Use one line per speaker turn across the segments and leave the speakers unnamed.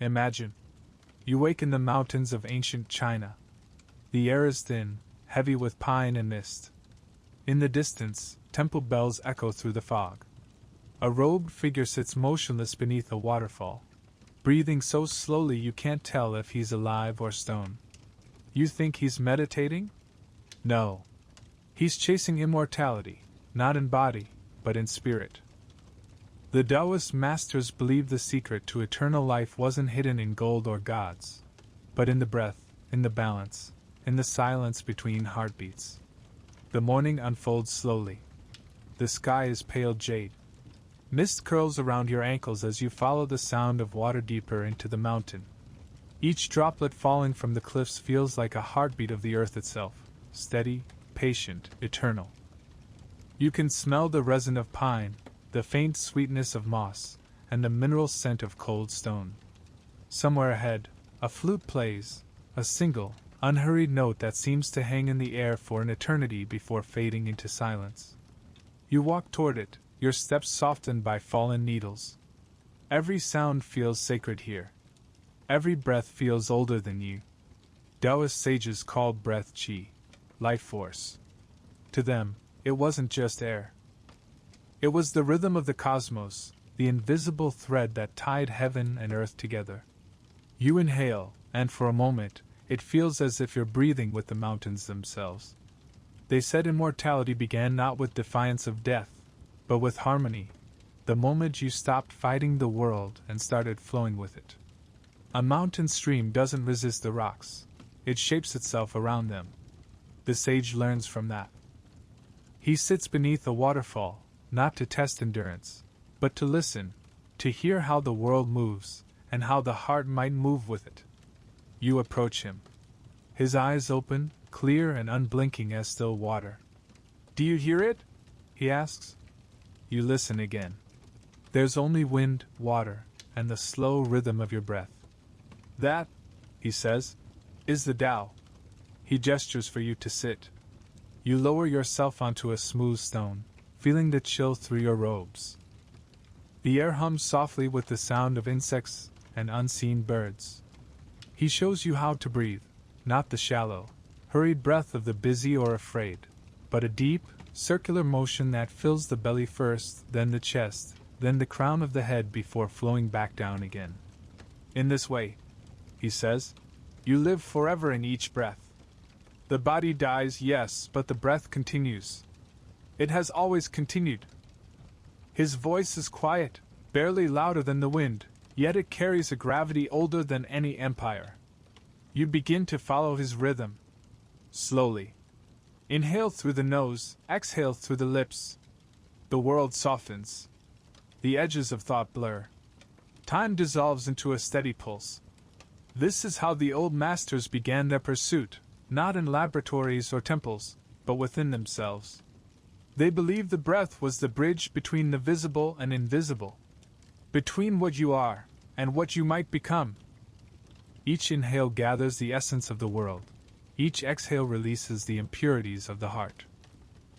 Imagine. You wake in the mountains of ancient China. The air is thin, heavy with pine and mist. In the distance, temple bells echo through the fog. A robed figure sits motionless beneath a waterfall, breathing so slowly you can't tell if he's alive or stone. You think he's meditating? No. He's chasing immortality, not in body, but in spirit. The Daoist masters believed the secret to eternal life wasn't hidden in gold or gods, but in the breath, in the balance, in the silence between heartbeats. The morning unfolds slowly. The sky is pale jade. Mist curls around your ankles as you follow the sound of water deeper into the mountain. Each droplet falling from the cliffs feels like a heartbeat of the earth itself, steady, patient, eternal. You can smell the resin of pine, the faint sweetness of moss, and the mineral scent of cold stone. Somewhere ahead, a flute plays, a single, unhurried note that seems to hang in the air for an eternity before fading into silence. You walk toward it, your steps softened by fallen needles. Every sound feels sacred here. Every breath feels older than you. Daoist sages called breath qi, life force. To them, it wasn't just air. It was the rhythm of the cosmos, the invisible thread that tied heaven and earth together. You inhale, and for a moment, it feels as if you're breathing with the mountains themselves. They said immortality began not with defiance of death, but with harmony, the moment you stopped fighting the world and started flowing with it. A mountain stream doesn't resist the rocks, it shapes itself around them. The sage learns from that. He sits beneath a waterfall, not to test endurance, but to listen, to hear how the world moves, and how the heart might move with it. You approach him. His eyes open, clear and unblinking as still water. "Do you hear it?" he asks. You listen again. There's only wind, water, and the slow rhythm of your breath. "That," he says, "is the Tao." He gestures for you to sit. You lower yourself onto a smooth stone, feeling the chill through your robes. The air hums softly with the sound of insects and unseen birds. He shows you how to breathe, not the shallow, hurried breath of the busy or afraid, but a deep, circular motion that fills the belly first, then the chest, then the crown of the head before flowing back down again. "In this way," he says, "you live forever in each breath. The body dies, yes, but the breath continues. It has always continued." His voice is quiet, barely louder than the wind, yet it carries a gravity older than any empire. You begin to follow his rhythm. Slowly. Inhale through the nose, exhale through the lips. The world softens. The edges of thought blur. Time dissolves into a steady pulse. This is how the old masters began their pursuit, not in laboratories or temples, but within themselves. They believed the breath was the bridge between the visible and invisible, between what you are and what you might become. Each inhale gathers the essence of the world. Each exhale releases the impurities of the heart.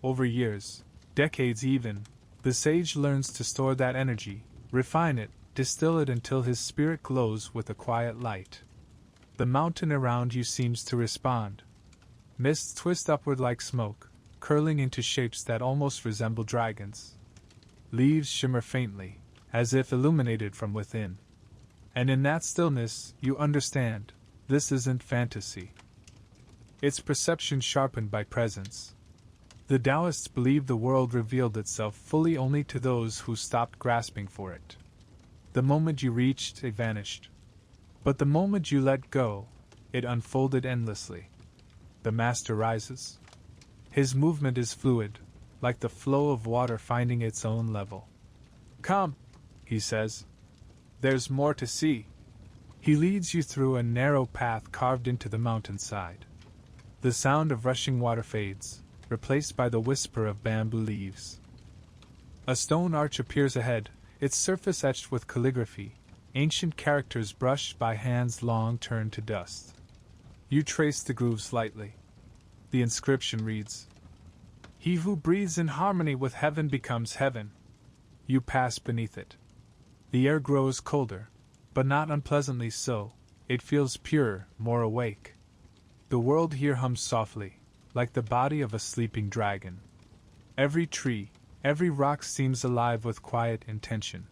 Over years, decades even, the sage learns to store that energy, refine it, distill it until his spirit glows with a quiet light. The mountain around you seems to respond. Mists twist upward like smoke, curling into shapes that almost resemble dragons. Leaves shimmer faintly, as if illuminated from within. And in that stillness, you understand, this isn't fantasy. It's perception sharpened by presence. The Daoists believed the world revealed itself fully only to those who stopped grasping for it. The moment you reached, it vanished. But the moment you let go, it unfolded endlessly. The master rises. His movement is fluid, like the flow of water finding its own level. "Come," he says. "There's more to see." He leads you through a narrow path carved into the mountainside. The sound of rushing water fades, replaced by the whisper of bamboo leaves. A stone arch appears ahead, its surface etched with calligraphy, ancient characters brushed by hands long turned to dust. You trace the grooves lightly. The inscription reads, "He who breathes in harmony with heaven becomes heaven." You pass beneath it. The air grows colder. but not unpleasantly so. It feels purer, more awake. The world here hums softly, like the body of a sleeping dragon. Every tree, every rock seems alive with quiet intention.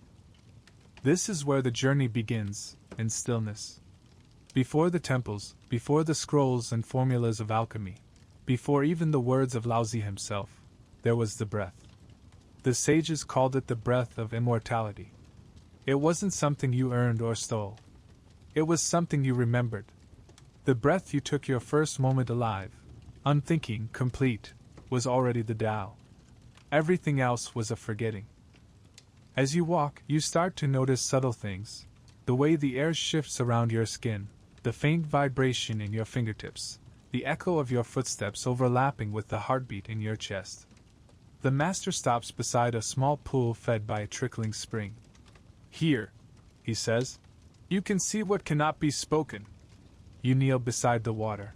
This is where the journey begins, in stillness. Before the temples, before the scrolls and formulas of alchemy, before even the words of Laozi himself, there was the breath. The sages called it the breath of immortality. It wasn't something you earned or stole. It was something you remembered. The breath you took your first moment alive, unthinking, complete, was already the Tao. Everything else was a forgetting. As you walk, you start to notice subtle things. The way the air shifts around your skin, the faint vibration in your fingertips, the echo of your footsteps overlapping with the heartbeat in your chest. The master stops beside a small pool fed by a trickling spring. "Here," he says, "you can see what cannot be spoken." You kneel beside the water.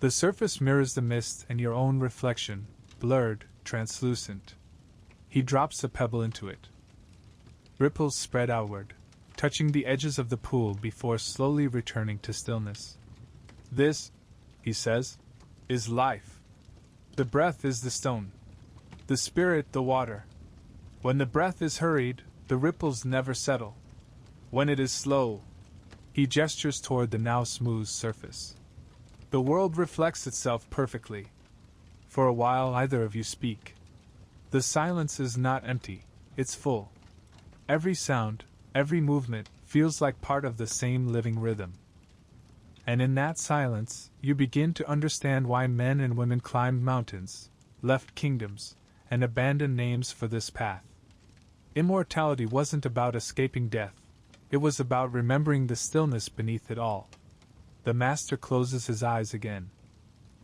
The surface mirrors the mist and your own reflection, blurred, translucent. He drops a pebble into it. Ripples spread outward, touching the edges of the pool before slowly returning to stillness. "This," he says, "is life. The breath is the stone. The spirit the water. When the breath is hurried, the ripples never settle. When it is slow," he gestures toward the now smooth surface, "the world reflects itself perfectly." For a while either of you speak. The silence is not empty, it's full. Every sound, every movement, feels like part of the same living rhythm. And in that silence, you begin to understand why men and women climbed mountains, left kingdoms, and abandoned names for this path. Immortality wasn't about escaping death, it was about remembering the stillness beneath it all. The master closes his eyes again.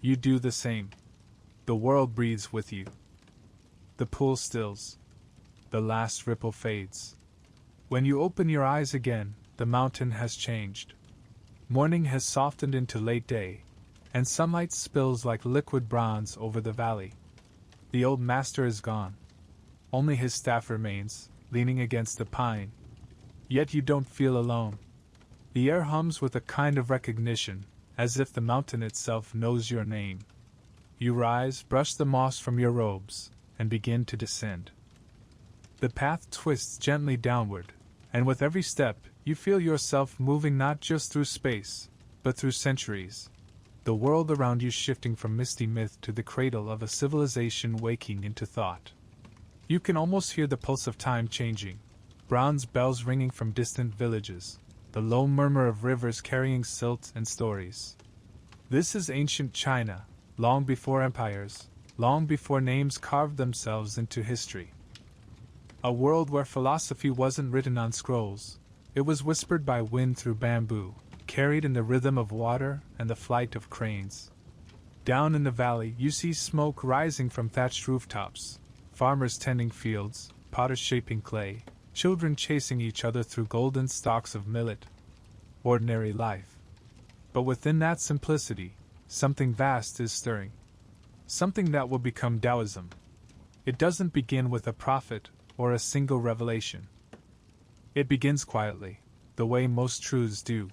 You do the same. The world breathes with you. The pool stills. The last ripple fades. When you open your eyes again, the mountain has changed. Morning has softened into late day, and sunlight spills like liquid bronze over the valley. The old master is gone. Only his staff remains, leaning against the pine. Yet you don't feel alone. The air hums with a kind of recognition, as if the mountain itself knows your name. You rise, brush the moss from your robes, and begin to descend. The path twists gently downward, and with every step, you feel yourself moving not just through space, but through centuries. The world around you shifting from misty myth to the cradle of a civilization waking into thought. You can almost hear the pulse of time changing, bronze bells ringing from distant villages, the low murmur of rivers carrying silt and stories. This is ancient China, long before empires, long before names carved themselves into history. A world where philosophy wasn't written on scrolls, it was whispered by wind through bamboo, carried in the rhythm of water and the flight of cranes. Down in the valley you see smoke rising from thatched rooftops, farmers tending fields, potters shaping clay, children chasing each other through golden stalks of millet. Ordinary life. But within that simplicity, something vast is stirring. Something that will become Daoism. It doesn't begin with a prophet or a single revelation. It begins quietly, the way most truths do.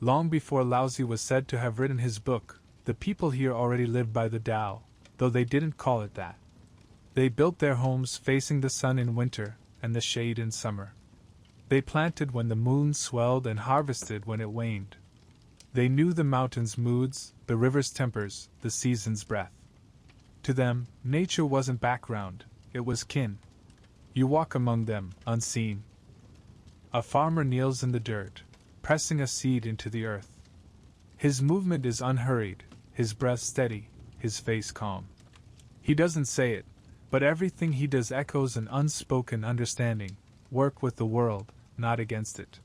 Long before Laozi was said to have written his book, the people here already lived by the Tao, though they didn't call it that. They built their homes facing the sun in winter and the shade in summer. They planted when the moon swelled and harvested when it waned. They knew the mountain's moods, the river's tempers, the season's breath. To them, nature wasn't background, it was kin. You walk among them, unseen. A farmer kneels in the dirt, pressing a seed into the earth. His movement is unhurried, his breath steady, his face calm. He doesn't say it, but everything he does echoes an unspoken understanding, work with the world, not against it.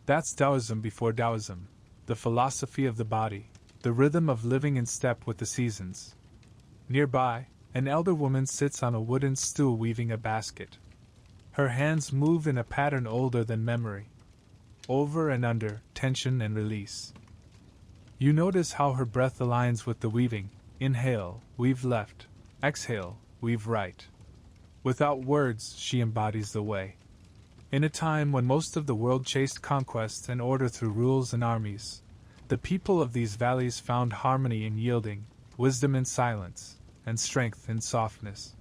That's Daoism before Daoism, the philosophy of the body, the rhythm of living in step with the seasons. Nearby, an elder woman sits on a wooden stool weaving a basket. Her hands move in a pattern older than memory. Over and under, tension and release. You notice how her breath aligns with the weaving. Inhale, weave left. Exhale, weave right. Without words, she embodies the way. In a time when most of the world chased conquest and order through rules and armies, the people of these valleys found harmony in yielding, wisdom in silence, and strength in softness.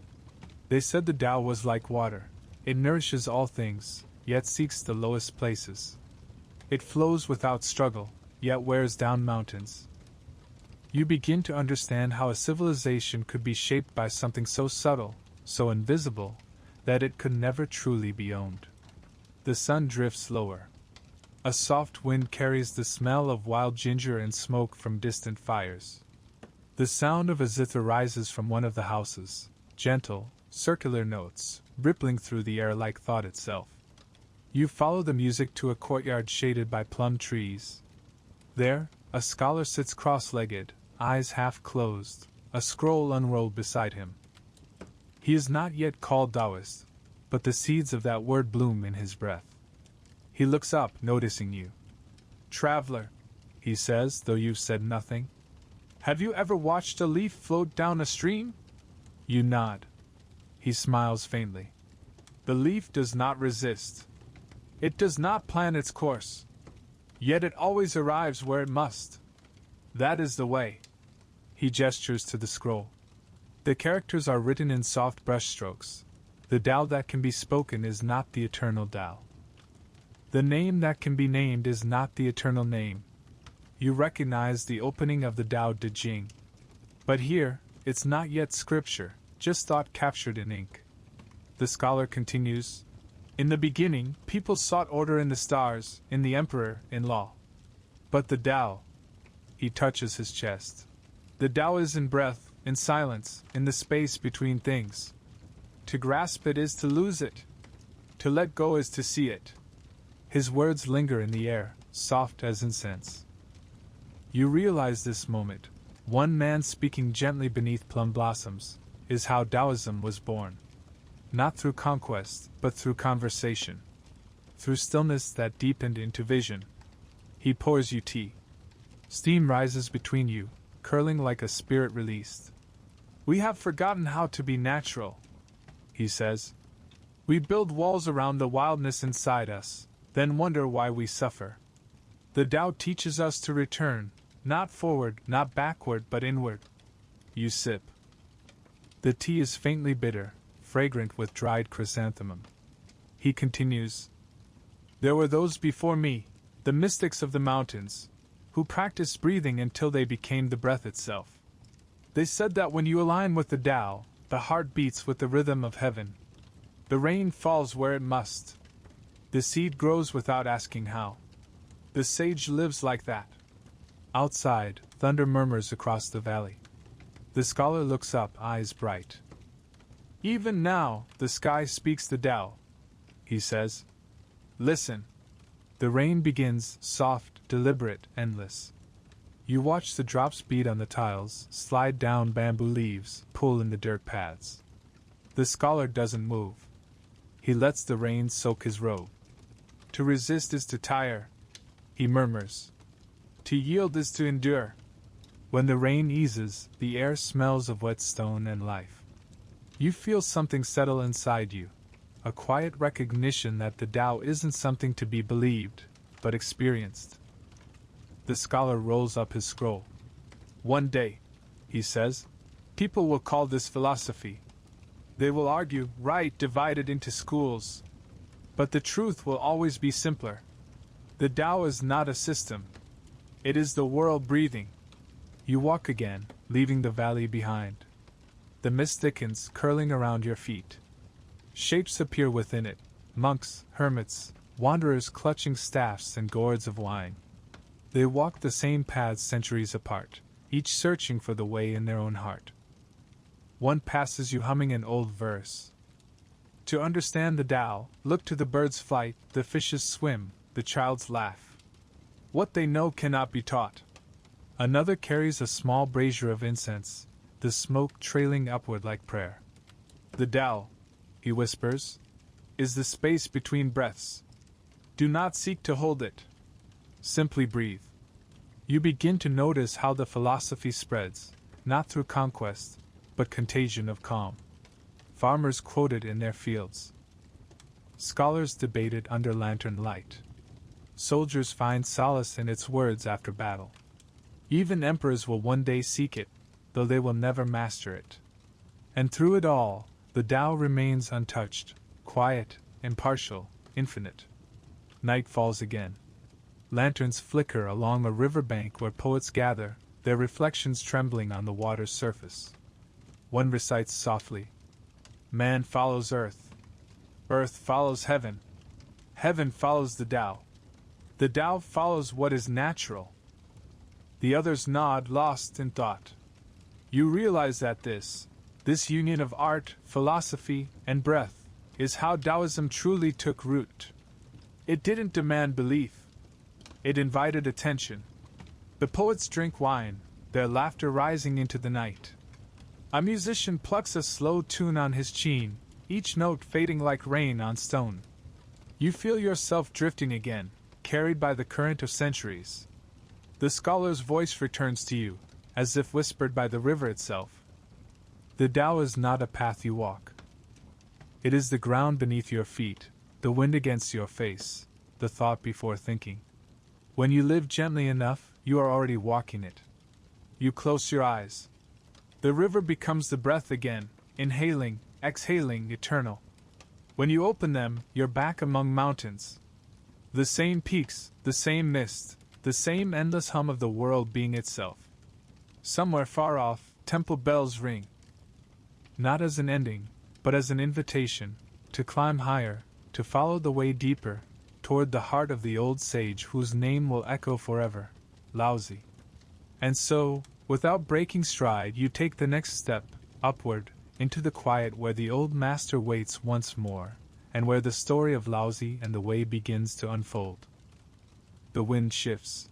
They said the Tao was like water. It nourishes all things, yet seeks the lowest places. It flows without struggle, yet wears down mountains. You begin to understand how a civilization could be shaped by something so subtle, so invisible, that it could never truly be owned. The sun drifts lower. A soft wind carries the smell of wild ginger and smoke from distant fires. The sound of a zither rises from one of the houses, gentle, circular notes, rippling through the air like thought itself. You follow the music to a courtyard shaded by plum trees. There, a scholar sits cross-legged, eyes half closed, a scroll unrolled beside him. He is not yet called Daoist, but the seeds of that word bloom in his breath. He looks up, noticing you. "Traveler," he says, though you've said nothing. "Have you ever watched a leaf float down a stream?" You nod. He smiles faintly. "The leaf does not resist. It does not plan its course. Yet it always arrives where it must. That is the way." He gestures to the scroll. The characters are written in soft brushstrokes. The Tao that can be spoken is not the eternal Tao. The name that can be named is not the eternal name. You recognize the opening of the Tao Te Ching. But here, it's not yet scripture, just thought captured in ink. The scholar continues, "In the beginning, people sought order in the stars, in the emperor, in law. But the Tao," he touches his chest, "the Tao is in breath, in silence, in the space between things. To grasp it is to lose it. To let go is to see it." His words linger in the air, soft as incense. You realize this moment, one man speaking gently beneath plum blossoms, is how Daoism was born. Not through conquest, but through conversation. Through stillness that deepened into vision. He pours you tea. Steam rises between you, curling like a spirit released. "We have forgotten how to be natural," he says. "We build walls around the wildness inside us, then wonder why we suffer. The Tao teaches us to return, not forward, not backward, but inward." You sip. The tea is faintly bitter, fragrant with dried chrysanthemum. He continues, "There were those before me, the mystics of the mountains, who practiced breathing until they became the breath itself. They said that when you align with the Tao, the heart beats with the rhythm of heaven. The rain falls where it must. The seed grows without asking how. The sage lives like that." Outside, thunder murmurs across the valley. The scholar looks up, eyes bright. "Even now, the sky speaks the Tao," he says. "Listen." The rain begins, soft, deliberate, endless. You watch the drops beat on the tiles, slide down bamboo leaves, pull in the dirt paths. The scholar doesn't move. He lets the rain soak his robe. "To resist is to tire," he murmurs. "To yield is to endure." When the rain eases, the air smells of wet stone and life. You feel something settle inside you, a quiet recognition that the Tao isn't something to be believed, but experienced. The scholar rolls up his scroll. "One day," he says, "people will call this philosophy. They will argue, right divided into schools. But the truth will always be simpler. The Tao is not a system. It is the world breathing." You walk again, leaving the valley behind. The mist thickens, curling around your feet. Shapes appear within it, monks, hermits, wanderers clutching staffs and gourds of wine. They walk the same paths centuries apart, each searching for the way in their own heart. One passes you humming an old verse. To understand the Tao, look to the bird's flight, the fish's swim, the child's laugh. What they know cannot be taught. Another carries a small brazier of incense, the smoke trailing upward like prayer. "The Tao," he whispers, "is the space between breaths. Do not seek to hold it. Simply breathe." You begin to notice how the philosophy spreads, not through conquest, but contagion of calm. Farmers quote it in their fields. Scholars debate it under lantern light. Soldiers find solace in its words after battle. Even emperors will one day seek it, though they will never master it. And through it all, the Tao remains untouched, quiet, impartial, infinite. Night falls again. Lanterns flicker along a riverbank where poets gather, their reflections trembling on the water's surface. One recites softly, "Man follows earth. Earth follows heaven. Heaven follows the Tao. The Tao follows what is natural." The others nod, lost in thought. You realize that this union of art, philosophy, and breath, is how Daoism truly took root. It didn't demand belief. It invited attention. The poets drink wine, their laughter rising into the night. A musician plucks a slow tune on his chin, each note fading like rain on stone. You feel yourself drifting again, carried by the current of centuries. The scholar's voice returns to you, as if whispered by the river itself. The Tao is not a path you walk. It is the ground beneath your feet, the wind against your face, the thought before thinking. When you live gently enough, you are already walking it. You close your eyes. The river becomes the breath again, inhaling, exhaling, eternal. When you open them, you're back among mountains. The same peaks, the same mist, the same endless hum of the world being itself. Somewhere far off, temple bells ring. Not as an ending, but as an invitation, to climb higher, to follow the way deeper, toward the heart of the old sage whose name will echo forever, Laozi. And so, without breaking stride, you take the next step, upward, into the quiet where the old master waits once more, and where the story of Laozi and the way begins to unfold. The wind shifts.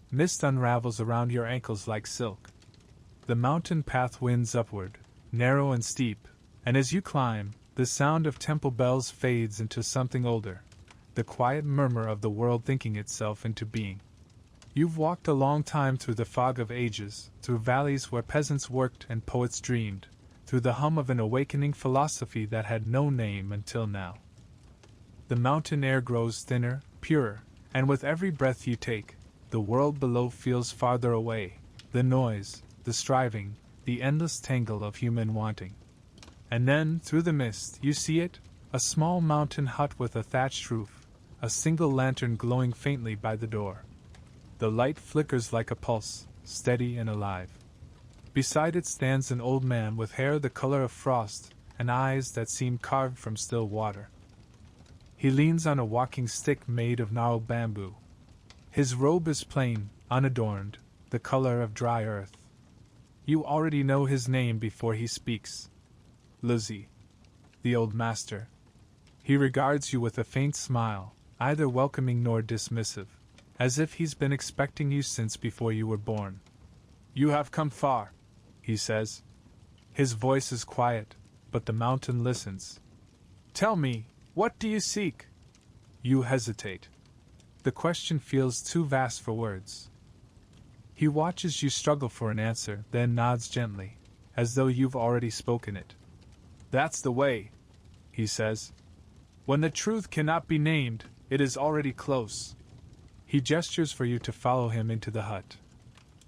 Mist unravels around your ankles like silk. The mountain path winds upward, narrow and steep, and as you climb, the sound of temple bells fades into something older, the quiet murmur of the world thinking itself into being. You've walked a long time through the fog of ages, through valleys where peasants worked and poets dreamed, through the hum of an awakening philosophy that had no name until now. The mountain air grows thinner, purer, and with every breath you take, the world below feels farther away, the noise, the striving, the endless tangle of human wanting. And then, through the mist, you see it, a small mountain hut with a thatched roof, a single lantern glowing faintly by the door. The light flickers like a pulse, steady and alive. Beside it stands an old man with hair the color of frost, and eyes that seem carved from still water. He leans on a walking stick made of gnarled bamboo. His robe is plain, unadorned, the color of dry earth. You already know his name before he speaks. Laozi, the old master. He regards you with a faint smile, neither welcoming nor dismissive, as if he's been expecting you since before you were born. "You have come far," he says. His voice is quiet, but the mountain listens. "Tell me, what do you seek?" You hesitate. The question feels too vast for words. He watches you struggle for an answer, then nods gently, as though you've already spoken it. "That's the way," he says. "When the truth cannot be named, it is already close." He gestures for you to follow him into the hut.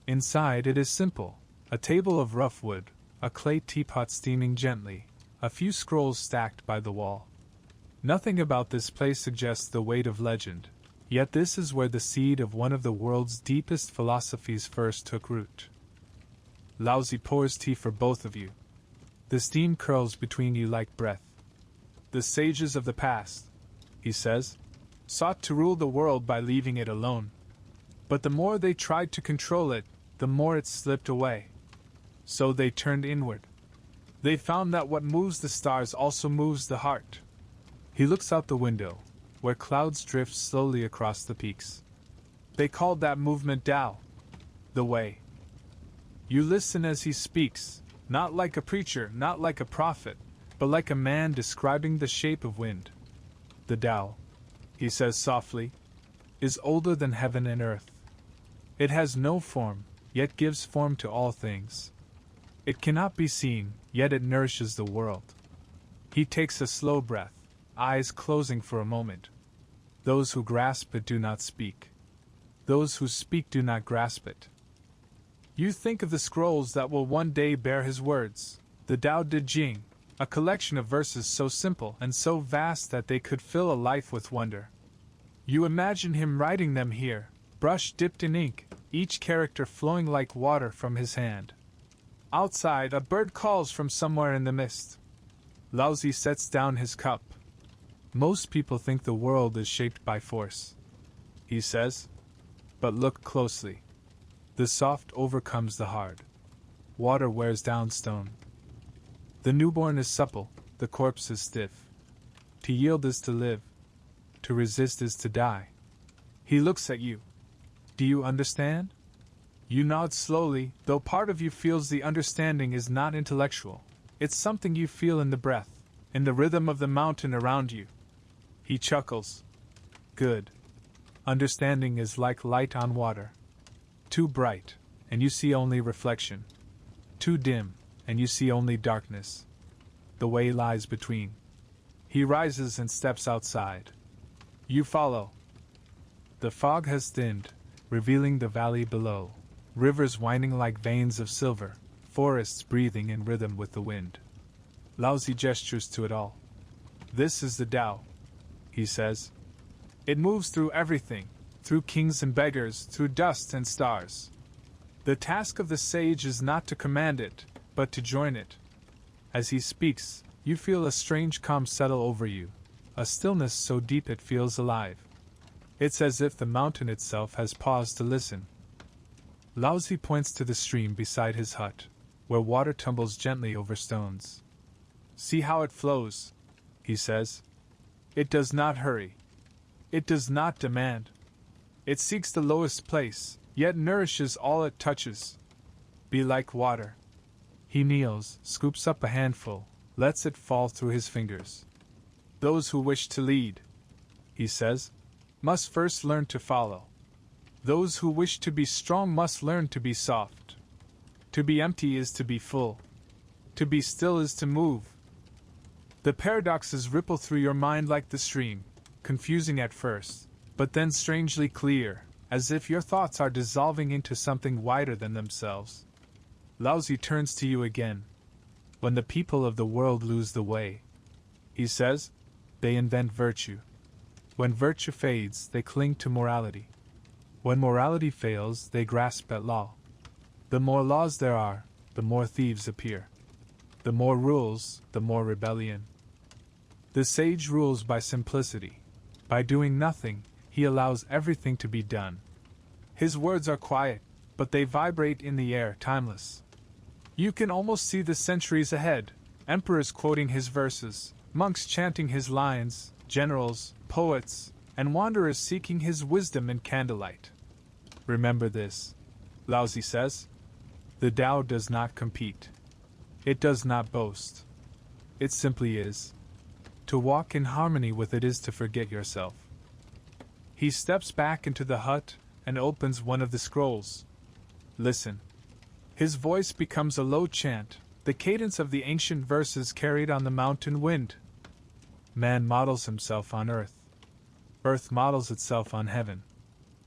Inside it is simple, a table of rough wood, a clay teapot steaming gently, a few scrolls stacked by the wall. Nothing about this place suggests the weight of legend, yet this is where the seed of one of the world's deepest philosophies first took root. Laozi pours tea for both of you. The steam curls between you like breath. "The sages of the past," he says, "sought to rule the world by leaving it alone. But the more they tried to control it, the more it slipped away. So they turned inward. They found that what moves the stars also moves the heart." He looks out the window, where clouds drift slowly across the peaks. "They called that movement Tao, the way." You listen as he speaks, not like a preacher, not like a prophet, but like a man describing the shape of wind. "The Tao," he says softly, "is older than heaven and earth. It has no form, yet gives form to all things. It cannot be seen, yet it nourishes the world." He takes a slow breath. eyes closing for a moment. Those who grasp it do not speak. Those who speak do not grasp it. You think of the scrolls that will one day bear his words, the Te Ching, a collection of verses so simple and so vast that they could fill a life with wonder. You imagine him writing them here, brush dipped in ink, each character flowing like water from his hand. Outside, a bird calls from somewhere in the mist. Laozi sets down his cup. Most people think the world is shaped by force, he says. But look closely. The soft overcomes the hard. Water wears down stone. The newborn is supple, the corpse is stiff. To yield is to live. To resist is to die. He looks at you. Do you understand? You nod slowly, though part of you feels the understanding is not intellectual. It's something you feel in the breath, in the rhythm of the mountain around you. He chuckles. Good. Understanding is like light on water. Too bright, and you see only reflection. Too dim, and you see only darkness. The way lies between. He rises and steps outside. You follow. The fog has thinned, revealing the valley below. Rivers winding like veins of silver, forests breathing in rhythm with the wind. Laozi gestures to it all. This is the Tao, he says. It moves through everything, through kings and beggars, through dust and stars. The task of the sage is not to command it, but to join it. As he speaks, you feel a strange calm settle over you, a stillness so deep it feels alive. It's as if the mountain itself has paused to listen. Laozi points to the stream beside his hut, where water tumbles gently over stones. See how it flows, he says. It does not hurry. It does not demand. It seeks the lowest place, yet nourishes all it touches. Be like water. He kneels, scoops up a handful, lets it fall through his fingers. Those who wish to lead, he says, must first learn to follow. Those who wish to be strong must learn to be soft. To be empty is to be full. To be still is to move. The paradoxes ripple through your mind like the stream, confusing at first, but then strangely clear, as if your thoughts are dissolving into something wider than themselves. Laozi turns to you again. When the people of the world lose the way, he says, they invent virtue. When virtue fades, they cling to morality. When morality fails, they grasp at law. The more laws there are, the more thieves appear. The more rules, the more rebellion. The sage rules by simplicity. By doing nothing, he allows everything to be done. His words are quiet, but they vibrate in the air, timeless. You can almost see the centuries ahead, emperors quoting his verses, monks chanting his lines, generals, poets, and wanderers seeking his wisdom in candlelight. Remember this, Laozi says. The Tao does not compete. It does not boast. It simply is. To walk in harmony with it is to forget yourself. He steps back into the hut and opens one of the scrolls. Listen. His voice becomes a low chant, the cadence of the ancient verses carried on the mountain wind. Man models himself on earth. Earth models itself on heaven.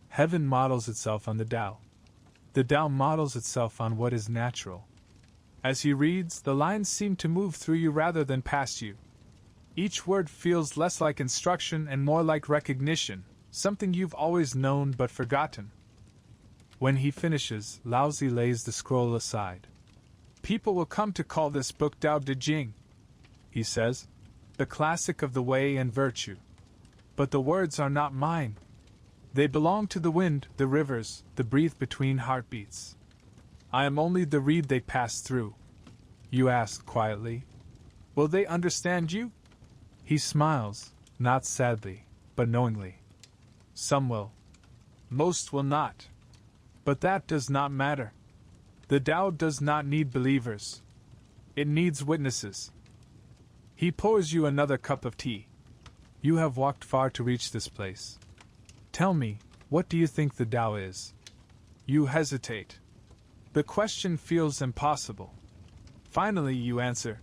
Heaven models itself on the Tao. The Tao models itself on what is natural. As he reads, the lines seem to move through you rather than past you. Each word feels less like instruction and more like recognition, something you've always known but forgotten. When he finishes, Laozi lays the scroll aside. People will come to call this book Te Ching, he says, the classic of the way and virtue. But the words are not mine. They belong to the wind, the rivers, the breath between heartbeats. I am only the reed they pass through. You ask quietly, will they understand you? He smiles, not sadly, but knowingly. Some will. Most will not. But that does not matter. The Tao does not need believers. It needs witnesses. He pours you another cup of tea. You have walked far to reach this place. Tell me, what do you think the Tao is? You hesitate. The question feels impossible. Finally you answer,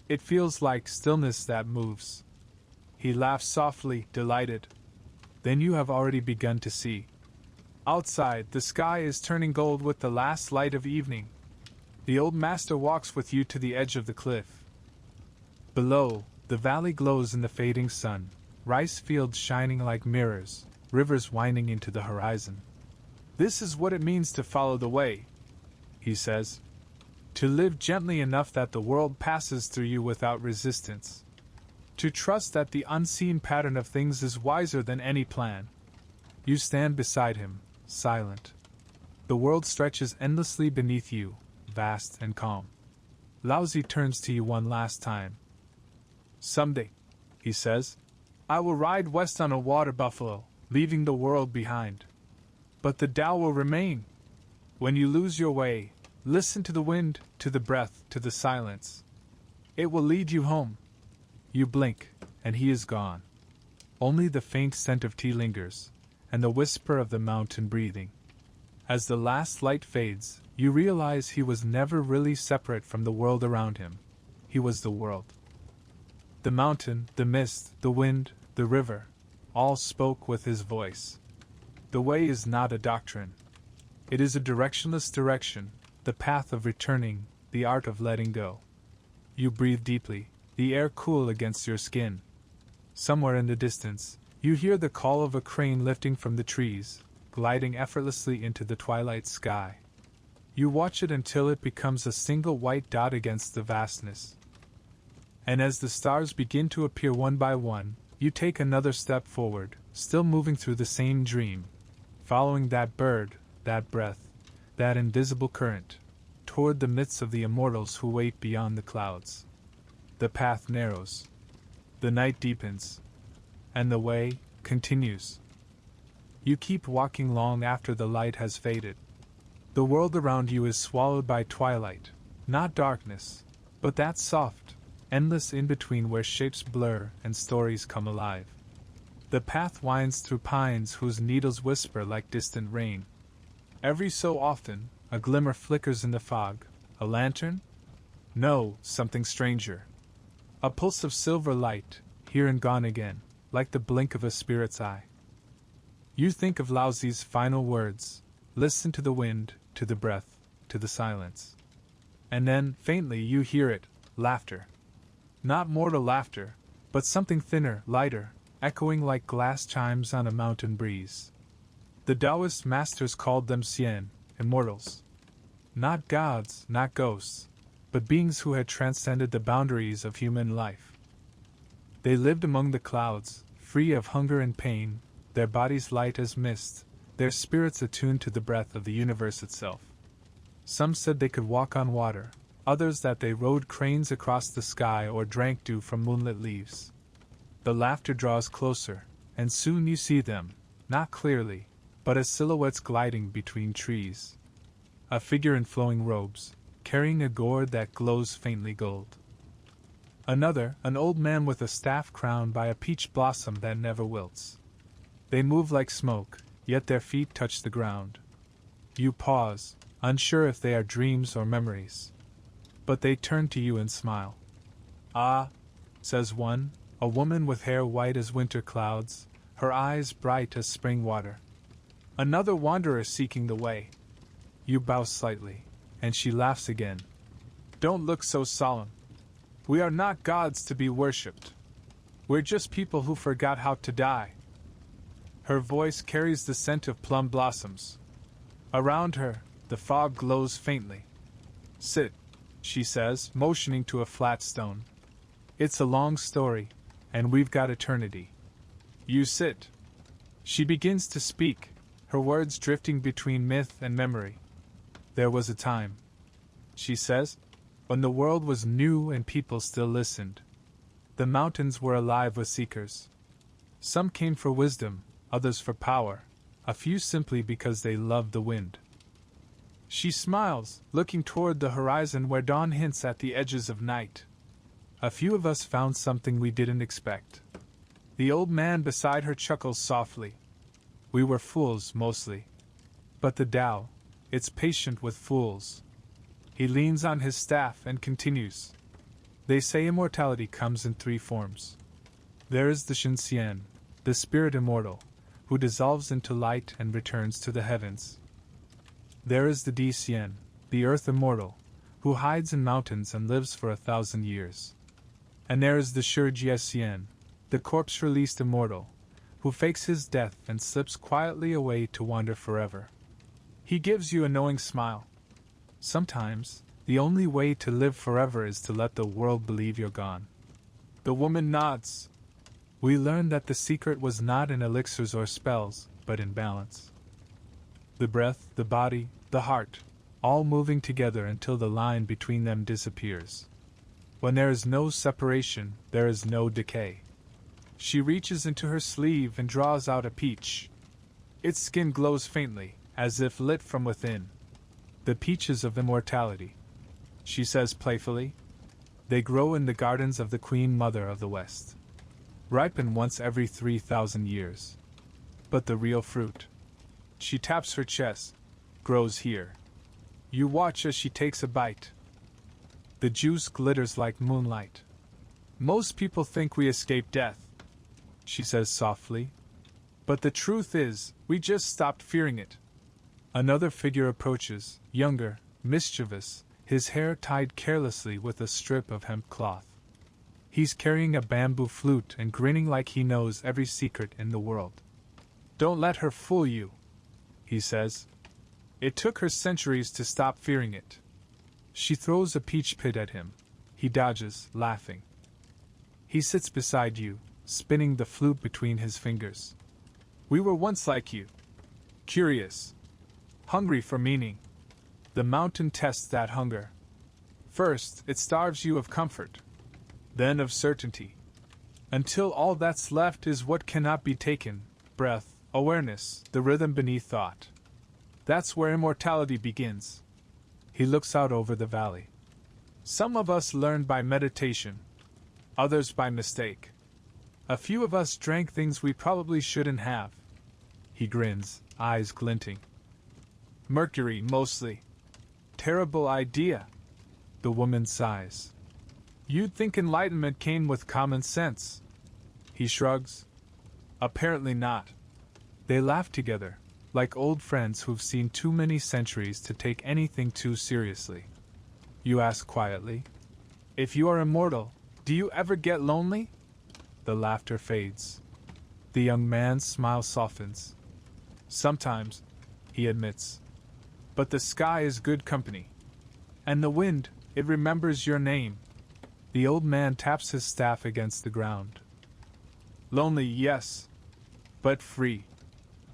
it feels like stillness that moves. He laughs softly, delighted. Then you have already begun to see. Outside, the sky is turning gold with the last light of evening. The old master walks with you to the edge of the cliff. Below, the valley glows in the fading sun, rice fields shining like mirrors, rivers winding into the horizon. This is what it means to follow the way, he says. To live gently enough that the world passes through you without resistance. To trust that the unseen pattern of things is wiser than any plan. You stand beside him, silent. The world stretches endlessly beneath you, vast and calm. Laozi turns to you one last time. Someday, he says, I will ride west on a water buffalo, leaving the world behind. But the Tao will remain. When you lose your way, listen to the wind, to the breath, to the silence. It will lead you home. You blink, and he is gone. Only the faint scent of tea lingers, and the whisper of the mountain breathing. As the last light fades, you realize he was never really separate from the world around him. He was the world. The mountain, the mist, the wind, the river, all spoke with his voice. The way is not a doctrine. It is a directionless direction, the path of returning, the art of letting go. You breathe deeply, the air cool against your skin. Somewhere in the distance, you hear the call of a crane lifting from the trees, gliding effortlessly into the twilight sky. You watch it until it becomes a single white dot against the vastness. And as the stars begin to appear one by one, you take another step forward, still moving through the same dream, following that bird, that breath, that invisible current, toward the midst of the immortals who wait beyond the clouds. The path narrows. The night deepens. And the way continues. You keep walking long after the light has faded. The world around you is swallowed by twilight, not darkness, but that soft, endless in-between where shapes blur and stories come alive. The path winds through pines whose needles whisper like distant rain. Every so often, a glimmer flickers in the fog. A lantern? No, something stranger. A pulse of silver light, here and gone again, like the blink of a spirit's eye. You think of Laozi's final words, listen to the wind, to the breath, to the silence. And then, faintly, you hear it, laughter. Not mortal laughter, but something thinner, lighter, echoing like glass chimes on a mountain breeze. The Daoist masters called them Xian, immortals. Not gods, not ghosts, but beings who had transcended the boundaries of human life. They lived among the clouds, free of hunger and pain, their bodies light as mist, their spirits attuned to the breath of the universe itself. Some said they could walk on water, others that they rode cranes across the sky or drank dew from moonlit leaves. The laughter draws closer, and soon you see them, not clearly, but as silhouettes gliding between trees. A figure in flowing robes, carrying a gourd that glows faintly gold. Another, an old man with a staff crowned by a peach blossom that never wilts. They move like smoke, yet their feet touch the ground. You pause, unsure if they are dreams or memories. But they turn to you and smile. Ah, says one, a woman with hair white as winter clouds, her eyes bright as spring water. Another wanderer seeking the way. You bow slightly, and she laughs again. Don't look so solemn. We are not gods to be worshipped. We're just people who forgot how to die. Her voice carries the scent of plum blossoms. Around her, the fog glows faintly. Sit, she says, motioning to a flat stone. It's a long story, and we've got eternity. You sit. She begins to speak, her words drifting between myth and memory. There was a time, she says, when the world was new and people still listened. The mountains were alive with seekers. Some came for wisdom, others for power, a few simply because they loved the wind. She smiles, looking toward the horizon where dawn hints at the edges of night. A few of us found something we didn't expect. The old man beside her chuckles softly. We were fools, mostly. But the Tao, it's patient with fools. He leans on his staff and continues. They say immortality comes in 3 forms. There is the Shinxian, the spirit immortal, who dissolves into light and returns to the heavens. There is the Di-Xian, the earth immortal, who hides in mountains and lives for 1,000 years. And there is the Shi-Jie-Xian, the corpse-released immortal, who fakes his death and slips quietly away to wander forever. He gives you a knowing smile. Sometimes, the only way to live forever is to let the world believe you're gone. The woman nods. We learned that the secret was not in elixirs or spells, but in balance. The breath, the body, the heart, all moving together until the line between them disappears. When there is no separation, there is no decay. She reaches into her sleeve and draws out a peach. Its skin glows faintly, as if lit from within. The peaches of immortality, she says playfully. They grow in the gardens of the Queen Mother of the West. Ripen once every 3,000 years. But the real fruit, she taps her chest, grows here. You watch as she takes a bite. The juice glitters like moonlight. Most people think we escaped death, she says softly. But the truth is, we just stopped fearing it. Another figure approaches, younger, mischievous, his hair tied carelessly with a strip of hemp cloth. He's carrying a bamboo flute and grinning like he knows every secret in the world. Don't let her fool you, he says. It took her centuries to stop fearing it. She throws a peach pit at him. He dodges, laughing. He sits beside you, spinning the flute between his fingers. We were once like you. Curious. Hungry for meaning. The mountain tests that hunger. First, it starves you of comfort. Then of certainty. Until all that's left is what cannot be taken, breath, awareness, the rhythm beneath thought. That's where immortality begins. He looks out over the valley. Some of us learned by meditation, others by mistake. A few of us drank things we probably shouldn't have. He grins, eyes glinting. Mercury, mostly. Terrible idea. The woman sighs. You'd think enlightenment came with common sense. He shrugs. Apparently not. They laugh together, like old friends who've seen too many centuries to take anything too seriously. You ask quietly, if you are immortal, do you ever get lonely? The laughter fades. The young man's smile softens. Sometimes, he admits. But the sky is good company. And the wind, it remembers your name. The old man taps his staff against the ground. Lonely, yes, but free.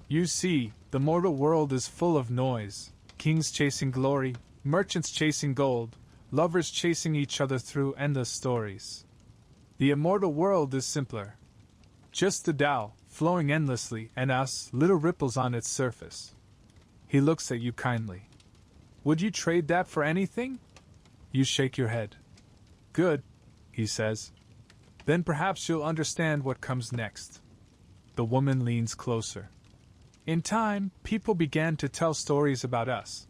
You see, the mortal world is full of noise. Kings chasing glory, merchants chasing gold, lovers chasing each other through endless stories. The immortal world is simpler. Just the Tao, flowing endlessly, and us, little ripples on its surface. He looks at you kindly. Would you trade that for anything? You shake your head. Good, he says. Then perhaps you'll understand what comes next. The woman leans closer. In time, people began to tell stories about us.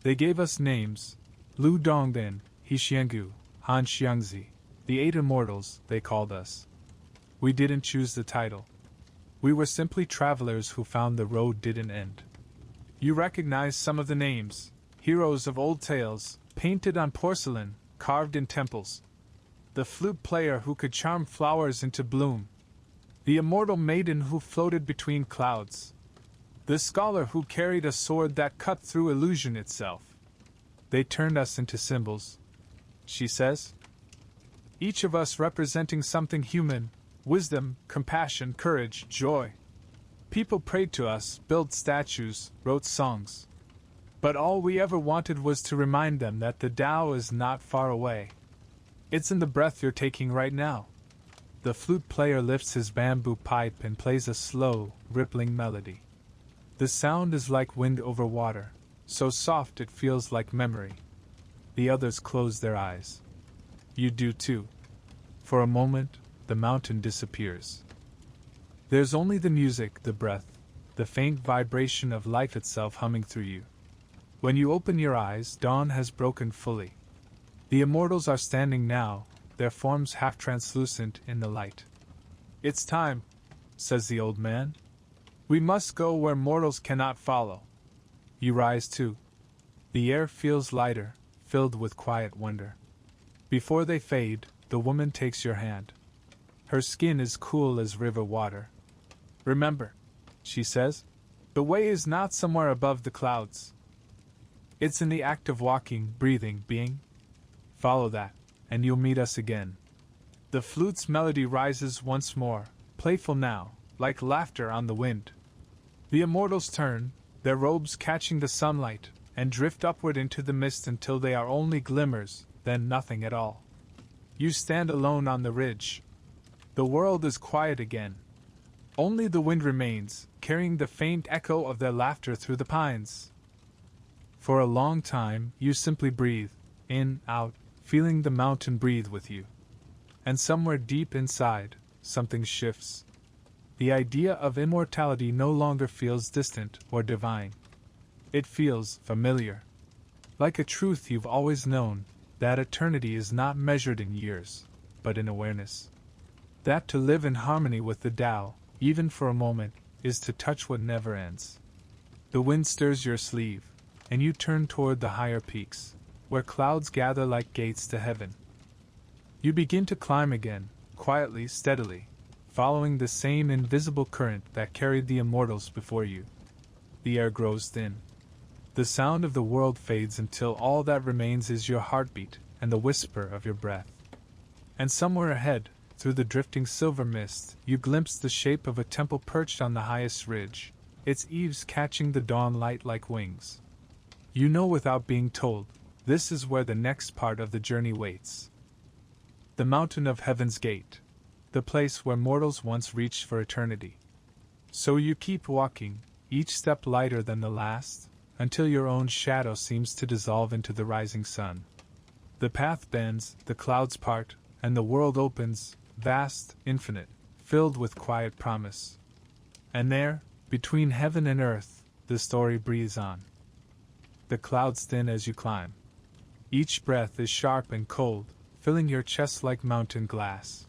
They gave us names. Lu Dongdan, He Xiangu, Han Xiangzi. The 8 Immortals, they called us. We didn't choose the title. We were simply travelers who found the road didn't end. You recognize some of the names, heroes of old tales, painted on porcelain, carved in temples. The flute player who could charm flowers into bloom. The immortal maiden who floated between clouds. The scholar who carried a sword that cut through illusion itself. They turned us into symbols, she says. Each of us representing something human, wisdom, compassion, courage, joy. People prayed to us, built statues, wrote songs. But all we ever wanted was to remind them that the Tao is not far away. It's in the breath you're taking right now. The flute player lifts his bamboo pipe and plays a slow, rippling melody. The sound is like wind over water, so soft it feels like memory. The others close their eyes. You do too. For a moment, the mountain disappears. There's only the music, the breath, the faint vibration of life itself humming through you. When you open your eyes, dawn has broken fully. The immortals are standing now, their forms half translucent in the light. It's time, says the old man. We must go where mortals cannot follow. You rise too. The air feels lighter, filled with quiet wonder. Before they fade, the woman takes your hand. Her skin is cool as river water. Remember, she says, the way is not somewhere above the clouds. It's in the act of walking, breathing, being. Follow that, and you'll meet us again. The flute's melody rises once more, playful now, like laughter on the wind. The immortals turn, their robes catching the sunlight, and drift upward into the mist until they are only glimmers, then nothing at all. You stand alone on the ridge. The world is quiet again. Only the wind remains, carrying the faint echo of their laughter through the pines. For a long time, you simply breathe, in, out, feeling the mountain breathe with you. And somewhere deep inside, something shifts. The idea of immortality no longer feels distant or divine. It feels familiar. Like a truth you've always known, that eternity is not measured in years, but in awareness. That to live in harmony with the Tao, even for a moment, is to touch what never ends. The wind stirs your sleeve, and you turn toward the higher peaks, where clouds gather like gates to heaven. You begin to climb again, quietly, steadily, following the same invisible current that carried the immortals before you. The air grows thin. The sound of the world fades until all that remains is your heartbeat and the whisper of your breath. And somewhere ahead, through the drifting silver mist, you glimpse the shape of a temple perched on the highest ridge, its eaves catching the dawn light like wings. You know without being told, this is where the next part of the journey waits. The mountain of Heaven's Gate, the place where mortals once reached for eternity. So you keep walking, each step lighter than the last, until your own shadow seems to dissolve into the rising sun. The path bends, the clouds part, and the world opens, vast, infinite, filled with quiet promise. And there, between heaven and earth, the story breathes on. The clouds thin as you climb. Each breath is sharp and cold, filling your chest like mountain glass.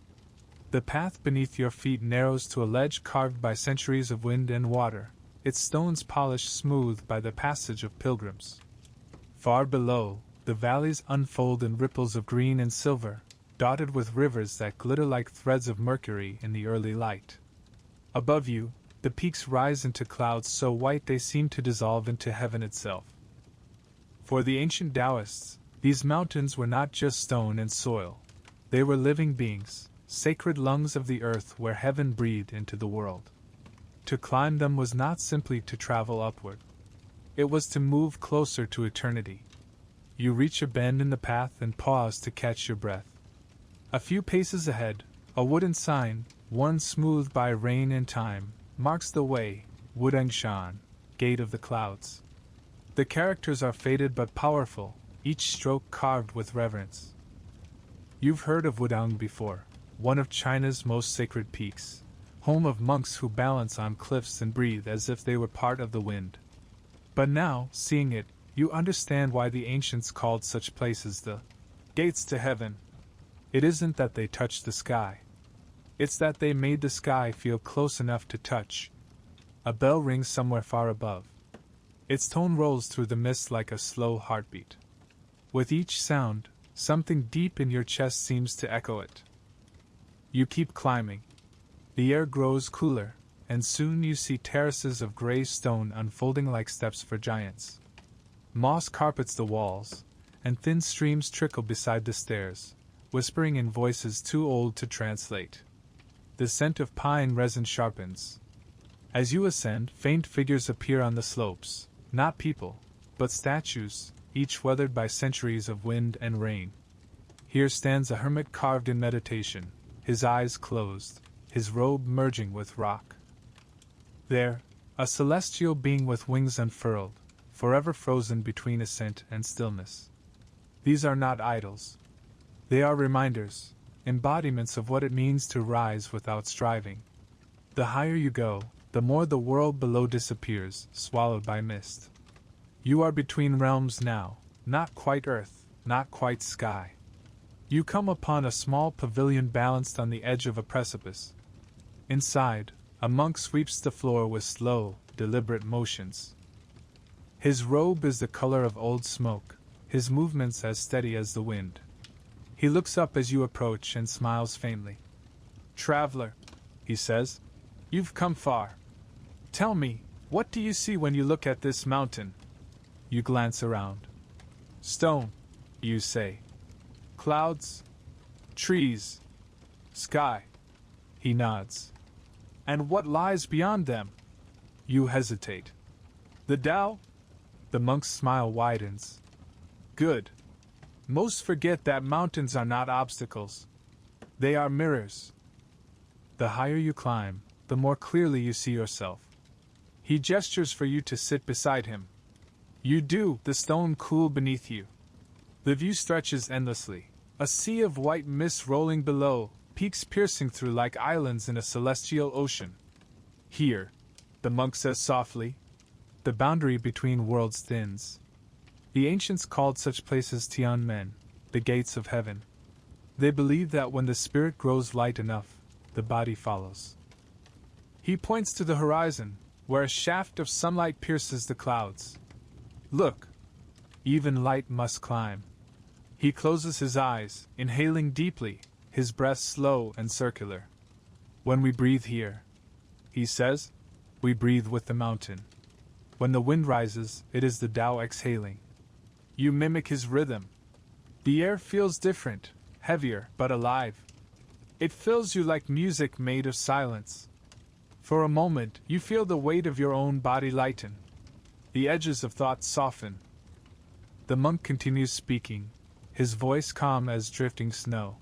The path beneath your feet narrows to a ledge carved by centuries of wind and water, its stones polished smooth by the passage of pilgrims. Far below, the valleys unfold in ripples of green and silver, dotted with rivers that glitter like threads of mercury in the early light. Above you, the peaks rise into clouds so white they seem to dissolve into heaven itself. For the ancient Daoists, these mountains were not just stone and soil. They were living beings, sacred lungs of the earth where heaven breathed into the world. To climb them was not simply to travel upward. It was to move closer to eternity. You reach a bend in the path and pause to catch your breath. A few paces ahead, a wooden sign, worn smooth by rain and time, marks the way, Wudangshan, Gate of the Clouds. The characters are faded but powerful, each stroke carved with reverence. You've heard of Wudang before, one of China's most sacred peaks, home of monks who balance on cliffs and breathe as if they were part of the wind. But now, seeing it, you understand why the ancients called such places the gates to heaven. It isn't that they touched the sky. It's that they made the sky feel close enough to touch. A bell rings somewhere far above. Its tone rolls through the mist like a slow heartbeat. With each sound, something deep in your chest seems to echo it. You keep climbing. The air grows cooler, and soon you see terraces of gray stone unfolding like steps for giants. Moss carpets the walls, and thin streams trickle beside the stairs, whispering in voices too old to translate. The scent of pine resin sharpens. As you ascend, faint figures appear on the slopes, not people, but statues, each weathered by centuries of wind and rain. Here stands a hermit carved in meditation, his eyes closed, his robe merging with rock. There, a celestial being with wings unfurled, forever frozen between ascent and stillness. These are not idols. They are reminders, embodiments of what it means to rise without striving. The higher you go, the more the world below disappears, swallowed by mist. You are between realms now, not quite earth, not quite sky. You come upon a small pavilion balanced on the edge of a precipice. Inside, a monk sweeps the floor with slow, deliberate motions. His robe is the color of old smoke, his movements as steady as the wind. He looks up as you approach and smiles faintly. "Traveler," he says, "you've come far. Tell me, what do you see when you look at this mountain?" You glance around. "Stone," you say. "Clouds, trees, sky." He nods. "And what lies beyond them?" You hesitate. "The Tao?" The monk's smile widens. "Good. Most forget that mountains are not obstacles. They are mirrors." The higher you climb, the more clearly you see yourself. He gestures for you to sit beside him. You do, the stone cool beneath you. The view stretches endlessly, a sea of white mist rolling below, peaks piercing through like islands in a celestial ocean. "Here," the monk says softly, "the boundary between worlds thins." The ancients called such places Tianmen, the gates of heaven. They believe that when the spirit grows light enough, the body follows. He points to the horizon, where a shaft of sunlight pierces the clouds. "Look! Even light must climb." He closes his eyes, inhaling deeply, his breath slow and circular. "When we breathe here," he says, "we breathe with the mountain. When the wind rises, it is the Tao exhaling." You mimic his rhythm. The air feels different, heavier, but alive. It fills you like music made of silence. For a moment, you feel the weight of your own body lighten. The edges of thought soften. The monk continues speaking, his voice calm as drifting snow.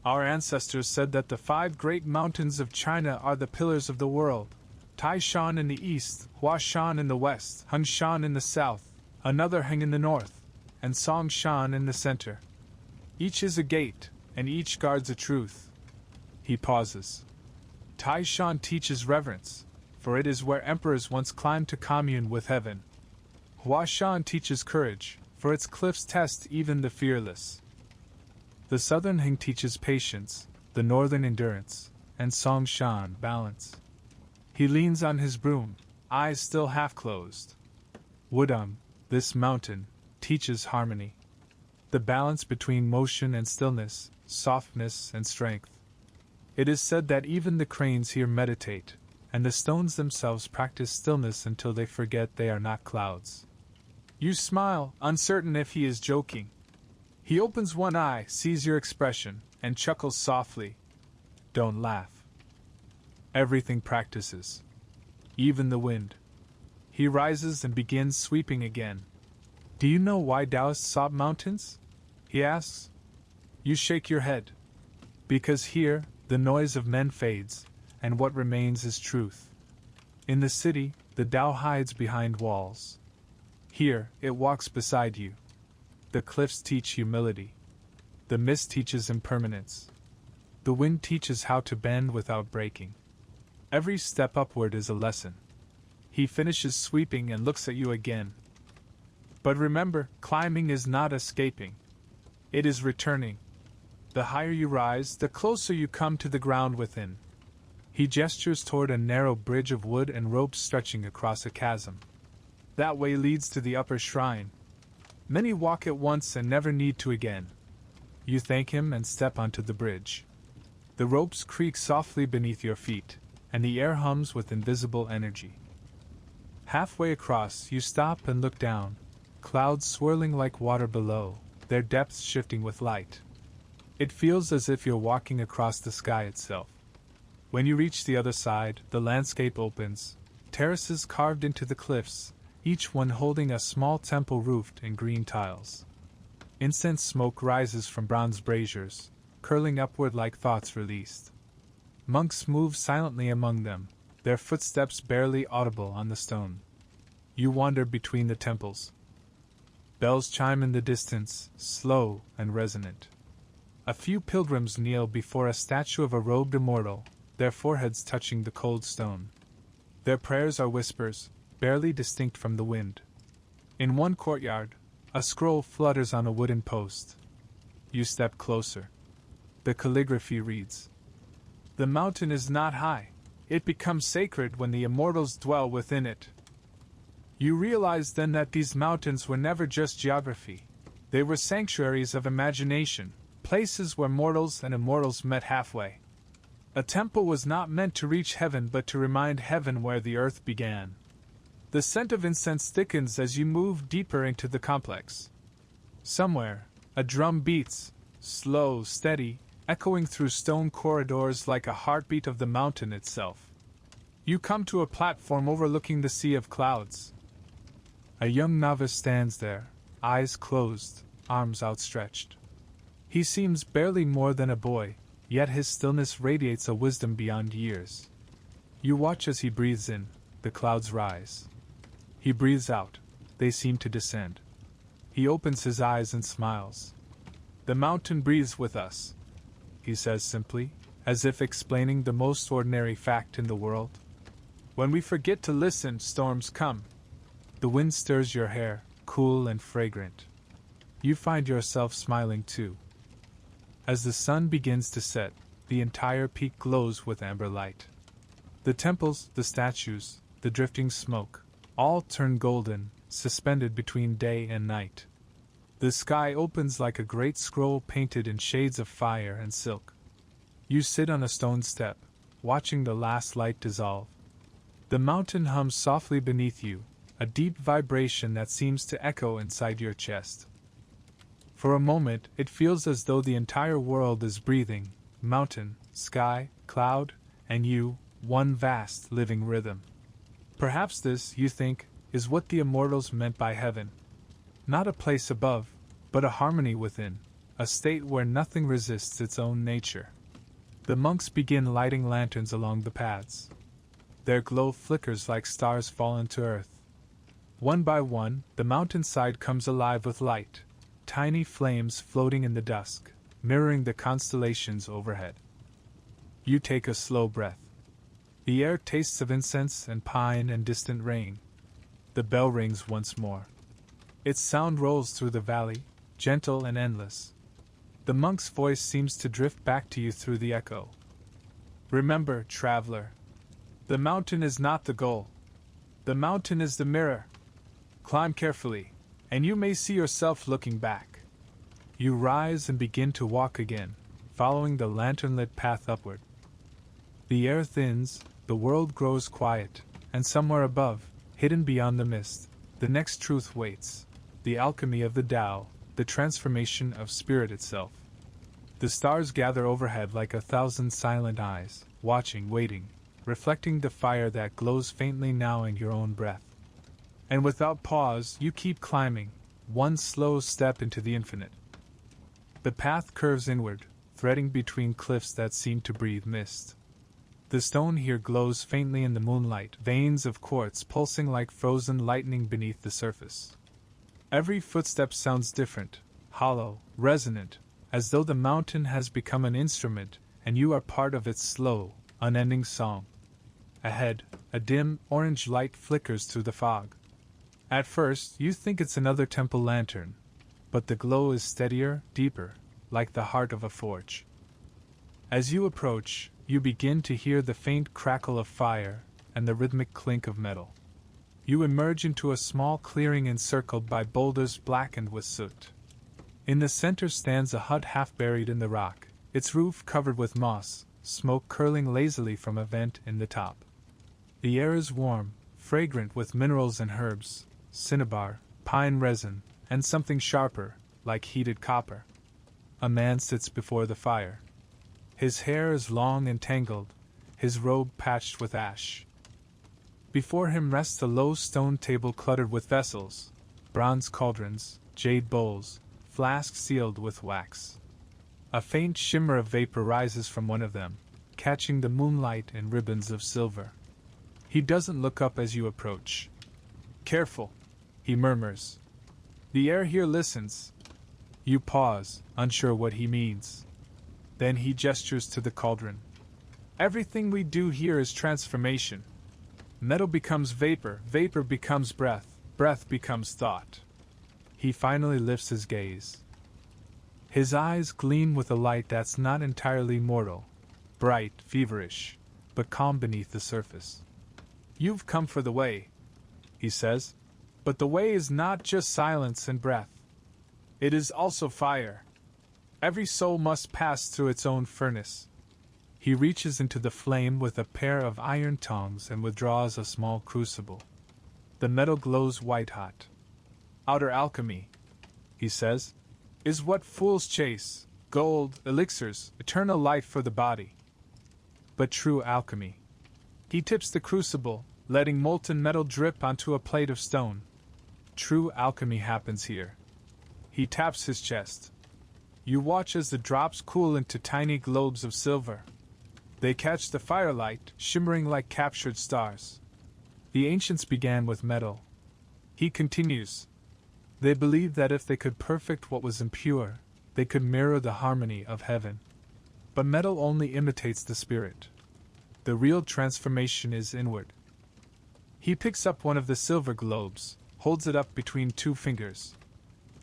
"Our ancestors said that the 5 great mountains of China are the pillars of the world. Taishan in the east, Huashan in the west, Hunshan in the south, another Heng in the north, and Songshan in the center. Each is a gate, and each guards a truth." He pauses. "Taishan teaches reverence, for it is where emperors once climbed to commune with heaven. Huashan teaches courage, for its cliffs test even the fearless. The southern Heng teaches patience, the northern endurance, and Songshan balance." He leans on his broom, eyes still half closed. "Wudang, this mountain, teaches harmony. The balance between motion and stillness, softness and strength. It is said that even the cranes here meditate, and the stones themselves practice stillness until they forget they are not clouds." You smile, uncertain if he is joking. He opens one eye, sees your expression, and chuckles softly. "Don't laugh. Everything practices. Even the wind." He rises and begins sweeping again. "Do you know why Daoists sought mountains?" he asks. You shake your head. "Because here, the noise of men fades, and what remains is truth. In the city, the Tao hides behind walls. Here, it walks beside you. The cliffs teach humility. The mist teaches impermanence. The wind teaches how to bend without breaking. Every step upward is a lesson." He finishes sweeping and looks at you again. "But remember, climbing is not escaping. It is returning. The higher you rise, the closer you come to the ground within." He gestures toward a narrow bridge of wood and ropes stretching across a chasm. "That way leads to the upper shrine. Many walk at once and never need to again." You thank him and step onto the bridge. The ropes creak softly beneath your feet, and the air hums with invisible energy. Halfway across, you stop and look down, clouds swirling like water below, their depths shifting with light. It feels as if you're walking across the sky itself. When you reach the other side, the landscape opens, terraces carved into the cliffs, each one holding a small temple roofed in green tiles. Incense smoke rises from bronze braziers, curling upward like thoughts released. Monks move silently among them, their footsteps barely audible on the stone. You wander between the temples. Bells chime in the distance, slow and resonant. A few pilgrims kneel before a statue of a robed immortal, their foreheads touching the cold stone. Their prayers are whispers, barely distinct from the wind. In one courtyard, a scroll flutters on a wooden post. You step closer. The calligraphy reads, The mountain is not high. It becomes sacred when the immortals dwell within it. You realize then that these mountains were never just geography. They were sanctuaries of imagination, places where mortals and immortals met halfway. A temple was not meant to reach heaven but to remind heaven where the earth began. The scent of incense thickens as you move deeper into the complex. Somewhere, a drum beats, slow, steady, echoing through stone corridors like a heartbeat of the mountain itself. You come to a platform overlooking the sea of clouds. A young novice stands there, eyes closed, arms outstretched. He seems barely more than a boy, yet his stillness radiates a wisdom beyond years. You watch as he breathes in, the clouds rise. He breathes out, they seem to descend. He opens his eyes and smiles. The mountain breathes with us, he says simply, as if explaining the most ordinary fact in the world. When we forget to listen, storms come. The wind stirs your hair, cool and fragrant. You find yourself smiling too. As the sun begins to set, the entire peak glows with amber light. The temples, the statues, the drifting smoke, all turn golden, suspended between day and night. The sky opens like a great scroll painted in shades of fire and silk. You sit on a stone step, watching the last light dissolve. The mountain hums softly beneath you, a deep vibration that seems to echo inside your chest. For a moment, it feels as though the entire world is breathing, mountain, sky, cloud, and you, one vast, living rhythm. Perhaps this, you think, is what the immortals meant by heaven. Not a place above, but a harmony within, a state where nothing resists its own nature. The monks begin lighting lanterns along the paths. Their glow flickers like stars fallen to earth. One by one, the mountainside comes alive with light, tiny flames floating in the dusk, mirroring the constellations overhead. You take a slow breath. The air tastes of incense and pine and distant rain. The bell rings once more. Its sound rolls through the valley, gentle and endless. The monk's voice seems to drift back to you through the echo. Remember, traveler, the mountain is not the goal. The mountain is the mirror. Climb carefully, and you may see yourself looking back. You rise and begin to walk again, following the lantern-lit path upward. The air thins, the world grows quiet, and somewhere above, hidden beyond the mist, the next truth waits, the alchemy of the Tao, the transformation of spirit itself. The stars gather overhead like 1,000 silent eyes, watching, waiting, reflecting the fire that glows faintly now in your own breath. And without pause, you keep climbing, one slow step into the infinite. The path curves inward, threading between cliffs that seem to breathe mist. The stone here glows faintly in the moonlight, veins of quartz pulsing like frozen lightning beneath the surface. Every footstep sounds different, hollow, resonant, as though the mountain has become an instrument and you are part of its slow, unending song. Ahead, a dim, orange light flickers through the fog. At first, you think it's another temple lantern, but the glow is steadier, deeper, like the heart of a forge. As you approach, you begin to hear the faint crackle of fire and the rhythmic clink of metal. You emerge into a small clearing encircled by boulders blackened with soot. In the center stands a hut half buried in the rock, its roof covered with moss, smoke curling lazily from a vent in the top. The air is warm, fragrant with minerals and herbs, cinnabar, pine resin, and something sharper, like heated copper. A man sits before the fire. His hair is long and tangled, his robe patched with ash. Before him rests a low stone table cluttered with vessels, bronze cauldrons, jade bowls, flasks sealed with wax. A faint shimmer of vapor rises from one of them, catching the moonlight in ribbons of silver. He doesn't look up as you approach. Careful, he murmurs. The air here listens. You pause, unsure what he means. Then he gestures to the cauldron. Everything we do here is transformation. Metal becomes vapor, vapor becomes breath, breath becomes thought. He finally lifts his gaze. His eyes gleam with a light that's not entirely mortal. bright, feverish, but calm beneath the surface. "You've come for the way," he says, "but the way is not just silence and breath. It is also fire. Every soul must pass through its own furnace." He reaches into the flame with a pair of iron tongs and withdraws a small crucible. The metal glows white-hot. "Outer alchemy," he says, "is what fools chase: gold, elixirs, eternal life for the body. But true alchemy." He tips the crucible, letting molten metal drip onto a plate of stone. "True alchemy happens here." He taps his chest. You watch as the drops cool into tiny globes of silver. They catch the firelight, shimmering like captured stars. "The ancients began with metal," he continues. "They believed that if they could perfect what was impure, they could mirror the harmony of heaven. But metal only imitates the spirit. The real transformation is inward." He picks up one of the silver globes, holds it up between two fingers.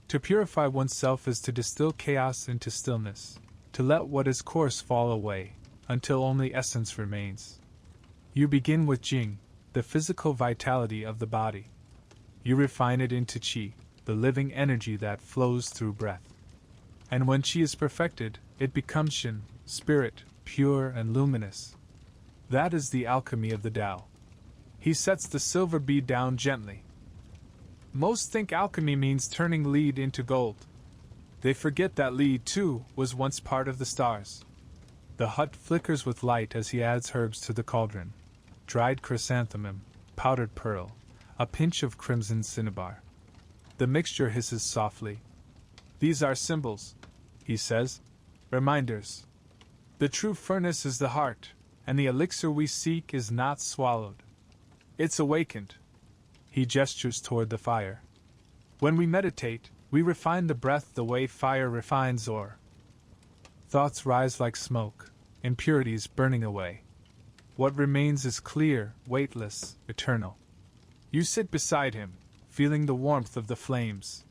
"To purify oneself is to distill chaos into stillness, to let what is coarse fall away, until only essence remains. You begin with Jing, the physical vitality of the body. You refine it into Qi, the living energy that flows through breath. And when Qi is perfected, it becomes Shen, spirit, pure and luminous. That is the alchemy of the Tao." He sets the silver bead down gently. "Most think alchemy means turning lead into gold. They forget that lead, too, was once part of the stars." The hut flickers with light as he adds herbs to the cauldron: dried chrysanthemum, powdered pearl, a pinch of crimson cinnabar. The mixture hisses softly. "These are symbols," he says, "reminders. The true furnace is the heart, and the elixir we seek is not swallowed. It's awakened." He gestures toward the fire. "When we meditate, we refine the breath the way fire refines ore. Thoughts rise like smoke, impurities burning away. What remains is clear, weightless, eternal." You sit beside him, feeling the warmth of the flames.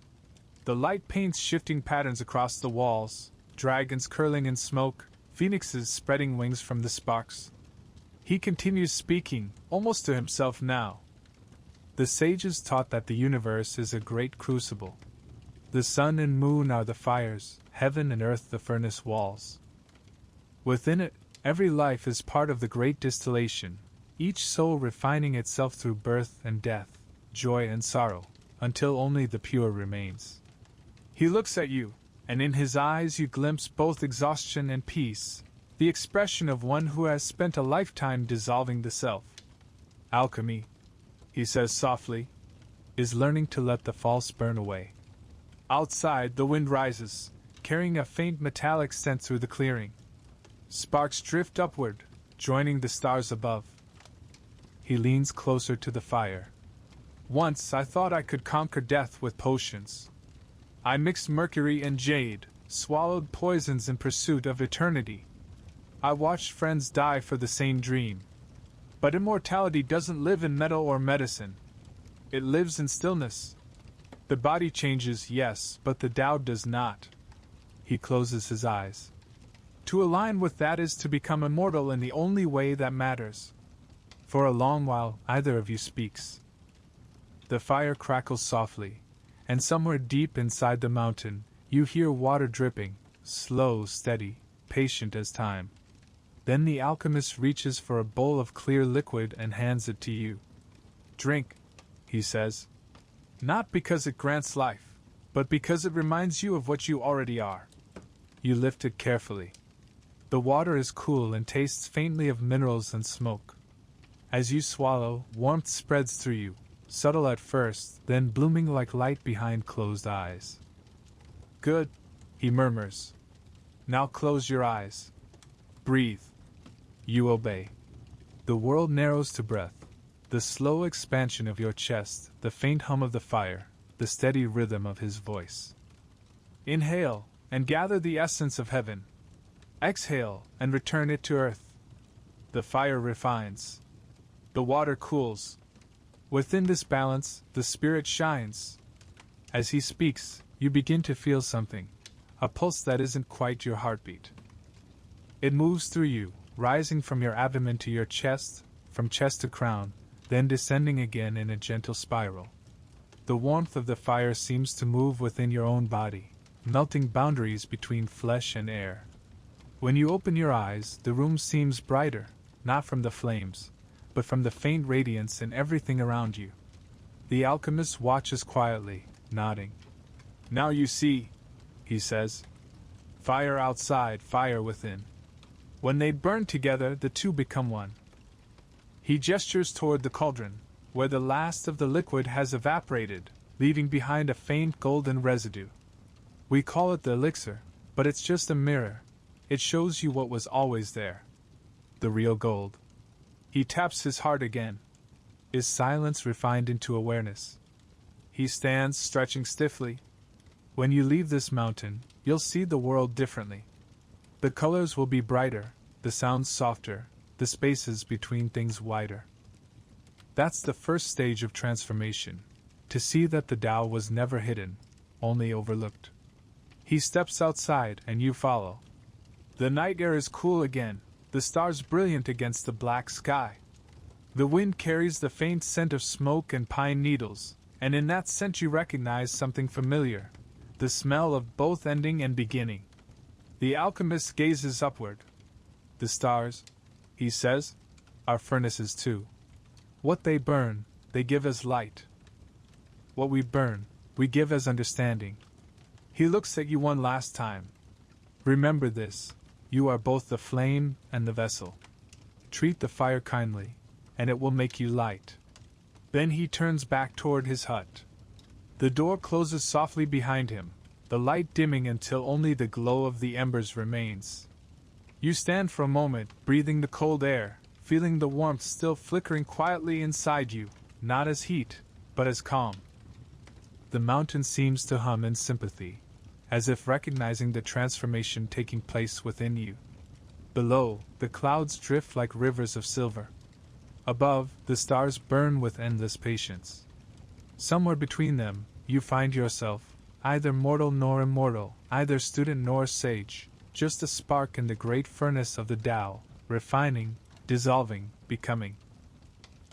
The light paints shifting patterns across the walls, dragons curling in smoke, phoenixes spreading wings from the sparks. He continues speaking, almost to himself now. "The sages taught that the universe is a great crucible. The sun and moon are the fires, heaven and earth the furnace walls. Within it, every life is part of the great distillation, each soul refining itself through birth and death, joy and sorrow, until only the pure remains." He looks at you, and in his eyes you glimpse both exhaustion and peace, the expression of one who has spent a lifetime dissolving the self. "Alchemy," he says softly, "is learning to let the false burn away." Outside, the wind rises, carrying a faint metallic scent through the clearing. Sparks drift upward, joining the stars above. He leans closer to the fire. "Once I thought I could conquer death with potions. I mixed mercury and jade, swallowed poisons in pursuit of eternity. I watched friends die for the same dream. But immortality doesn't live in metal or medicine. It lives in stillness. The body changes, yes, but the Tao does not." He closes his eyes. "To align with that is to become immortal in the only way that matters." For a long while, neither of you speaks. The fire crackles softly, and somewhere deep inside the mountain, you hear water dripping, slow, steady, patient as time. Then the alchemist reaches for a bowl of clear liquid and hands it to you. "Drink," he says. "Not because it grants life, but because it reminds you of what you already are." You lift it carefully. The water is cool and tastes faintly of minerals and smoke. As you swallow, warmth spreads through you, subtle at first, then blooming like light behind closed eyes. "Good," he murmurs. "Now close your eyes. Breathe." You obey. The world narrows to breath, the slow expansion of your chest, the faint hum of the fire, the steady rhythm of his voice. Inhale, and gather the essence of heaven. Exhale, and return it to earth. The fire refines. The water cools. Within this balance, the spirit shines. As he speaks, you begin to feel something, a pulse that isn't quite your heartbeat. It moves through you, rising from your abdomen to your chest, from chest to crown, then descending again in a gentle spiral. The warmth of the fire seems to move within your own body, melting boundaries between flesh and air. When you open your eyes, the room seems brighter, not from the flames, but from the faint radiance in everything around you. The alchemist watches quietly, nodding. "Now you see," he says. "Fire outside, fire within. When they burn together, the two become one." He gestures toward the cauldron, where the last of the liquid has evaporated, leaving behind a faint golden residue. We call it the elixir, but it's just a mirror. It shows you what was always there. The real gold. He taps his heart again. His silence refined into awareness. He stands, stretching stiffly. When you leave this mountain, you'll see the world differently. The colors will be brighter, the sounds softer, the spaces between things wider. That's the first stage of transformation, to see that the Tao was never hidden, only overlooked. He steps outside and you follow. The night air is cool again, the stars brilliant against the black sky. The wind carries the faint scent of smoke and pine needles, and in that scent you recognize something familiar, the smell of both ending and beginning. The alchemist gazes upward. "The stars," he says, "are furnaces too. What they burn, they give as light. What we burn, we give as understanding." He looks at you one last time. "Remember this, you are both the flame and the vessel. Treat the fire kindly, and it will make you light." Then he turns back toward his hut. The door closes softly behind him, the light dimming until only the glow of the embers remains. You stand for a moment, breathing the cold air, feeling the warmth still flickering quietly inside you, not as heat, but as calm. The mountain seems to hum in sympathy, as if recognizing the transformation taking place within you. Below, the clouds drift like rivers of silver. Above, the stars burn with endless patience. Somewhere between them, you find yourself, either mortal nor immortal, either student nor sage, just a spark in the great furnace of the Tao, refining, dissolving, becoming.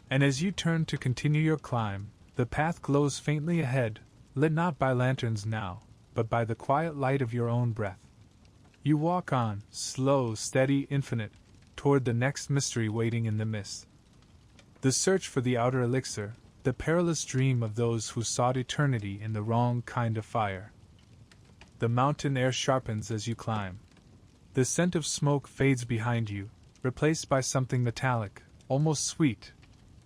And as you turn to continue your climb, the path glows faintly ahead, lit not by lanterns now, but by the quiet light of your own breath. You walk on, slow, steady, infinite, toward the next mystery waiting in the mist. The search for the outer elixir, the perilous dream of those who sought eternity in the wrong kind of fire. The mountain air sharpens as you climb. The scent of smoke fades behind you, replaced by something metallic, almost sweet,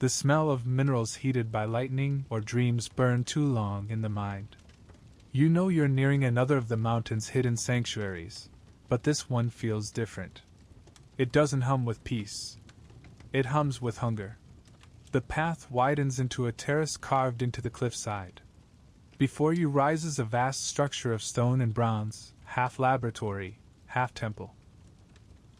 the smell of minerals heated by lightning or dreams burned too long in the mind. You know you're nearing another of the mountain's hidden sanctuaries, but this one feels different. It doesn't hum with peace. It hums with hunger. The path widens into a terrace carved into the cliffside. Before you rises a vast structure of stone and bronze, half laboratory, half temple.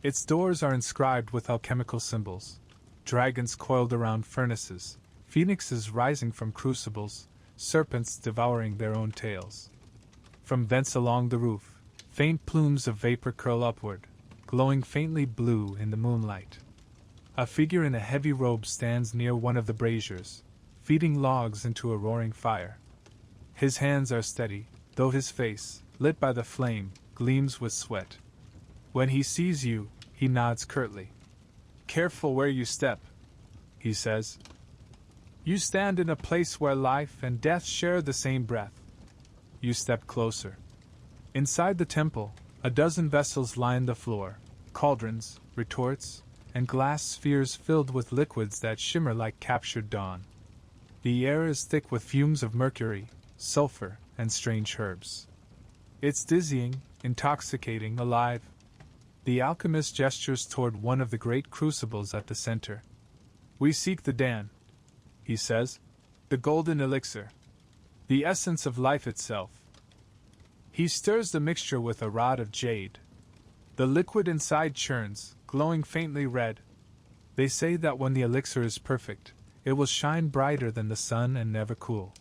Its doors are inscribed with alchemical symbols. Dragons coiled around furnaces, phoenixes rising from crucibles, serpents devouring their own tails. From vents along the roof, faint plumes of vapor curl upward, glowing faintly blue in the moonlight. A figure in a heavy robe stands near one of the braziers, feeding logs into a roaring fire. His hands are steady, though his face, lit by the flame, gleams with sweat. When he sees you, he nods curtly. "Careful where you step," he says. "You stand in a place where life and death share the same breath." You step closer. Inside the temple, a dozen vessels line the floor, cauldrons, retorts, and glass spheres filled with liquids that shimmer like captured dawn. The air is thick with fumes of mercury, sulfur, and strange herbs. It's dizzying, intoxicating, alive. The alchemist gestures toward one of the great crucibles at the center. "We seek the Dan," he says, "the golden elixir, the essence of life itself." He stirs the mixture with a rod of jade. The liquid inside churns, glowing faintly red. They say that when the elixir is perfect, it will shine brighter than the sun and never cool.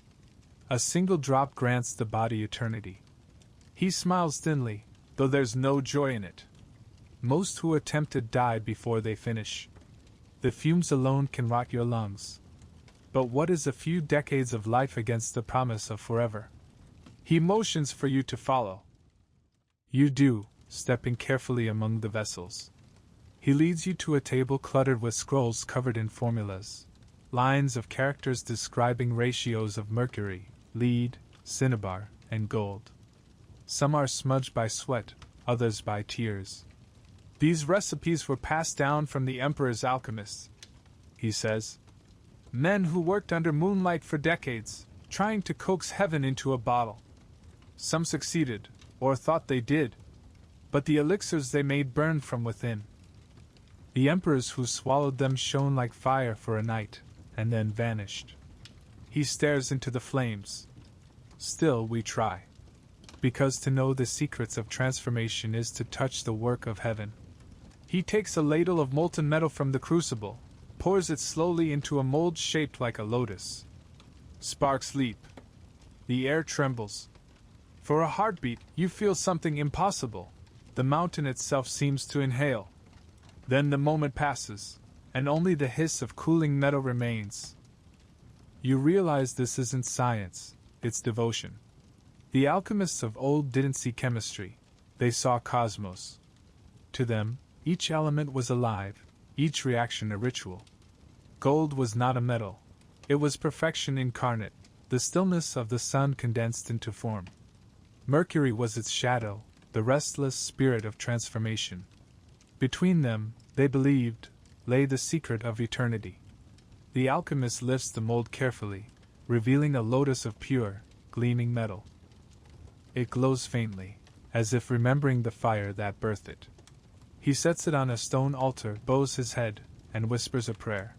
A single drop grants the body eternity. He smiles thinly, though there's no joy in it. Most who attempt it die before they finish. The fumes alone can rot your lungs. But what is a few decades of life against the promise of forever? He motions for you to follow. You do, stepping carefully among the vessels. He leads you to a table cluttered with scrolls covered in formulas, lines of characters describing ratios of mercury, lead, cinnabar, and gold. Some are smudged by sweat, others by tears. These recipes were passed down from the Emperor's alchemists, he says. Men who worked under moonlight for decades, trying to coax heaven into a bottle. Some succeeded, or thought they did, but the elixirs they made burned from within. The emperors who swallowed them shone like fire for a night, and then vanished. He stares into the flames. Still we try. Because to know the secrets of transformation is to touch the work of heaven. He takes a ladle of molten metal from the crucible, pours it slowly into a mold shaped like a lotus. Sparks leap. The air trembles. For a heartbeat, you feel something impossible. The mountain itself seems to inhale. Then the moment passes, and only the hiss of cooling metal remains. You realize this isn't science, it's devotion. The alchemists of old didn't see chemistry, they saw cosmos. To them, each element was alive, each reaction a ritual. Gold was not a metal. It was perfection incarnate, the stillness of the sun condensed into form. Mercury was its shadow, the restless spirit of transformation. Between them, they believed, lay the secret of eternity. The alchemist lifts the mold carefully, revealing a lotus of pure, gleaming metal. It glows faintly, as if remembering the fire that birthed it. He sets it on a stone altar, bows his head, and whispers a prayer.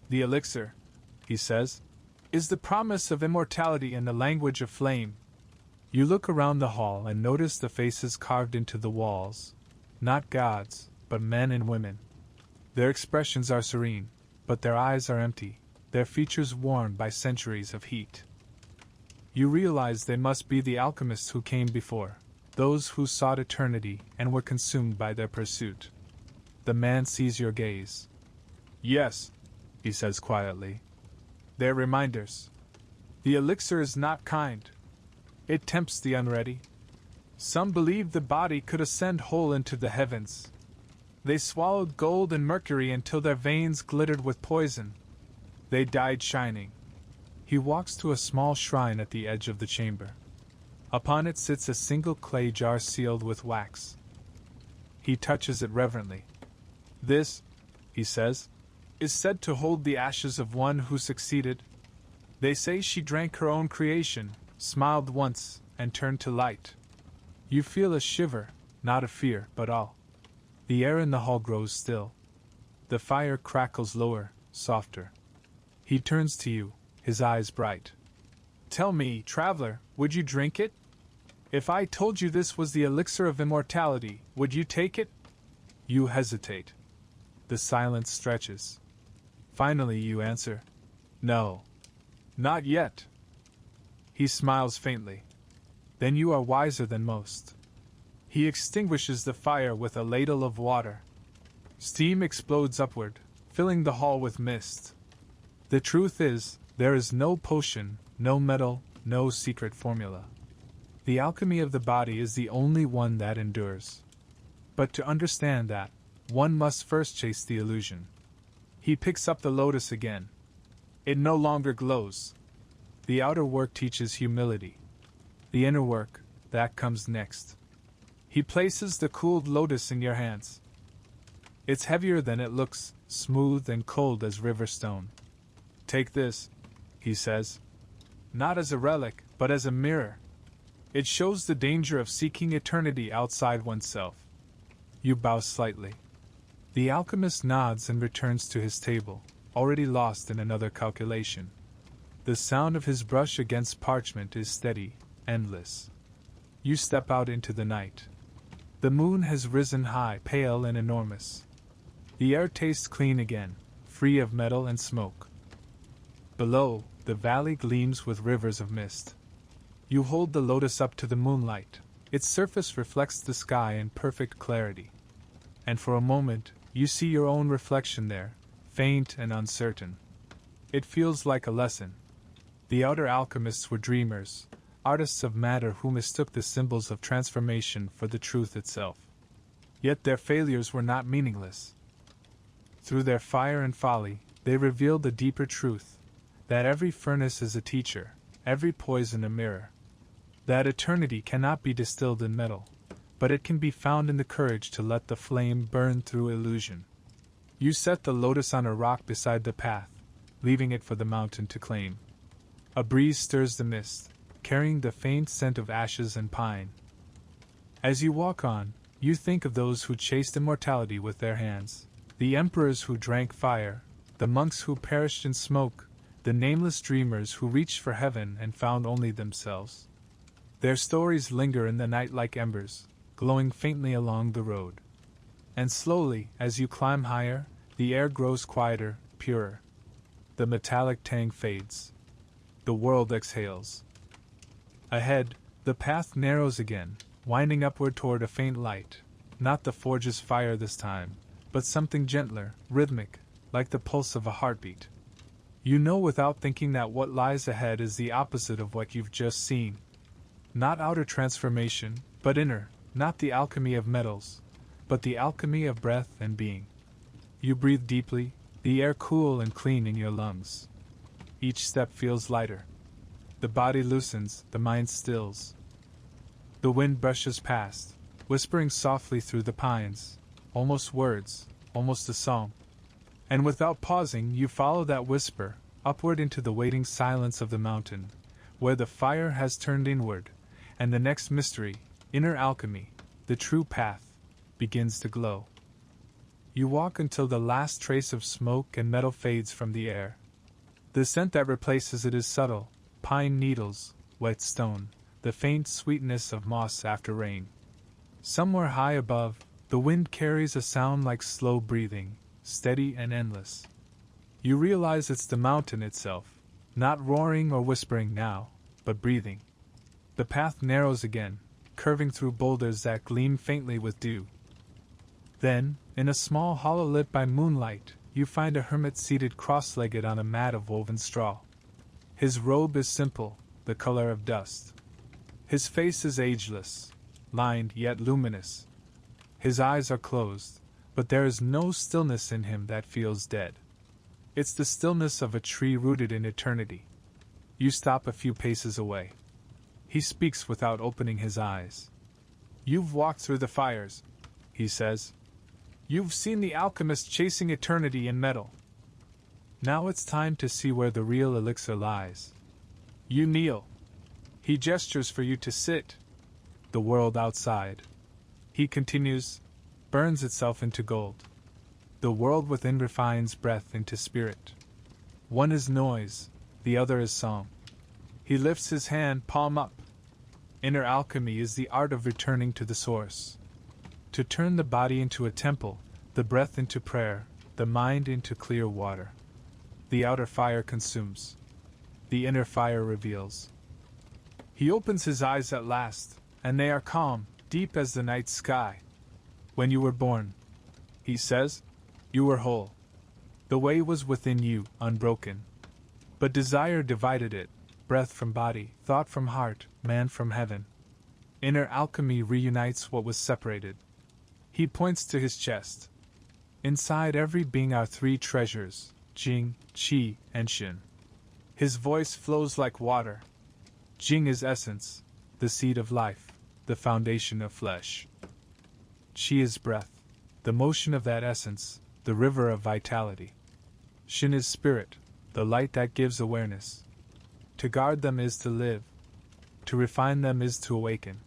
The elixir, he says, is the promise of immortality in the language of flame. You look around the hall and notice the faces carved into the walls, not gods, but men and women. Their expressions are serene, but their eyes are empty, their features worn by centuries of heat. You realize they must be the alchemists who came before, those who sought eternity and were consumed by their pursuit. The man sees your gaze. Yes, he says quietly. They're reminders. The elixir is not kind. It tempts the unready. Some believed the body could ascend whole into the heavens. They swallowed gold and mercury until their veins glittered with poison. They died shining. He walks to a small shrine at the edge of the chamber. Upon it sits a single clay jar sealed with wax. He touches it reverently. This, he says, is said to hold the ashes of one who succeeded. They say she drank her own creation, smiled once, and turned to light. You feel a shiver, not of fear, but awe. The air in the hall grows still. The fire crackles lower, softer. He turns to you, his eyes bright. Tell me, traveler, would you drink it? If I told you this was the elixir of immortality, would you take it? You hesitate. The silence stretches. Finally you answer, no. Not yet. He smiles faintly. Then you are wiser than most. He extinguishes the fire with a ladle of water. Steam explodes upward, filling the hall with mist. The truth is, there is no potion, no metal, no secret formula. The alchemy of the body is the only one that endures. But to understand that, one must first chase the illusion. He picks up the lotus again. It no longer glows. The outer work teaches humility. The inner work, that comes next. He places the cooled lotus in your hands. It's heavier than it looks, smooth and cold as river stone. Take this, he says. Not as a relic, but as a mirror. It shows the danger of seeking eternity outside oneself. You bow slightly. The alchemist nods and returns to his table, already lost in another calculation. The sound of his brush against parchment is steady, endless. You step out into the night. The moon has risen high, pale and enormous. The air tastes clean again, free of metal and smoke. Below, the valley gleams with rivers of mist. You hold the lotus up to the moonlight. Its surface reflects the sky in perfect clarity. and for a moment, you see your own reflection there, faint and uncertain. It feels like a lesson. The outer alchemists were dreamers, artists of matter who mistook the symbols of transformation for the truth itself. Yet their failures were not meaningless. Through their fire and folly, they revealed the deeper truth, that every furnace is a teacher, every poison a mirror. That eternity cannot be distilled in metal, but it can be found in the courage to let the flame burn through illusion. You set the lotus on a rock beside the path, leaving it for the mountain to claim. A breeze stirs the mist, carrying the faint scent of ashes and pine. As you walk on, you think of those who chased immortality with their hands, the emperors who drank fire, the monks who perished in smoke, the nameless dreamers who reached for heaven and found only themselves. Their stories linger in the night like embers, glowing faintly along the road. And slowly, as you climb higher, the air grows quieter, purer. The metallic tang fades. The world exhales. Ahead, the path narrows again, winding upward toward a faint light, not the forge's fire this time, but something gentler, rhythmic, like the pulse of a heartbeat. You know without thinking that what lies ahead is the opposite of what you've just seen. Not outer transformation, but inner, not the alchemy of metals, but the alchemy of breath and being. You breathe deeply, the air cool and clean in your lungs. Each step feels lighter. The body loosens, the mind stills. The wind brushes past, whispering softly through the pines, almost words, almost a song. And without pausing, you follow that whisper, upward into the waiting silence of the mountain, where the fire has turned inward, and the next mystery, inner alchemy, the true path, begins to glow. You walk until the last trace of smoke and metal fades from the air. The scent that replaces it is subtle, pine needles, wet stone, the faint sweetness of moss after rain. Somewhere high above, the wind carries a sound like slow breathing, steady and endless. You realize it's the mountain itself, not roaring or whispering now, but breathing. The path narrows again, curving through boulders that gleam faintly with dew. Then, in a small hollow lit by moonlight, you find a hermit seated cross-legged on a mat of woven straw. His robe is simple, the color of dust. His face is ageless, lined yet luminous. His eyes are closed, but there is no stillness in him that feels dead. It's the stillness of a tree rooted in eternity. You stop a few paces away. He speaks without opening his eyes. "You've walked through the fires," he says. "You've seen the alchemist chasing eternity in metal. Now it's time to see where the real elixir lies. You kneel. He gestures for you to sit. The world outside," he continues, "burns itself into gold. The world within refines breath into spirit. One is noise, the other is song." He lifts his hand, palm up. Inner alchemy is the art of returning to the source. To turn the body into a temple, the breath into prayer, the mind into clear water. The outer fire consumes. The inner fire reveals. He opens his eyes at last, and they are calm, deep as the night sky. "When you were born," he says, "you were whole. The way was within you, unbroken. But desire divided it, breath from body, thought from heart, man from heaven. Inner alchemy reunites what was separated." He points to his chest. "Inside every being are three treasures, Jing, Qi, and Shen." His voice flows like water. Jing is essence, the seed of life, the foundation of flesh. Qi is breath, the motion of that essence, the river of vitality. Shen is spirit, the light that gives awareness. To guard them is to live. To refine them is to awaken.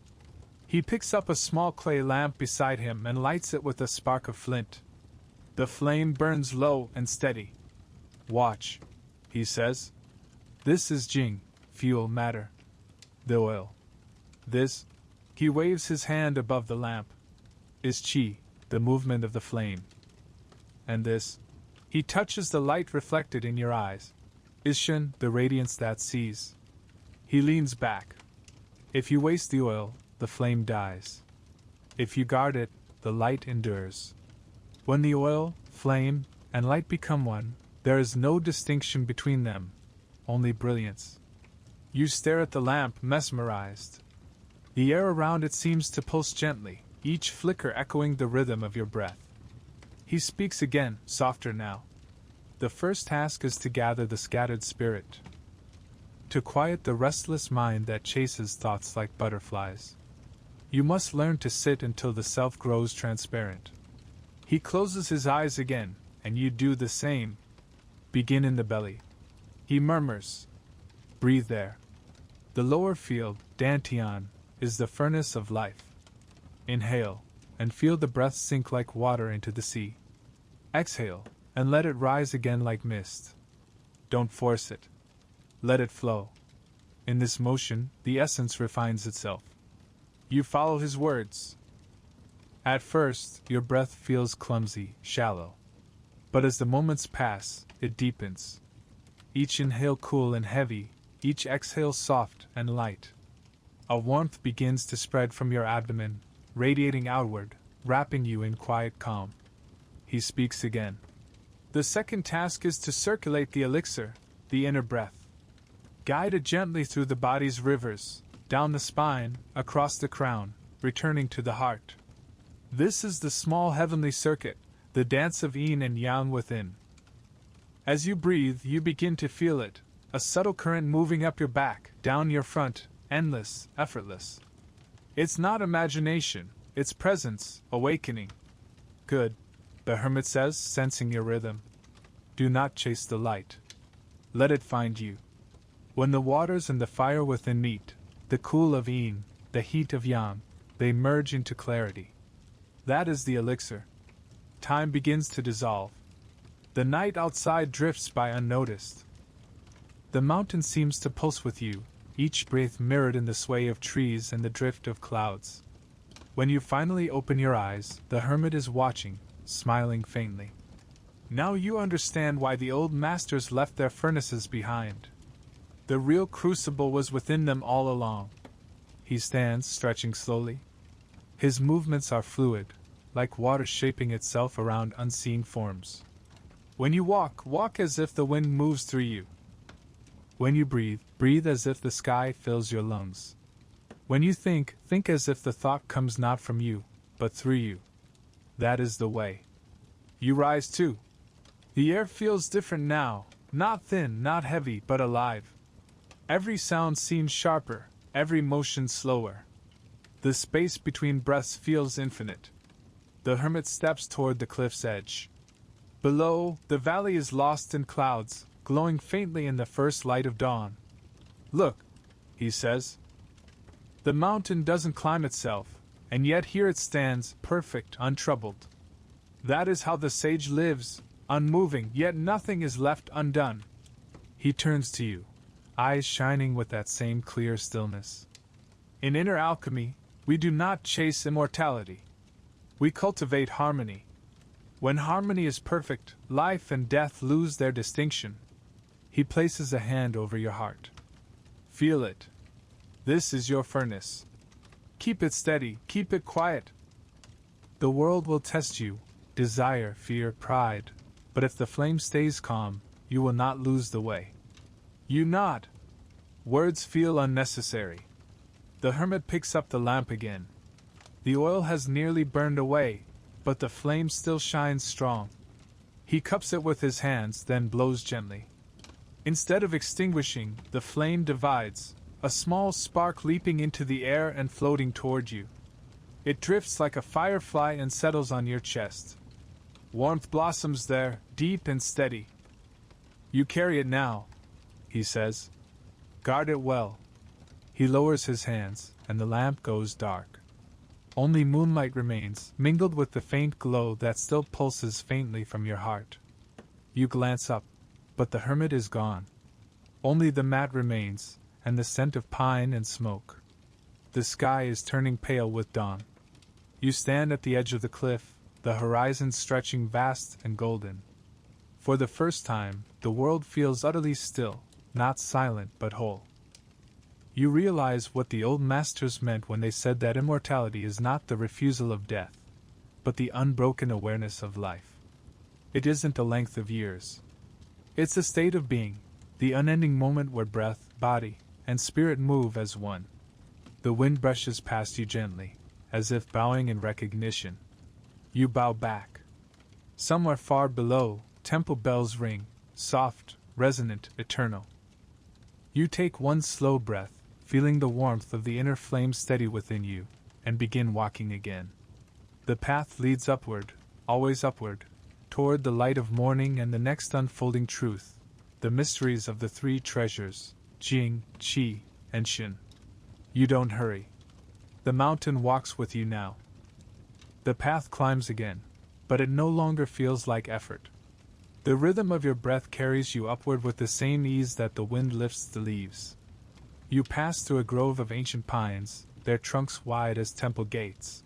He picks up a small clay lamp beside him and lights it with a spark of flint. The flame burns low and steady. "Watch," he says. "This is Jing, fuel matter. The oil. This," he waves his hand above the lamp, "is Qi, the movement of the flame. And this," he touches the light reflected in your eyes, "is Shen, the radiance that sees." He leans back. "If you waste the oil, the flame dies. If you guard it, the light endures." When the oil, flame, and light become one, there is no distinction between them, only brilliance. You stare at the lamp, mesmerized. The air around it seems to pulse gently, each flicker echoing the rhythm of your breath. He speaks again, softer now. The first task is to gather the scattered spirit, to quiet the restless mind that chases thoughts like butterflies. You must learn to sit until the self grows transparent. He closes his eyes again, and you do the same. Begin in the belly. He murmurs. Breathe there. The lower field, dantian, is the furnace of life. Inhale, and feel the breath sink like water into the sea. Exhale, and let it rise again like mist. Don't force it. Let it flow. In this motion, the essence refines itself. You follow his words. At first, your breath feels clumsy, shallow. But as the moments pass, it deepens. Each inhale cool and heavy, each exhale soft and light. A warmth begins to spread from your abdomen, radiating outward, wrapping you in quiet calm. He speaks again. The second task is to circulate the elixir, the inner breath. Guide it gently through the body's rivers, down the spine, across the crown, returning to the heart. This is the small heavenly circuit, the dance of yin and yang within. As you breathe, you begin to feel it, a subtle current moving up your back, down your front, endless, effortless. It's not imagination, it's presence, awakening. Good, the hermit says, sensing your rhythm. Do not chase the light. Let it find you. When the waters and the fire within meet, the cool of yin, the heat of yang, they merge into clarity. That is the elixir. Time begins to dissolve. The night outside drifts by unnoticed. The mountain seems to pulse with you, each breath mirrored in the sway of trees and the drift of clouds. When you finally open your eyes, the hermit is watching, smiling faintly. Now you understand why the old masters left their furnaces behind. The real crucible was within them all along. He stands, stretching slowly. His movements are fluid, like water shaping itself around unseen forms. When you walk, walk as if the wind moves through you. When you breathe, breathe as if the sky fills your lungs. When you think, think as if the thought comes not from you, but through you. That is the way. You rise too. The air feels different now, not thin, not heavy, but alive. Every sound seems sharper, every motion slower. The space between breaths feels infinite. The hermit steps toward the cliff's edge. Below, the valley is lost in clouds, glowing faintly in the first light of dawn. Look, he says. The mountain doesn't climb itself, and yet here it stands, perfect, untroubled. That is how the sage lives, unmoving, yet nothing is left undone. He turns to you, eyes shining with that same clear stillness. In inner alchemy, we do not chase immortality. We cultivate harmony. When harmony is perfect, life and death lose their distinction. He places a hand over your heart. Feel it. This is your furnace. Keep it steady, keep it quiet. The world will test you, desire, fear, pride, but if the flame stays calm, you will not lose the way. You nod. Words feel unnecessary. The hermit picks up the lamp again. The oil has nearly burned away, but the flame still shines strong. He cups it with his hands, then blows gently. Instead of extinguishing, the flame divides, a small spark leaping into the air and floating toward you. It drifts like a firefly and settles on your chest. Warmth blossoms there, deep and steady. You carry it now, he says. Guard it well. He lowers his hands, and the lamp goes dark. Only moonlight remains, mingled with the faint glow that still pulses faintly from your heart. You glance up, but the hermit is gone. Only the mat remains, and the scent of pine and smoke. The sky is turning pale with dawn. You stand at the edge of the cliff, the horizon stretching vast and golden. For the first time, the world feels utterly still, not silent but whole. You realize what the old masters meant when they said that immortality is not the refusal of death. but the unbroken awareness of life. It isn't the length of years. It's the state of being, the unending moment where breath, body, and spirit move as one. The wind brushes past you gently, as if bowing in recognition. You bow back. Somewhere far below, temple bells ring, soft, resonant, eternal. You take one slow breath, feeling the warmth of the inner flame steady within you, and begin walking again. The path leads upward, always upward, toward the light of morning and the next unfolding truth, the mysteries of the three treasures, Jing, Qi, and Shin. You don't hurry. The mountain walks with you now. The path climbs again, but it no longer feels like effort. The rhythm of your breath carries you upward with the same ease that the wind lifts the leaves. You pass through a grove of ancient pines, their trunks wide as temple gates.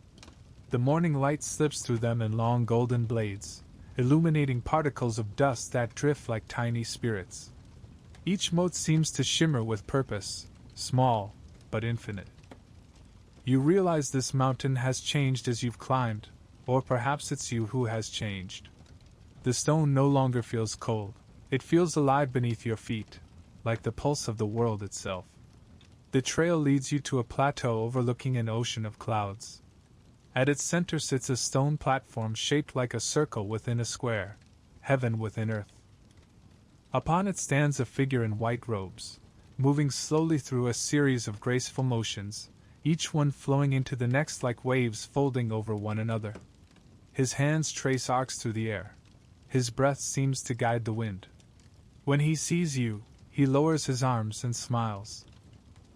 The morning light slips through them in long golden blades, illuminating particles of dust that drift like tiny spirits. Each mote seems to shimmer with purpose, small, but infinite. You realize this mountain has changed as you've climbed, or perhaps it's you who has changed. The stone no longer feels cold, it feels alive beneath your feet, like the pulse of the world itself. The trail leads you to a plateau overlooking an ocean of clouds. At its center sits a stone platform shaped like a circle within a square, heaven within earth. Upon it stands a figure in white robes, moving slowly through a series of graceful motions, each one flowing into the next like waves folding over one another. His hands trace arcs through the air. His breath seems to guide the wind. When he sees you, he lowers his arms and smiles.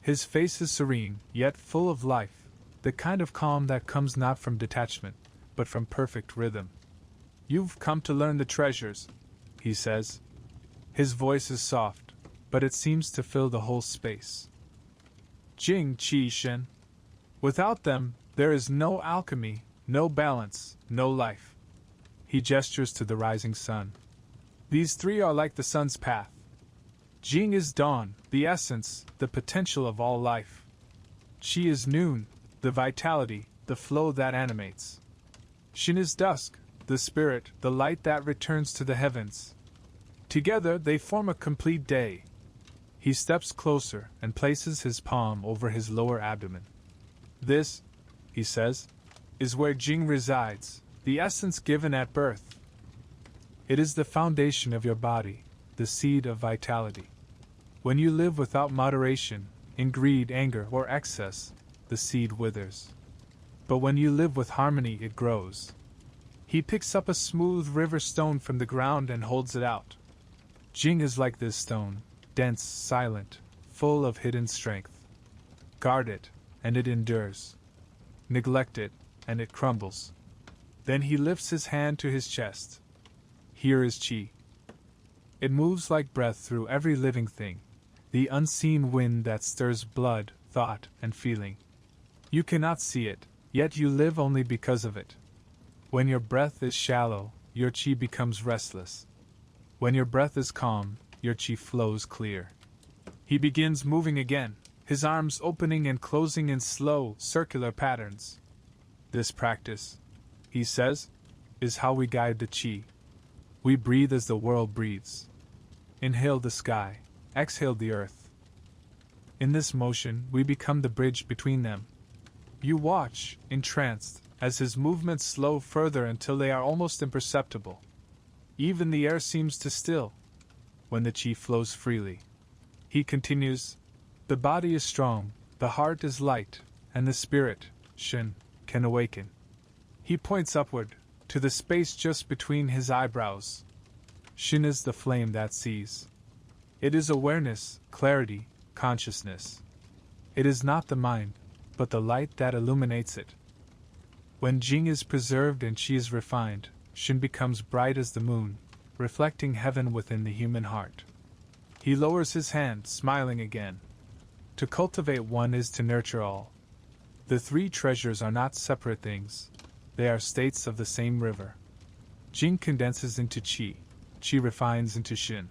His face is serene, yet full of life, the kind of calm that comes not from detachment, but from perfect rhythm. "You've come to learn the treasures," he says. His voice is soft, but it seems to fill the whole space. Jing, Qi, Shen. Without them, there is no alchemy, no balance, no life. He gestures to the rising sun. These three are like the sun's path. Jing is dawn, the essence, the potential of all life. Qi is noon, the vitality, the flow that animates. Shin is dusk, the spirit, the light that returns to the heavens. Together they form a complete day. He steps closer and places his palm over his lower abdomen. "This," he says, "is where Jing resides, the essence given at birth. It is the foundation of your body, the seed of vitality. When you live without moderation, in greed, anger, or excess, the seed withers. But when you live with harmony, it grows." He picks up a smooth river stone from the ground and holds it out. Jing is like this stone, dense, silent, full of hidden strength. Guard it, and it endures. Neglect it, and it crumbles. Then he lifts his hand to his chest. Here is Qi. It moves like breath through every living thing, the unseen wind that stirs blood, thought, and feeling. You cannot see it, yet you live only because of it. When your breath is shallow, your Qi becomes restless. When your breath is calm, your Qi flows clear. He begins moving again, his arms opening and closing in slow, circular patterns. "This practice," he says, "is how we guide the Qi. We breathe as the world breathes. Inhale the sky, exhale the earth. In this motion, we become the bridge between them." You watch, entranced, as his movements slow further until they are almost imperceptible. Even the air seems to still, when the Qi flows freely. He continues, "The body is strong, the heart is light, and the spirit, Shen, can awaken." He points upward, to the space just between his eyebrows. Shin is the flame that sees. It is awareness, clarity, consciousness. It is not the mind, but the light that illuminates it. When Jing is preserved and Qi is refined, Shin becomes bright as the moon, reflecting heaven within the human heart. He lowers his hand, smiling again. To cultivate one is to nurture all. The three treasures are not separate things. They are states of the same river. Jing condenses into Qi, Qi refines into Shin.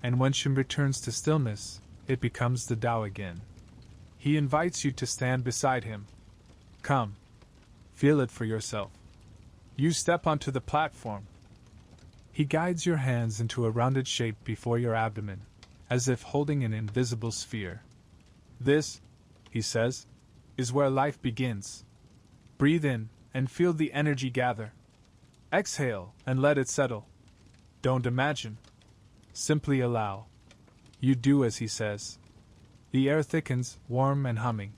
And when Shin returns to stillness, it becomes the Tao again. He invites you to stand beside him. Come. Feel it for yourself. You step onto the platform. He guides your hands into a rounded shape before your abdomen, as if holding an invisible sphere. This, he says, is where life begins. Breathe in and feel the energy gather. Exhale and let it settle. Don't imagine. Simply allow. You do as he says. The air thickens, warm and humming.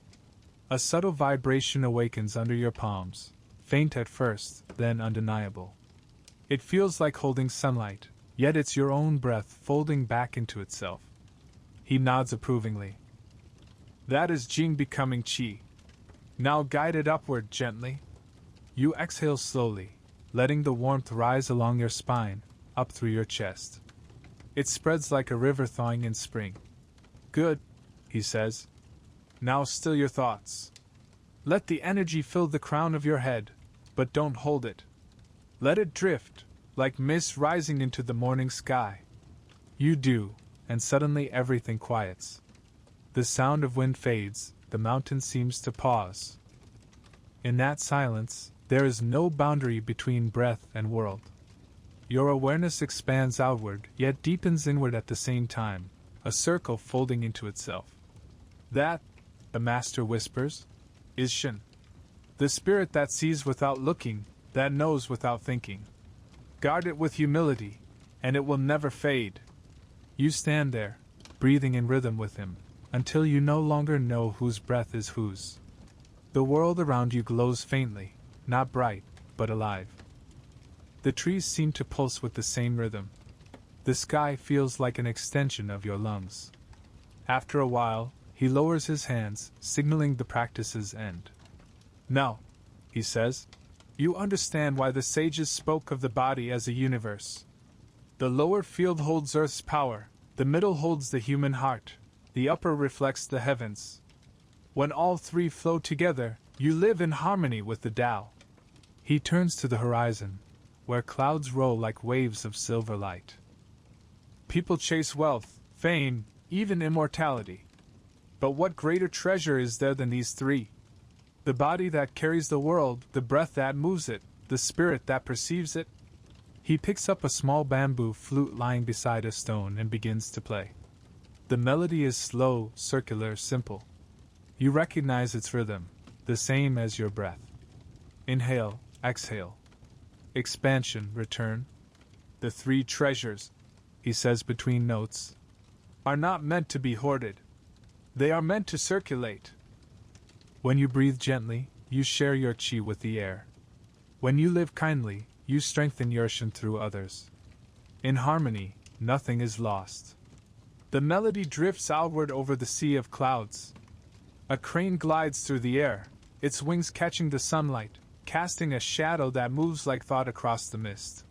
A subtle vibration awakens under your palms, faint at first, then undeniable. It feels like holding sunlight, yet it's your own breath folding back into itself. He nods approvingly. That is Jing becoming Qi. Now guide it upward gently. You exhale slowly, letting the warmth rise along your spine, up through your chest. It spreads like a river thawing in spring. Good, he says. Now still your thoughts. Let the energy fill the crown of your head, but don't hold it. Let it drift, like mist rising into the morning sky. You do, and suddenly everything quiets. The sound of wind fades, the mountain seems to pause. In that silence, there is no boundary between breath and world. Your awareness expands outward, yet deepens inward at the same time, a circle folding into itself. That, the master whispers, is Shen. The spirit that sees without looking, that knows without thinking. Guard it with humility, and it will never fade. You stand there, breathing in rhythm with him, until you no longer know whose breath is whose. The world around you glows faintly, not bright, but alive. The trees seem to pulse with the same rhythm. The sky feels like an extension of your lungs. After a while, he lowers his hands, signaling the practice's end. Now, he says, you understand why the sages spoke of the body as a universe. The lower field holds Earth's power, the middle holds the human heart, the upper reflects the heavens. When all three flow together, you live in harmony with the Tao. He turns to the horizon, where clouds roll like waves of silver light. People chase wealth, fame, even immortality. But what greater treasure is there than these three? The body that carries the world, the breath that moves it, the spirit that perceives it. He picks up a small bamboo flute lying beside a stone and begins to play. The melody is slow, circular, simple. You recognize its rhythm, the same as your breath. Inhale, exhale. Expansion, return. The three treasures, he says between notes, are not meant to be hoarded. They are meant to circulate. When you breathe gently, you share your qi with the air. When you live kindly, you strengthen your shen through others. In harmony, nothing is lost. The melody drifts outward over the sea of clouds. A crane glides through the air, its wings catching the sunlight, casting a shadow that moves like thought across the mist.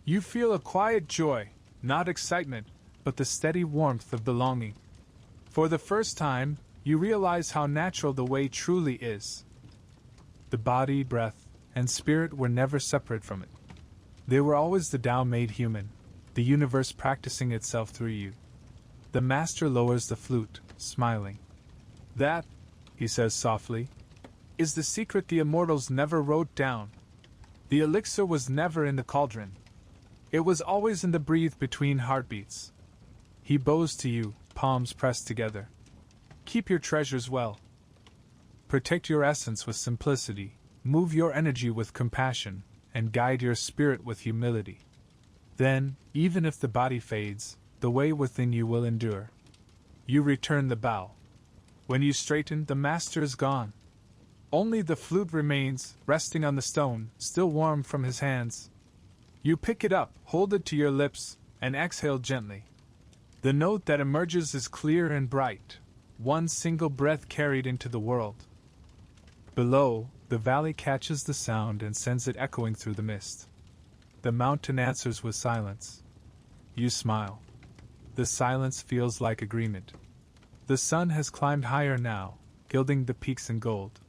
You feel a quiet joy, not excitement, but the steady warmth of belonging. For the first time, you realize how natural the way truly is. The body, breath, and spirit were never separate from it. They were always the Tao made human, the universe practicing itself through you. The master lowers the flute, smiling. That, he says softly, is the secret the Immortals never wrote down. The elixir was never in the cauldron. It was always in the breathe between heartbeats. He bows to you, palms pressed together. Keep your treasures well. Protect your essence with simplicity, move your energy with compassion, and guide your spirit with humility. Then, even if the body fades, the way within you will endure. You return the bow. When you straighten, the master is gone. Only the flute remains, resting on the stone, still warm from his hands. You pick it up, hold it to your lips, and exhale gently. The note that emerges is clear and bright, one single breath carried into the world. Below, the valley catches the sound and sends it echoing through the mist. The mountain answers with silence. You smile. The silence feels like agreement. The sun has climbed higher now, gilding the peaks in gold.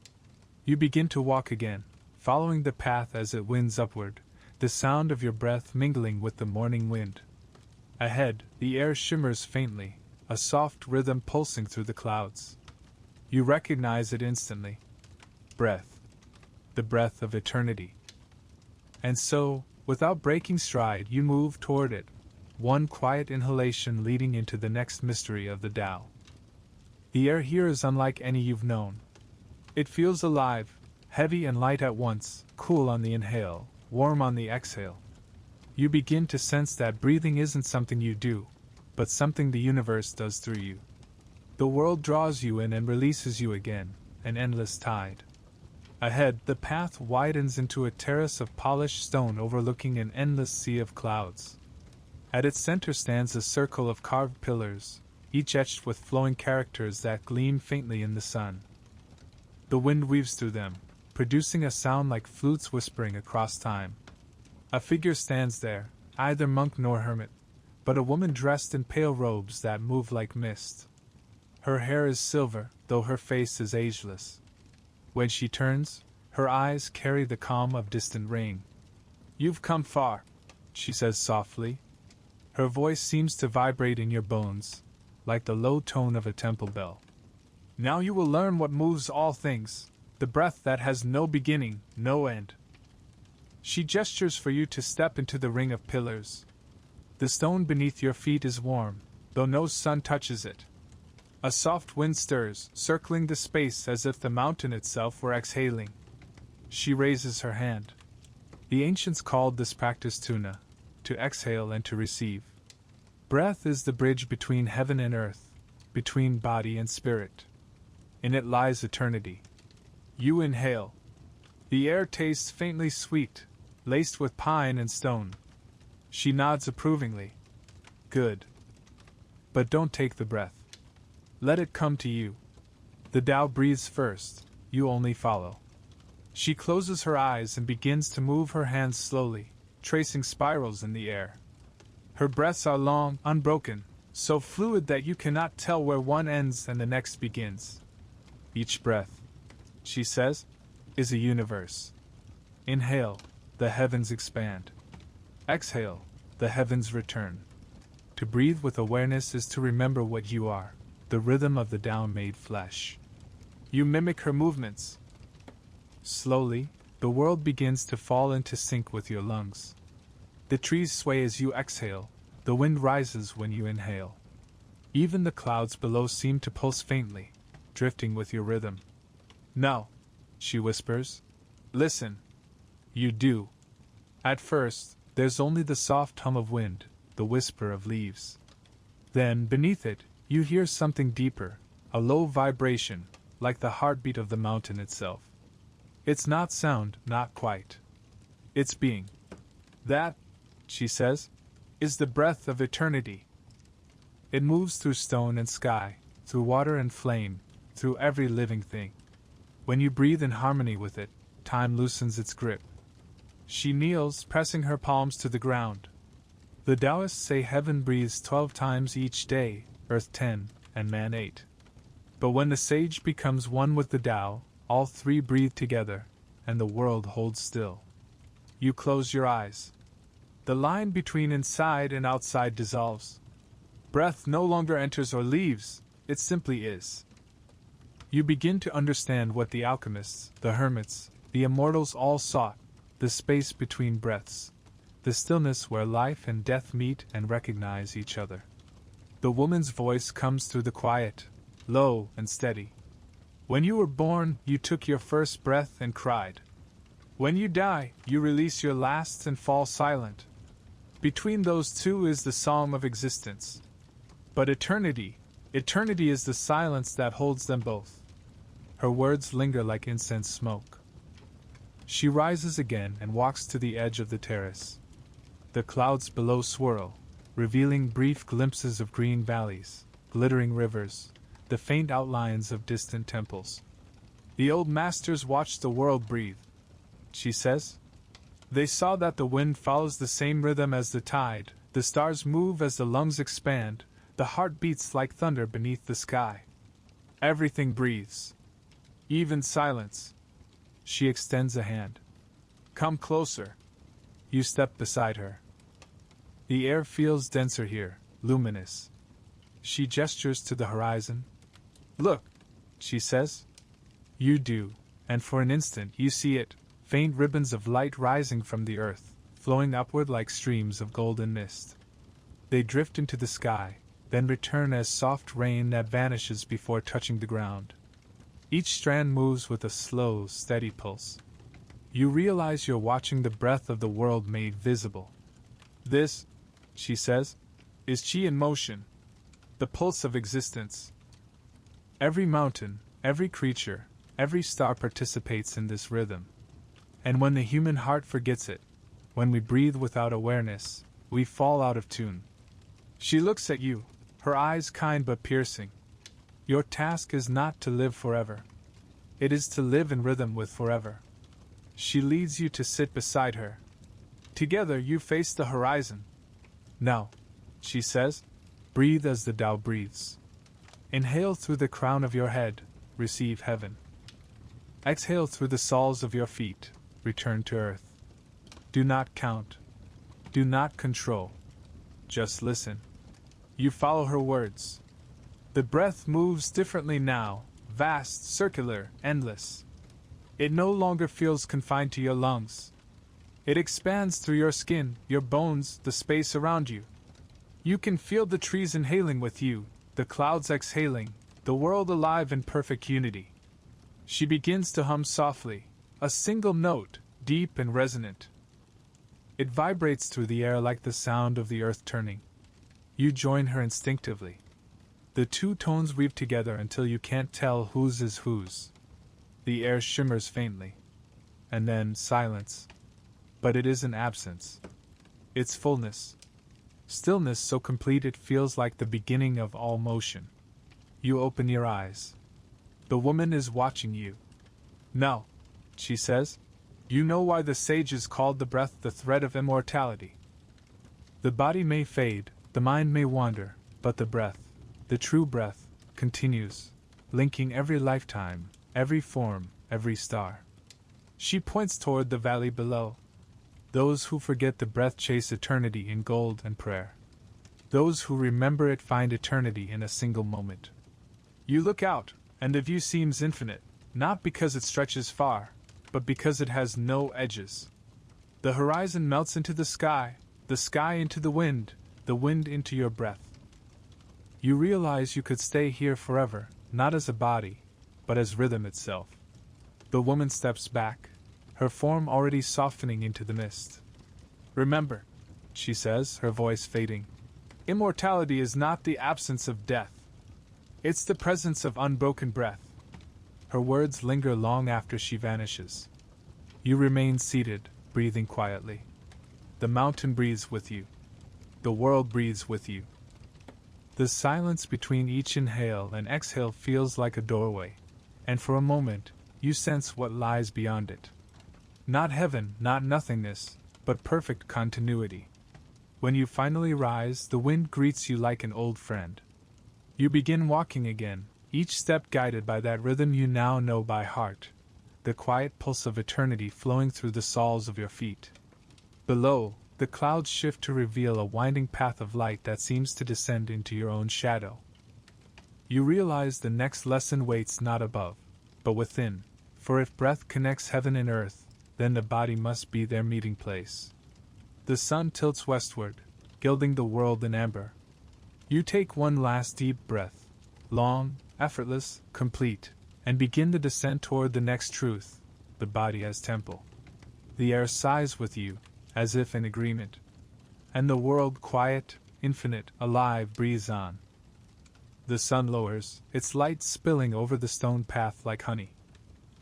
You begin to walk again, following the path as it winds upward, the sound of your breath mingling with the morning wind. Ahead, the air shimmers faintly, a soft rhythm pulsing through the clouds. You recognize it instantly. Breath. The breath of eternity. And so, without breaking stride, you move toward it, one quiet inhalation leading into the next mystery of the Tao. The air here is unlike any you've known. It feels alive, heavy and light at once, cool on the inhale, warm on the exhale. You begin to sense that breathing isn't something you do, but something the universe does through you. The world draws you in and releases you again, an endless tide. Ahead, the path widens into a terrace of polished stone overlooking an endless sea of clouds. At its center stands a circle of carved pillars, each etched with flowing characters that gleam faintly in the sun. The wind weaves through them, producing a sound like flutes whispering across time. A figure stands there, neither monk nor hermit, but a woman dressed in pale robes that move like mist. Her hair is silver, though her face is ageless. When she turns, her eyes carry the calm of distant rain. "You've come far," she says softly. Her voice seems to vibrate in your bones, like the low tone of a temple bell. "Now you will learn what moves all things, the breath that has no beginning, no end." She gestures for you to step into the ring of pillars. The stone beneath your feet is warm, though no sun touches it. A soft wind stirs, circling the space as if the mountain itself were exhaling. She raises her hand. The ancients called this practice tuna, to exhale and to receive. Breath is the bridge between heaven and earth, between body and spirit. In it lies eternity. You inhale. The air tastes faintly sweet, laced with pine and stone. She nods approvingly. Good. But don't take the breath. Let it come to you. The Tao breathes first, you only follow. She closes her eyes and begins to move her hands slowly, tracing spirals in the air. Her breaths are long, unbroken, so fluid that you cannot tell where one ends and the next begins. Each breath, she says, is a universe. Inhale, the heavens expand. Exhale, the heavens return. To breathe with awareness is to remember what you are, the rhythm of the Tao made flesh. You mimic her movements. Slowly, the world begins to fall into sync with your lungs. The trees sway as you exhale, the wind rises when you inhale. Even the clouds below seem to pulse faintly, drifting with your rhythm. "No," she whispers. "Listen." You do. At first, there's only the soft hum of wind, the whisper of leaves. Then, beneath it, you hear something deeper, a low vibration, like the heartbeat of the mountain itself. It's not sound, not quite. It's being. That, she says, is the breath of eternity. It moves through stone and sky, through water and flame, through every living thing. When you breathe in harmony with it, time loosens its grip. She kneels, pressing her palms to the ground. The Daoists say heaven breathes 12 times each day, earth 10, and man 8. But when the sage becomes one with the Tao, all three breathe together, and the world holds still. You close your eyes. The line between inside and outside dissolves. Breath no longer enters or leaves, it simply is. You begin to understand what the alchemists, the hermits, the immortals all sought, the space between breaths, the stillness where life and death meet and recognize each other. The woman's voice comes through the quiet, low and steady. When you were born, you took your first breath and cried. When you die, you release your last and fall silent. Between those two is the song of existence. But eternity is the silence that holds them both. Her words linger like incense smoke. She rises again and walks to the edge of the terrace. The clouds below swirl, revealing brief glimpses of green valleys, glittering rivers, the faint outlines of distant temples. The old masters watched the world breathe, she says. They saw that the wind follows the same rhythm as the tide, the stars move as the lungs expand, the heart beats like thunder beneath the sky. Everything breathes. Even silence. She extends a hand. Come closer. You step beside her. The air feels denser here, luminous. She gestures to the horizon. Look, she says. You do, and for an instant you see it, faint ribbons of light rising from the earth, flowing upward like streams of golden mist. They drift into the sky, then return as soft rain that vanishes before touching the ground. Each strand moves with a slow, steady pulse. You realize you're watching the breath of the world made visible. This, she says, is chi in motion, the pulse of existence. Every mountain, every creature, every star participates in this rhythm. And when the human heart forgets it, when we breathe without awareness, we fall out of tune. She looks at you, her eyes kind but piercing. Your task is not to live forever. It is to live in rhythm with forever. She leads you to sit beside her. Together you face the horizon. Now, she says, breathe as the Tao breathes. Inhale through the crown of your head, receive heaven. Exhale through the soles of your feet, return to earth. Do not count. Do not control. Just listen. You follow her words. The breath moves differently now, vast, circular, endless. It no longer feels confined to your lungs. It expands through your skin, your bones, the space around you. You can feel the trees inhaling with you, the clouds exhaling, the world alive in perfect unity. She begins to hum softly, a single note, deep and resonant. It vibrates through the air like the sound of the earth turning. You join her instinctively. The two tones weave together until you can't tell whose is whose. The air shimmers faintly. And then silence. But it isn't absence. It's fullness. Stillness so complete it feels like the beginning of all motion. You open your eyes. The woman is watching you. No, she says. You know why the sages called the breath the thread of immortality. The body may fade, the mind may wander, but the breath, the true breath, continues, linking every lifetime, every form, every star. She points toward the valley below. Those who forget the breath chase eternity in gold and prayer. Those who remember it find eternity in a single moment. You look out, and the view seems infinite, not because it stretches far, but because it has no edges. The horizon melts into the sky into the wind into your breath. You realize you could stay here forever, not as a body, but as rhythm itself. The woman steps back, her form already softening into the mist. Remember, she says, her voice fading, immortality is not the absence of death. It's the presence of unbroken breath. Her words linger long after she vanishes. You remain seated, breathing quietly. The mountain breathes with you. The world breathes with you. The silence between each inhale and exhale feels like a doorway, and for a moment, you sense what lies beyond it. Not heaven, not nothingness, but perfect continuity. When you finally rise, the wind greets you like an old friend. You begin walking again, each step guided by that rhythm you now know by heart, the quiet pulse of eternity flowing through the soles of your feet. Below, the clouds shift to reveal a winding path of light that seems to descend into your own shadow. You realize the next lesson waits not above, but within, for if breath connects heaven and earth, then the body must be their meeting place. The sun tilts westward, gilding the world in amber. You take one last deep breath, long, effortless, complete, and begin the descent toward the next truth, the body as temple. The air sighs with you, as if in agreement. And the world, quiet, infinite, alive, breathes on. The sun lowers, its light spilling over the stone path like honey.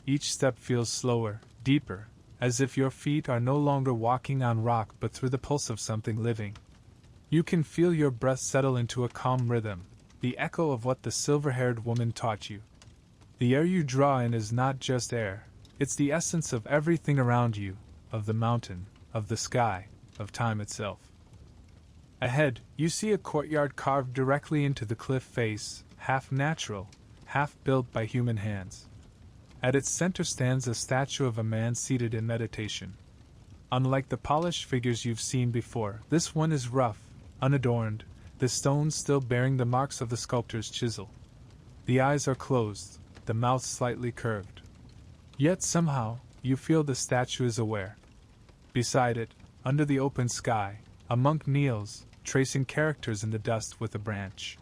Each step feels slower, deeper, as if your feet are no longer walking on rock but through the pulse of something living. You can feel your breath settle into a calm rhythm, the echo of what the silver-haired woman taught you. The air you draw in is not just air, it's the essence of everything around you, of the mountain, of the sky, of time itself. Ahead, you see a courtyard carved directly into the cliff face, half natural, half built by human hands. At its center stands a statue of a man seated in meditation. Unlike the polished figures you've seen before, this one is rough, unadorned, the stones still bearing the marks of the sculptor's chisel. The eyes are closed, the mouth slightly curved. Yet somehow, you feel the statue is aware. Beside it, under the open sky, a monk kneels, tracing characters in the dust with a branch.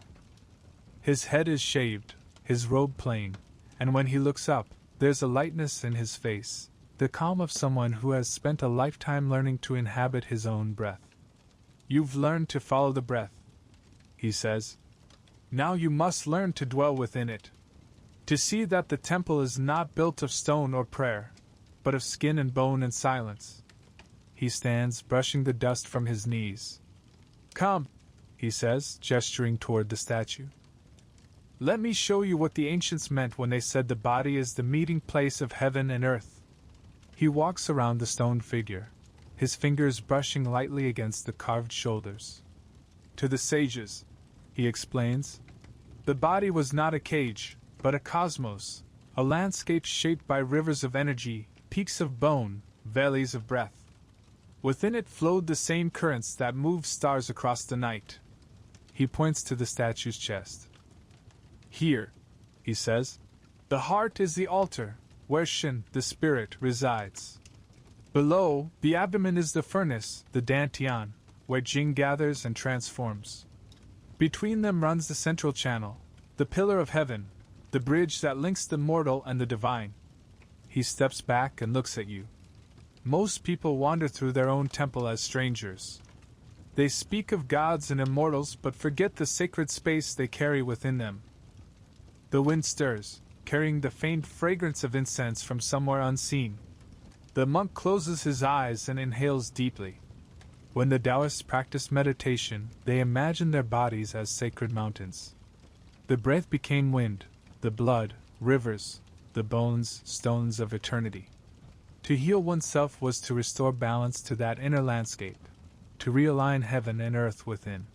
His head is shaved, his robe plain, and when he looks up, there's a lightness in his face, the calm of someone who has spent a lifetime learning to inhabit his own breath. You've learned to follow the breath, he says. Now you must learn to dwell within it. To see that the temple is not built of stone or prayer, but of skin and bone and silence. He stands, brushing the dust from his knees. Come, he says, gesturing toward the statue. Let me show you what the ancients meant when they said the body is the meeting place of heaven and earth. He walks around the stone figure, his fingers brushing lightly against the carved shoulders. To the sages, he explains, the body was not a cage, but a cosmos, a landscape shaped by rivers of energy, peaks of bone, valleys of breath. Within it flowed the same currents that move stars across the night. He points to the statue's chest. Here, he says, the heart is the altar, where Shin, the spirit, resides. Below, the abdomen is the furnace, the dantian, where Jing gathers and transforms. Between them runs the central channel, the pillar of heaven, the bridge that links the mortal and the divine. He steps back and looks at you. Most people wander through their own temple as strangers. They speak of gods and immortals but forget the sacred space they carry within them. The wind stirs, carrying the faint fragrance of incense from somewhere unseen. The monk closes his eyes and inhales deeply. When the Daoists practice meditation, they imagine their bodies as sacred mountains. The breath became wind, the blood, rivers, the bones, stones of eternity. To heal oneself was to restore balance to that inner landscape, to realign heaven and earth within.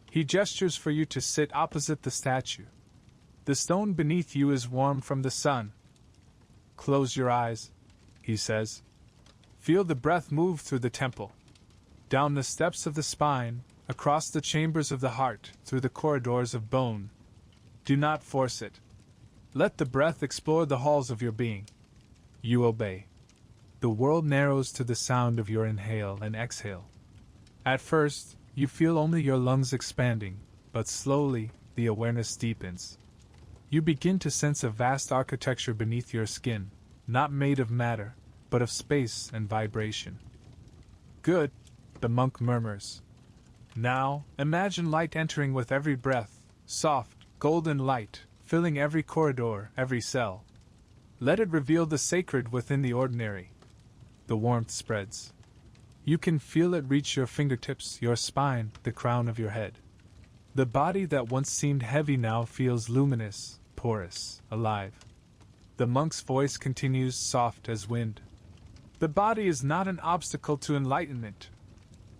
He gestures for you to sit opposite the statue. The stone beneath you is warm from the sun. Close your eyes, he says. Feel the breath move through the temple. Down the steps of the spine, across the chambers of the heart, through the corridors of bone. Do not force it. Let the breath explore the halls of your being. You obey. The world narrows to the sound of your inhale and exhale. At first, you feel only your lungs expanding, but slowly, the awareness deepens. You begin to sense a vast architecture beneath your skin, not made of matter, but of space and vibration. Good, the monk murmurs. Now, imagine light entering with every breath, soft, golden light, filling every corridor, every cell. Let it reveal the sacred within the ordinary. The warmth spreads. You can feel it reach your fingertips, your spine, the crown of your head. The body that once seemed heavy now feels luminous, porous, alive. The monk's voice continues soft as wind. The body is not an obstacle to enlightenment.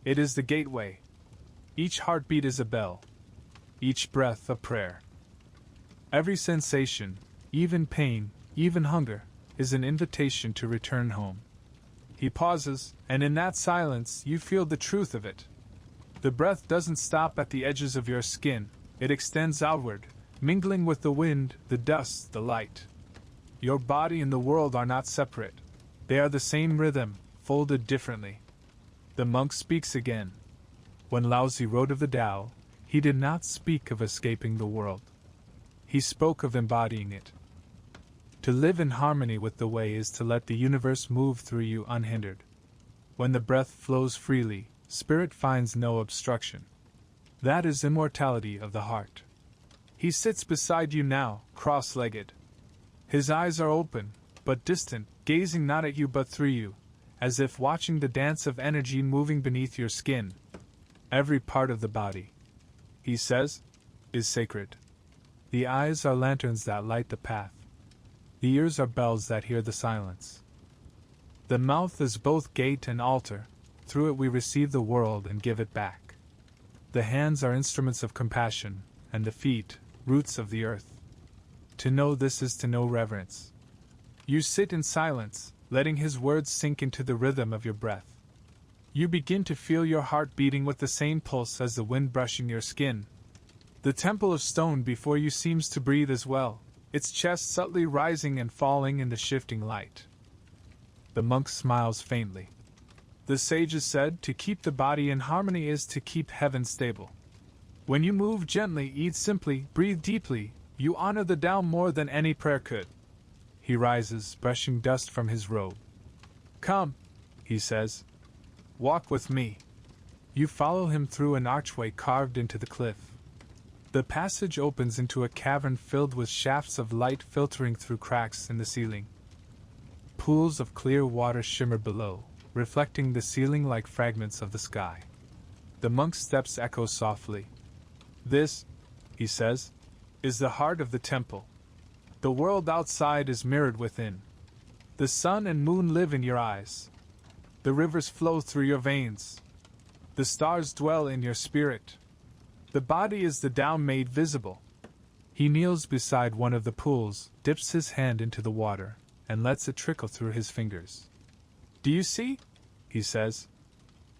It is the gateway. Each heartbeat is a bell. Each breath a prayer. Every sensation, even pain, even hunger, is an invitation to return home. He pauses, and in that silence you feel the truth of it. The breath doesn't stop at the edges of your skin, it extends outward, mingling with the wind, the dust, the light. Your body and the world are not separate. They are the same rhythm, folded differently. The monk speaks again. When Laozi wrote of the Tao, he did not speak of escaping the world. He spoke of embodying it. To live in harmony with the way is to let the universe move through you unhindered. When the breath flows freely, spirit finds no obstruction. That is immortality of the heart. He sits beside you now, cross-legged. His eyes are open, but distant, gazing not at you but through you, as if watching the dance of energy moving beneath your skin. Every part of the body, he says, is sacred. The eyes are lanterns that light the path. The ears are bells that hear the silence. The mouth is both gate and altar. Through it we receive the world and give it back. The hands are instruments of compassion, and the feet, roots of the earth. To know this is to know reverence. You sit in silence, letting his words sink into the rhythm of your breath. You begin to feel your heart beating with the same pulse as the wind brushing your skin. The temple of stone before you seems to breathe as well, its chest subtly rising and falling in the shifting light. The monk smiles faintly. The sages said to keep the body in harmony is to keep heaven stable. When you move gently, eat simply, breathe deeply, you honor the Tao more than any prayer could. He rises, brushing dust from his robe. Come, he says. Walk with me. You follow him through an archway carved into the cliff. The passage opens into a cavern filled with shafts of light filtering through cracks in the ceiling. Pools of clear water shimmer below, reflecting the ceiling like fragments of the sky. The monk's steps echo softly. This, he says, is the heart of the temple. The world outside is mirrored within. The sun and moon live in your eyes. The rivers flow through your veins. The stars dwell in your spirit. The body is the Tao made visible. He kneels beside one of the pools, dips his hand into the water, and lets it trickle through his fingers. Do you see? He says.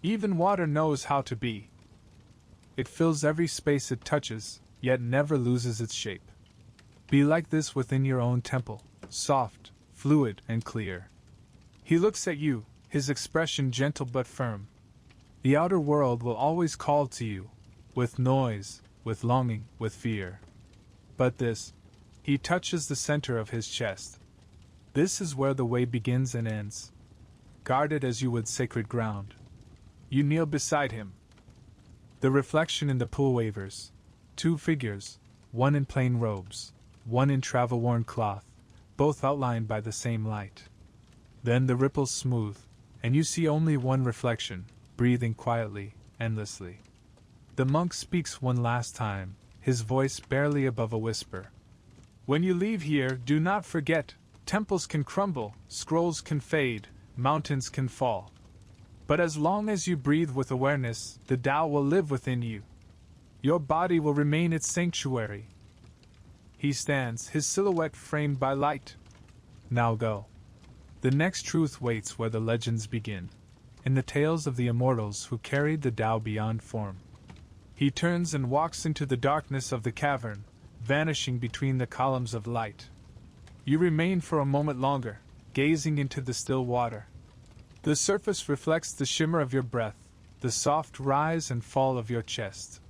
Even water knows how to be. It fills every space it touches, yet never loses its shape. Be like this within your own temple, soft, fluid, and clear. He looks at you, his expression gentle but firm. The outer world will always call to you, with noise, with longing, with fear. But this, he touches the center of his chest. This is where the way begins and ends. Guard it as you would sacred ground. You kneel beside him. The reflection in the pool wavers. 2 figures, one in plain robes, one in travel-worn cloth, both outlined by the same light. Then the ripples smooth, and you see only one reflection, breathing quietly, endlessly. The monk speaks one last time, his voice barely above a whisper. When you leave here, do not forget, temples can crumble, scrolls can fade, mountains can fall. But as long as you breathe with awareness, the Tao will live within you. Your body will remain its sanctuary. He stands, his silhouette framed by light. Now go. The next truth waits where the legends begin, in the tales of the Immortals who carried the Tao beyond form. He turns and walks into the darkness of the cavern, vanishing between the columns of light. You remain for a moment longer, gazing into the still water. The surface reflects the shimmer of your breath, the soft rise and fall of your chest.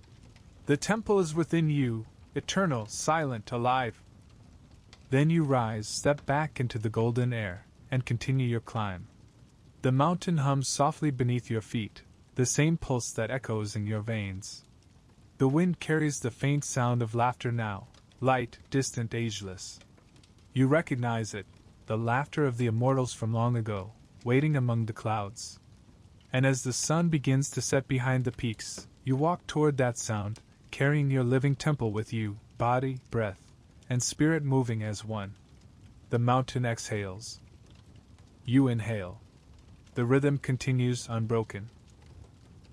The temple is within you, eternal, silent, alive. Then you rise, step back into the golden air, and continue your climb. The mountain hums softly beneath your feet, the same pulse that echoes in your veins. The wind carries the faint sound of laughter now, light, distant, ageless. You recognize it, the laughter of the Immortals from long ago, waiting among the clouds. And as the sun begins to set behind the peaks, you walk toward that sound, carrying your living temple with you, body, breath, and spirit moving as one. The mountain exhales. You inhale. The rhythm continues unbroken.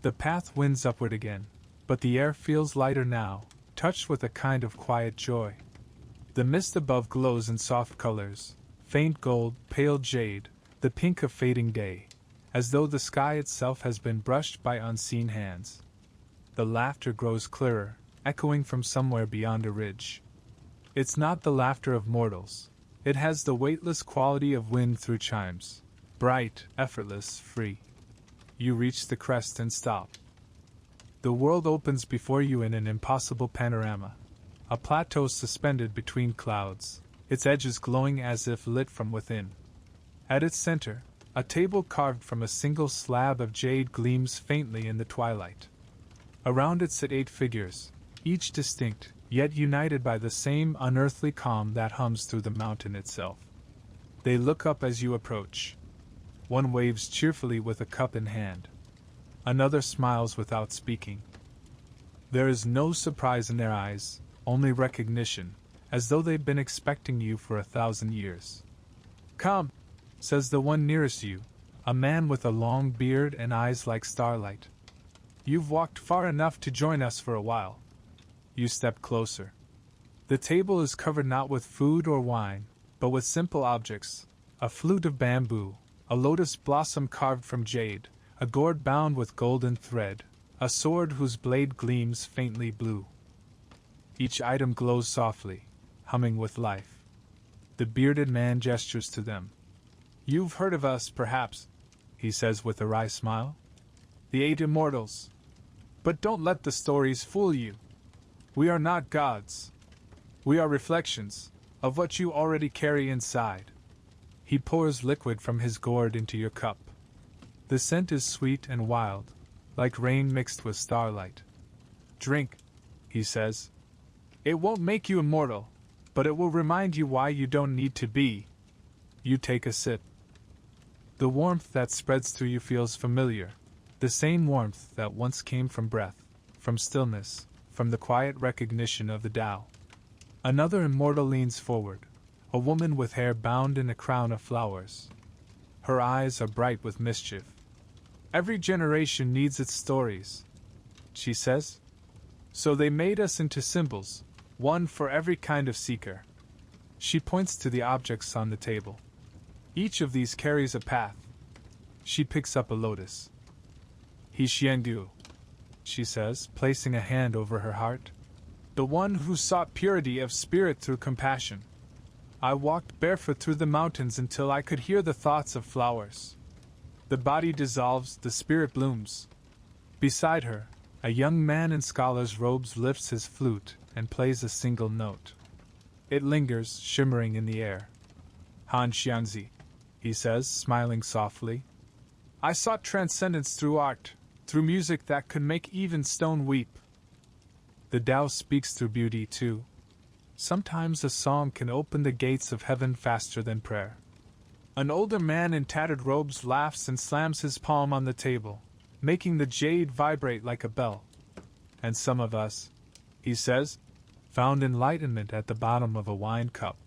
The path winds upward again, but the air feels lighter now, touched with a kind of quiet joy. The mist above glows in soft colors, faint gold, pale jade, the pink of fading day, as though the sky itself has been brushed by unseen hands. The laughter grows clearer, echoing from somewhere beyond a ridge. It's not the laughter of mortals. It has the weightless quality of wind through chimes, bright, effortless, free. You reach the crest and stop. The world opens before you in an impossible panorama. A plateau suspended between clouds, its edges glowing as if lit from within. At its center, a table carved from a single slab of jade gleams faintly in the twilight. Around it sit 8 figures, each distinct, yet united by the same unearthly calm that hums through the mountain itself. They look up as you approach. One waves cheerfully with a cup in hand. Another smiles without speaking. There is no surprise in their eyes, only recognition, as though they've been expecting you for 1,000 years. Come, says the one nearest you, a man with a long beard and eyes like starlight. You've walked far enough to join us for a while. You step closer. The table is covered not with food or wine, but with simple objects, a flute of bamboo, a lotus blossom carved from jade, a gourd bound with golden thread, a sword whose blade gleams faintly blue. Each item glows softly, humming with life. The bearded man gestures to them. You've heard of us, perhaps, he says with a wry smile. The 8 Immortals. But don't let the stories fool you. We are not gods. We are reflections of what you already carry inside. He pours liquid from his gourd into your cup. The scent is sweet and wild, like rain mixed with starlight. Drink, he says. It won't make you immortal, but it will remind you why you don't need to be. You take a sip. The warmth that spreads through you feels familiar, the same warmth that once came from breath, from stillness, from the quiet recognition of the Tao. Another immortal leans forward, a woman with hair bound in a crown of flowers. Her eyes are bright with mischief. Every generation needs its stories, she says. So they made us into symbols, one for every kind of seeker. She points to the objects on the table. Each of these carries a path. She picks up a lotus. He Xiangdu, she says, placing a hand over her heart. The one who sought purity of spirit through compassion. I walked barefoot through the mountains until I could hear the thoughts of flowers. The body dissolves, the spirit blooms. Beside her, a young man in scholar's robes lifts his flute and plays a single note. It lingers, shimmering in the air. Han Xiangzi, he says, smiling softly. I sought transcendence through art, through music that could make even stone weep. The Tao speaks through beauty, too. Sometimes a song can open the gates of heaven faster than prayer. An older man in tattered robes laughs and slams his palm on the table, making the jade vibrate like a bell. And some of us, he says, found enlightenment at the bottom of a wine cup.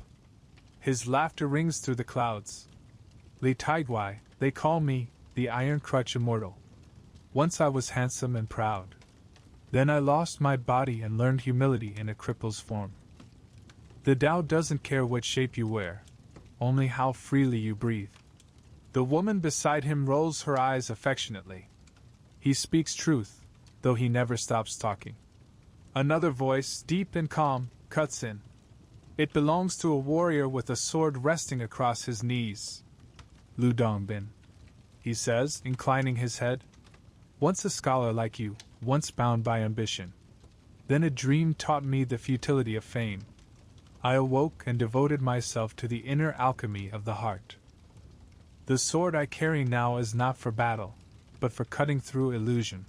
His laughter rings through the clouds. Li Taigwai, they call me the Iron Crutch Immortal. Once I was handsome and proud. Then I lost my body and learned humility in a cripple's form. The Tao doesn't care what shape you wear, only how freely you breathe. The woman beside him rolls her eyes affectionately. He speaks truth, though he never stops talking. Another voice, deep and calm, cuts in. It belongs to a warrior with a sword resting across his knees. Lu Dongbin, he says, inclining his head. Once a scholar like you, once bound by ambition. Then a dream taught me the futility of fame. I awoke and devoted myself to the inner alchemy of the heart. The sword I carry now is not for battle, but for cutting through illusion.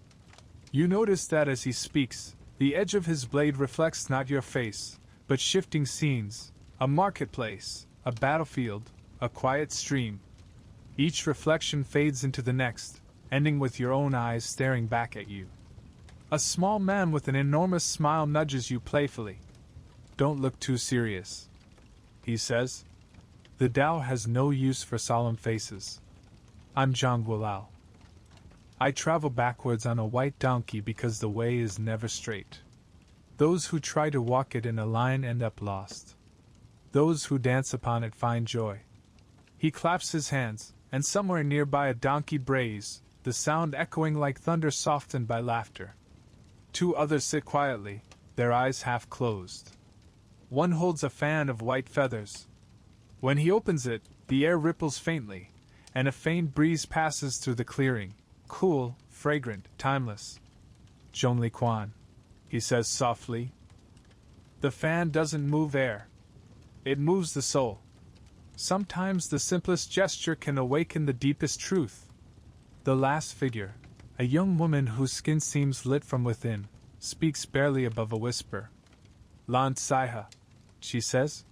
You notice that as he speaks, the edge of his blade reflects not your face, but shifting scenes, a marketplace, a battlefield, a quiet stream. Each reflection fades into the next, ending with your own eyes staring back at you. A small man with an enormous smile nudges you playfully. Don't look too serious, he says. The Tao has no use for solemn faces. I'm Zhang Wulao. I travel backwards on a white donkey because the way is never straight. Those who try to walk it in a line end up lost. Those who dance upon it find joy. He claps his hands, and somewhere nearby a donkey brays, the sound echoing like thunder softened by laughter. 2 others sit quietly, their eyes half closed. One holds a fan of white feathers. When he opens it, the air ripples faintly, and a faint breeze passes through the clearing, cool, fragrant, timeless. Zhongli Quan, he says softly. The fan doesn't move air. It moves the soul. Sometimes the simplest gesture can awaken the deepest truth. The last figure, a young woman whose skin seems lit from within, speaks barely above a whisper. Lan Saiha, she says.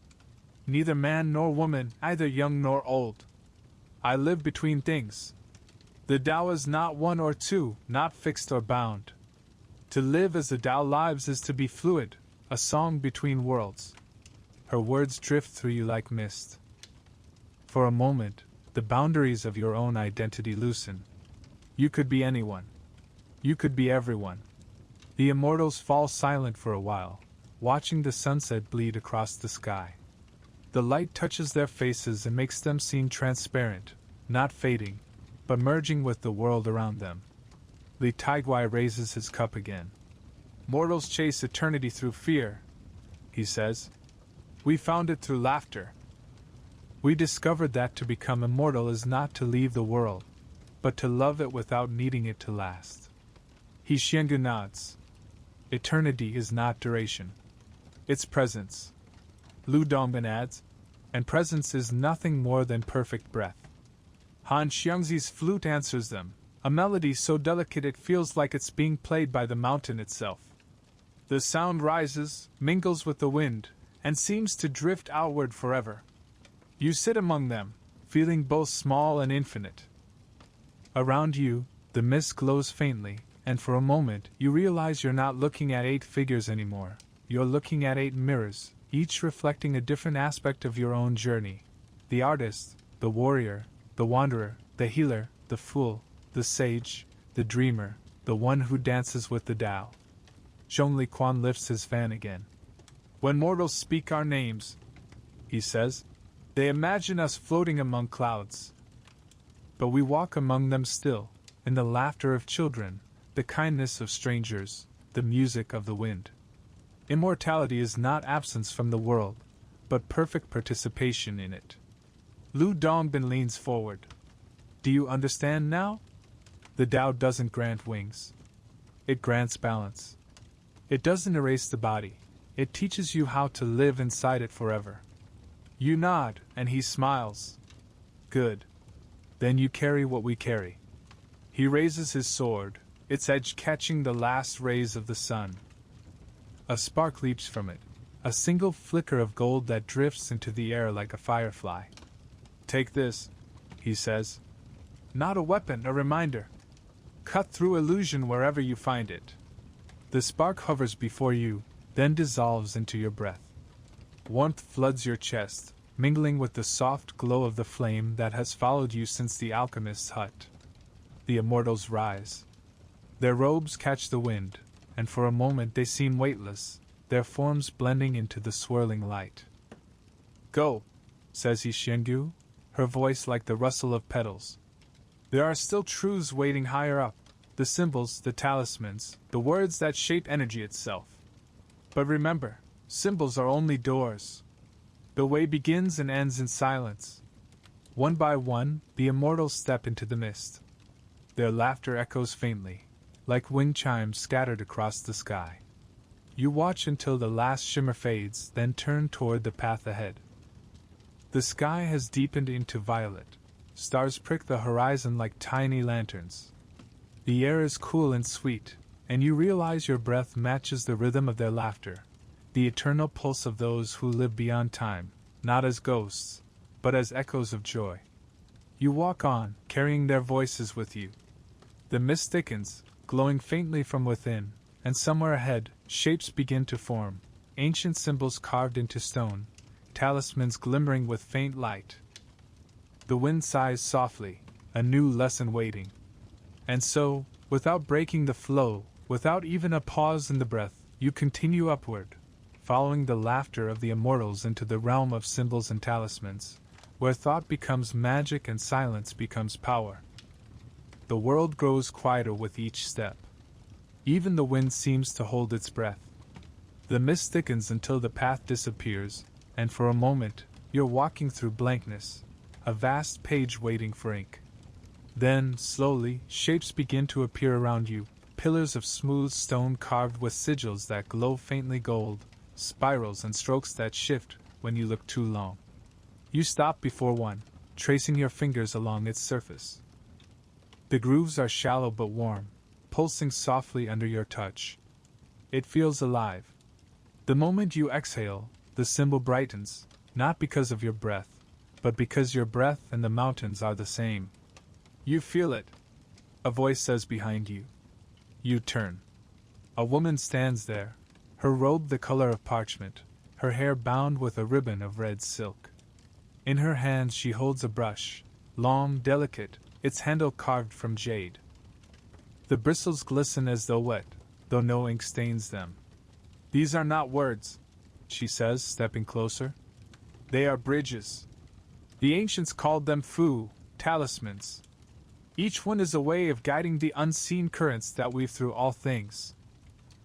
Neither man nor woman, either young nor old. I live between things. The Tao is not one or two, not fixed or bound. To live as the Tao lives is to be fluid, a song between worlds. Her words drift through you like mist. For a moment, the boundaries of your own identity loosen. You could be anyone. You could be everyone. The Immortals fall silent for a while, watching the sunset bleed across the sky. The light touches their faces and makes them seem transparent, not fading, but merging with the world around them. Li Taigwai raises his cup again. Mortals chase eternity through fear, he says. We found it through laughter. We discovered that to become immortal is not to leave the world, but to love it without needing it to last. He Xiangu nods. Eternity is not duration. It's presence. Lu Dongbin adds, and presence is nothing more than perfect breath. Han Xiangzi's flute answers them, a melody so delicate it feels like it's being played by the mountain itself. The sound rises, mingles with the wind, and seems to drift outward forever. You sit among them, feeling both small and infinite. Around you, the mist glows faintly, and for a moment you realize you're not looking at 8 figures anymore. You're looking at 8 mirrors, each reflecting a different aspect of your own journey. The artist, the warrior, the wanderer, the healer, the fool, the sage, the dreamer, the one who dances with the Tao. Zhongli Quan lifts his fan again. When mortals speak our names, he says, they imagine us floating among clouds. But we walk among them still, in the laughter of children, the kindness of strangers, the music of the wind. Immortality is not absence from the world, but perfect participation in it. Lu Dongbin leans forward. Do you understand now? The Tao doesn't grant wings. It grants balance. It doesn't erase the body. It teaches you how to live inside it forever. You nod, and he smiles. Good. Then you carry what we carry. He raises his sword, its edge catching the last rays of the sun. A spark leaps from it, a single flicker of gold that drifts into the air like a firefly. Take this, he says. Not a weapon, a reminder. Cut through illusion wherever you find it. The spark hovers before you, then dissolves into your breath. Warmth floods your chest, mingling with the soft glow of the flame that has followed you since the alchemist's hut. The immortals rise. Their robes catch the wind, and for a moment they seem weightless, their forms blending into the swirling light. Go, says He Xiangu, her voice like the rustle of petals. There are still truths waiting higher up, the symbols, the talismans, the words that shape energy itself. But remember, symbols are only doors. The way begins and ends in silence. One by one, the immortals step into the mist. Their laughter echoes faintly, like wind chimes scattered across the sky. You watch until the last shimmer fades, then turn toward the path ahead. The sky has deepened into violet. Stars prick the horizon like tiny lanterns. The air is cool and sweet, and you realize your breath matches the rhythm of their laughter, the eternal pulse of those who live beyond time, not as ghosts, but as echoes of joy. You walk on, carrying their voices with you. The mist thickens, glowing faintly from within, and somewhere ahead, shapes begin to form, ancient symbols carved into stone, talismans glimmering with faint light. The wind sighs softly, a new lesson waiting. And so, without breaking the flow, without even a pause in the breath, you continue upward, following the laughter of the immortals into the realm of symbols and talismans, where thought becomes magic and silence becomes power. The world grows quieter with each step. Even the wind seems to hold its breath. The mist thickens until the path disappears, and for a moment, you're walking through blankness, a vast page waiting for ink. Then, slowly, shapes begin to appear around you, pillars of smooth stone carved with sigils that glow faintly gold, spirals and strokes that shift when you look too long. You stop before one, tracing your fingers along its surface. The grooves are shallow but warm, pulsing softly under your touch. It feels alive. The moment you exhale, the symbol brightens, not because of your breath, but because your breath and the mountains are the same. You feel it, a voice says behind you. You turn. A woman stands there, her robe the color of parchment, her hair bound with a ribbon of red silk. In her hands she holds a brush, long, delicate, its handle carved from jade. The bristles glisten as though wet, though no ink stains them. These are not words, she says, stepping closer. They are bridges. The ancients called them fu, talismans. Each one is a way of guiding the unseen currents that weave through all things.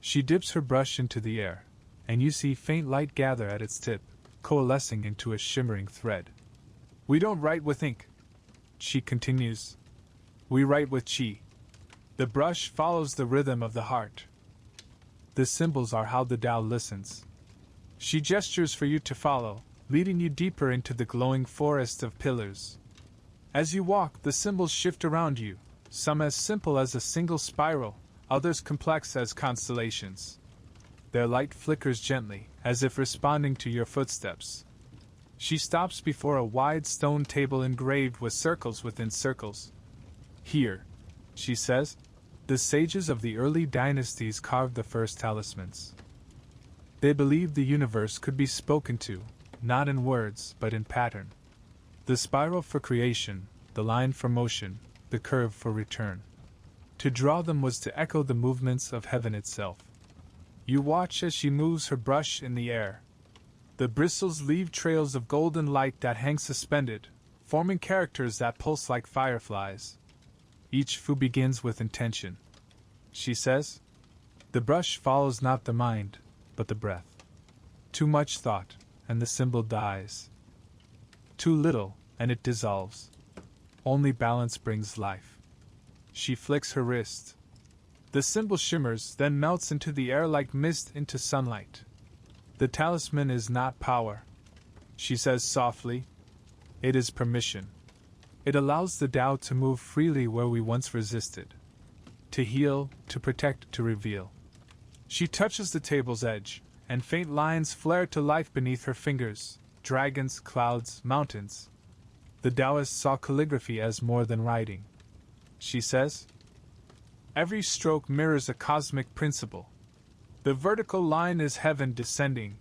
She dips her brush into the air, and you see faint light gather at its tip, coalescing into a shimmering thread. We don't write with ink, she continues. We write with chi. The brush follows the rhythm of the heart. The symbols are how the Tao listens. She gestures for you to follow, leading you deeper into the glowing forest of pillars. As you walk, the symbols shift around you, some as simple as a single spiral, others complex as constellations. Their light flickers gently, as if responding to your footsteps. She stops before a wide stone table engraved with circles within circles. Here, she says, the sages of the early dynasties carved the first talismans. They believed the universe could be spoken to, not in words, but in pattern. The spiral for creation, the line for motion, the curve for return. To draw them was to echo the movements of heaven itself. You watch as she moves her brush in the air. The bristles leave trails of golden light that hang suspended, forming characters that pulse like fireflies. Each fu begins with intention. She says, the brush follows not the mind, but the breath. Too much thought, and the symbol dies. Too little, and it dissolves. Only balance brings life. She flicks her wrist. The symbol shimmers, then melts into the air like mist into sunlight. The talisman is not power, she says softly. It is permission. It allows the Tao to move freely where we once resisted. To heal, to protect, to reveal. She touches the table's edge, and faint lines flare to life beneath her fingers. Dragons, clouds, mountains. The Daoist saw calligraphy as more than writing. She says, every stroke mirrors a cosmic principle. The vertical line is heaven descending.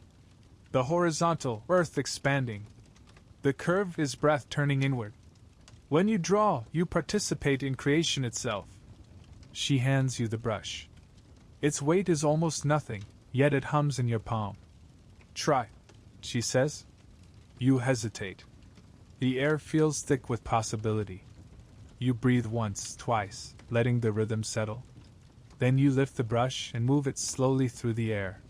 The horizontal, earth expanding. The curve is breath turning inward. When you draw, you participate in creation itself. She hands you the brush. Its weight is almost nothing, yet it hums in your palm. Try, she says. You hesitate. The air feels thick with possibility. You breathe once, twice, letting the rhythm settle. Then you lift the brush and move it slowly through the air.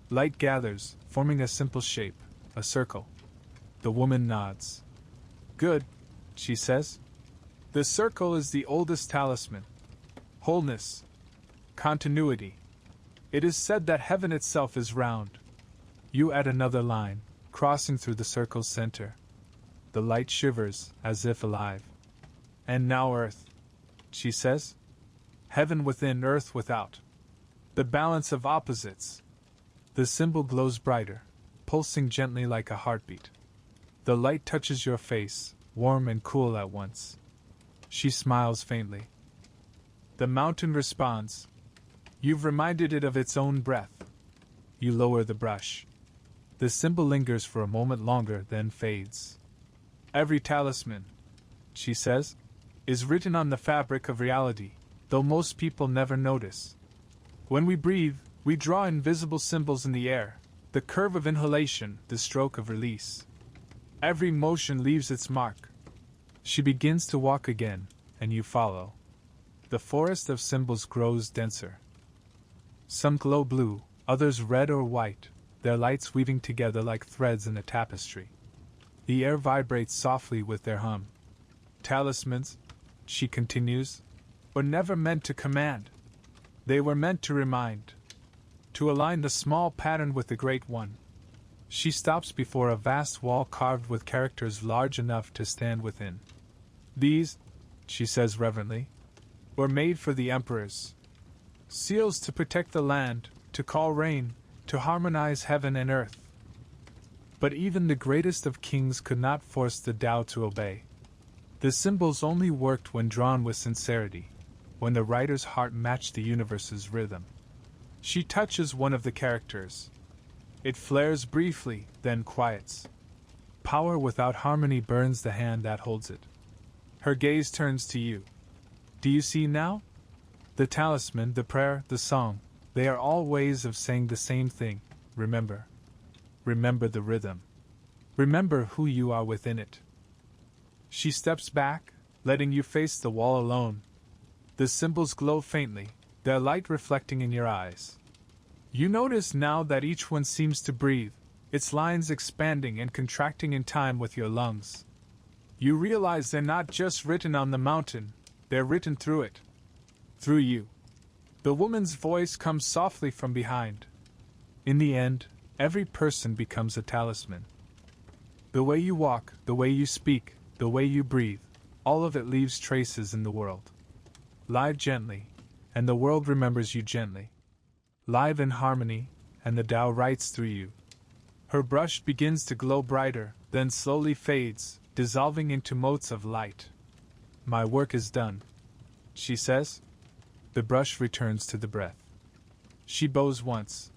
Light gathers, forming a simple shape, a circle. The woman nods. Good, she says. The circle is the oldest talisman. Wholeness. Continuity. It is said that heaven itself is round. You add another line, crossing through the circle's center. The light shivers, as if alive. And now earth, she says. Heaven within, earth without. The balance of opposites. The symbol glows brighter, pulsing gently like a heartbeat. The light touches your face, warm and cool at once. She smiles faintly. The mountain responds. You've reminded it of its own breath. You lower the brush. The symbol lingers for a moment longer, then fades. Every talisman, she says, is written on the fabric of reality, though most people never notice. When we breathe, we draw invisible symbols in the air, the curve of inhalation, the stroke of release. Every motion leaves its mark. She begins to walk again, and you follow. The forest of symbols grows denser. Some glow blue, others red or white, their lights weaving together like threads in a tapestry. The air vibrates softly with their hum. Talismans, she continues, were never meant to command. They were meant to remind. To align the small pattern with the great one. She stops before a vast wall carved with characters large enough to stand within. These, she says reverently, were made for the emperors. Seals to protect the land, to call rain, to harmonize heaven and earth. But even the greatest of kings could not force the Tao to obey. The symbols only worked when drawn with sincerity, when the writer's heart matched the universe's rhythm. She touches one of the characters. It flares briefly, then quiets. Power without harmony burns the hand that holds it. Her gaze turns to you. Do you see now? The talisman, the prayer, the song, they are all ways of saying the same thing. Remember. Remember the rhythm. Remember who you are within it. She steps back, letting you face the wall alone. The symbols glow faintly, their light reflecting in your eyes. You notice now that each one seems to breathe, its lines expanding and contracting in time with your lungs. You realize they're not just written on the mountain, they're written through it. Through you. The woman's voice comes softly from behind. In the end, every person becomes a talisman. The way you walk, the way you speak, the way you breathe, all of it leaves traces in the world. Live gently, and the world remembers you gently. Live in harmony, and the Tao writes through you. Her brush begins to glow brighter, then slowly fades, dissolving into motes of light. My work is done, she says. The brush returns to the breath. She bows once.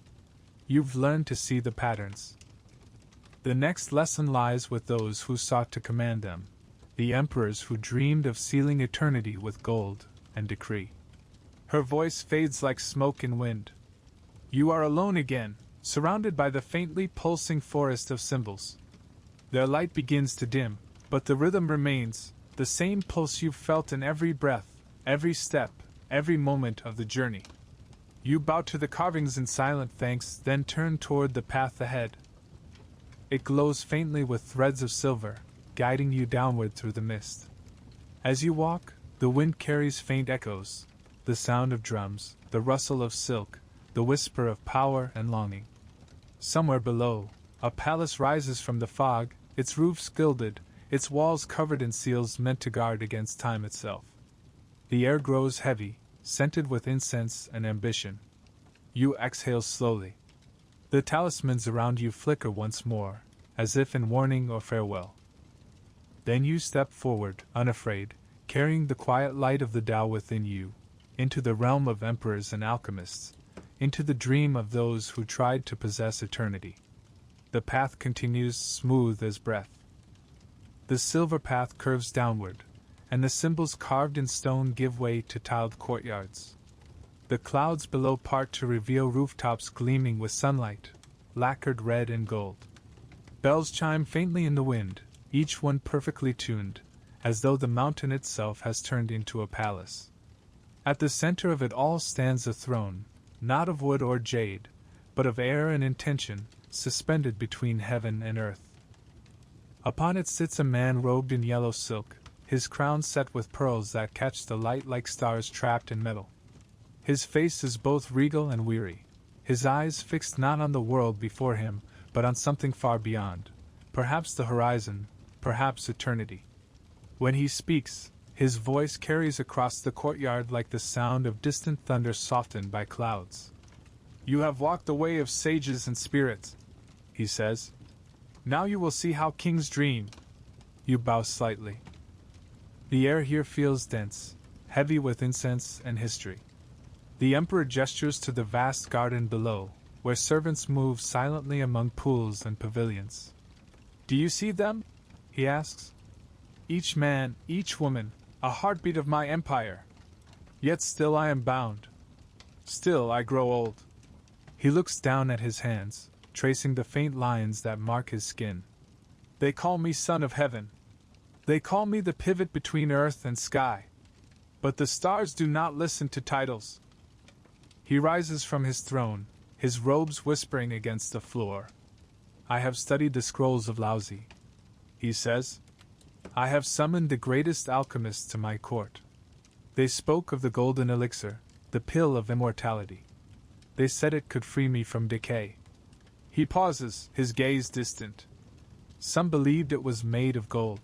You've learned to see the patterns. The next lesson lies with those who sought to command them, the emperors who dreamed of sealing eternity with gold and decree. Her voice fades like smoke in wind. You are alone again, surrounded by the faintly pulsing forest of symbols. Their light begins to dim, but the rhythm remains, the same pulse you've felt in every breath, every step, every moment of the journey. You bow to the carvings in silent thanks, then turn toward the path ahead. It glows faintly with threads of silver, guiding you downward through the mist. As you walk, the wind carries faint echoes, the sound of drums, the rustle of silk, the whisper of power and longing. Somewhere below, a palace rises from the fog, its roofs gilded, its walls covered in seals meant to guard against time itself. The air grows heavy, scented with incense and ambition. You exhale slowly. The talismans around you flicker once more, as if in warning or farewell. Then you step forward, unafraid, carrying the quiet light of the Tao within you, into the realm of emperors and alchemists, into the dream of those who tried to possess eternity. The path continues smooth as breath. The silver path curves downward, and the symbols carved in stone give way to tiled courtyards. The clouds below part to reveal rooftops gleaming with sunlight, lacquered red and gold. Bells chime faintly in the wind, each one perfectly tuned, as though the mountain itself has turned into a palace. At the center of it all stands a throne, not of wood or jade, but of air and intention, suspended between heaven and earth. Upon it sits a man robed in yellow silk, his crown set with pearls that catch the light like stars trapped in metal. His face is both regal and weary, his eyes fixed not on the world before him, but on something far beyond, perhaps the horizon, perhaps eternity. When he speaks, his voice carries across the courtyard like the sound of distant thunder softened by clouds. You have walked the way of sages and spirits, he says. Now you will see how kings dream. You bow slightly. The air here feels dense, heavy with incense and history. The emperor gestures to the vast garden below, where servants move silently among pools and pavilions. Do you see them? He asks. Each man, each woman, a heartbeat of my empire. Yet still I am bound. Still I grow old. He looks down at his hands, tracing the faint lines that mark his skin. They call me son of heaven. They call me the pivot between earth and sky. But the stars do not listen to titles. He rises from his throne, his robes whispering against the floor. I have studied the scrolls of Laozi, he says. I have summoned the greatest alchemists to my court. They spoke of the golden elixir, the pill of immortality. They said it could free me from decay. He pauses, his gaze distant. Some believed it was made of gold.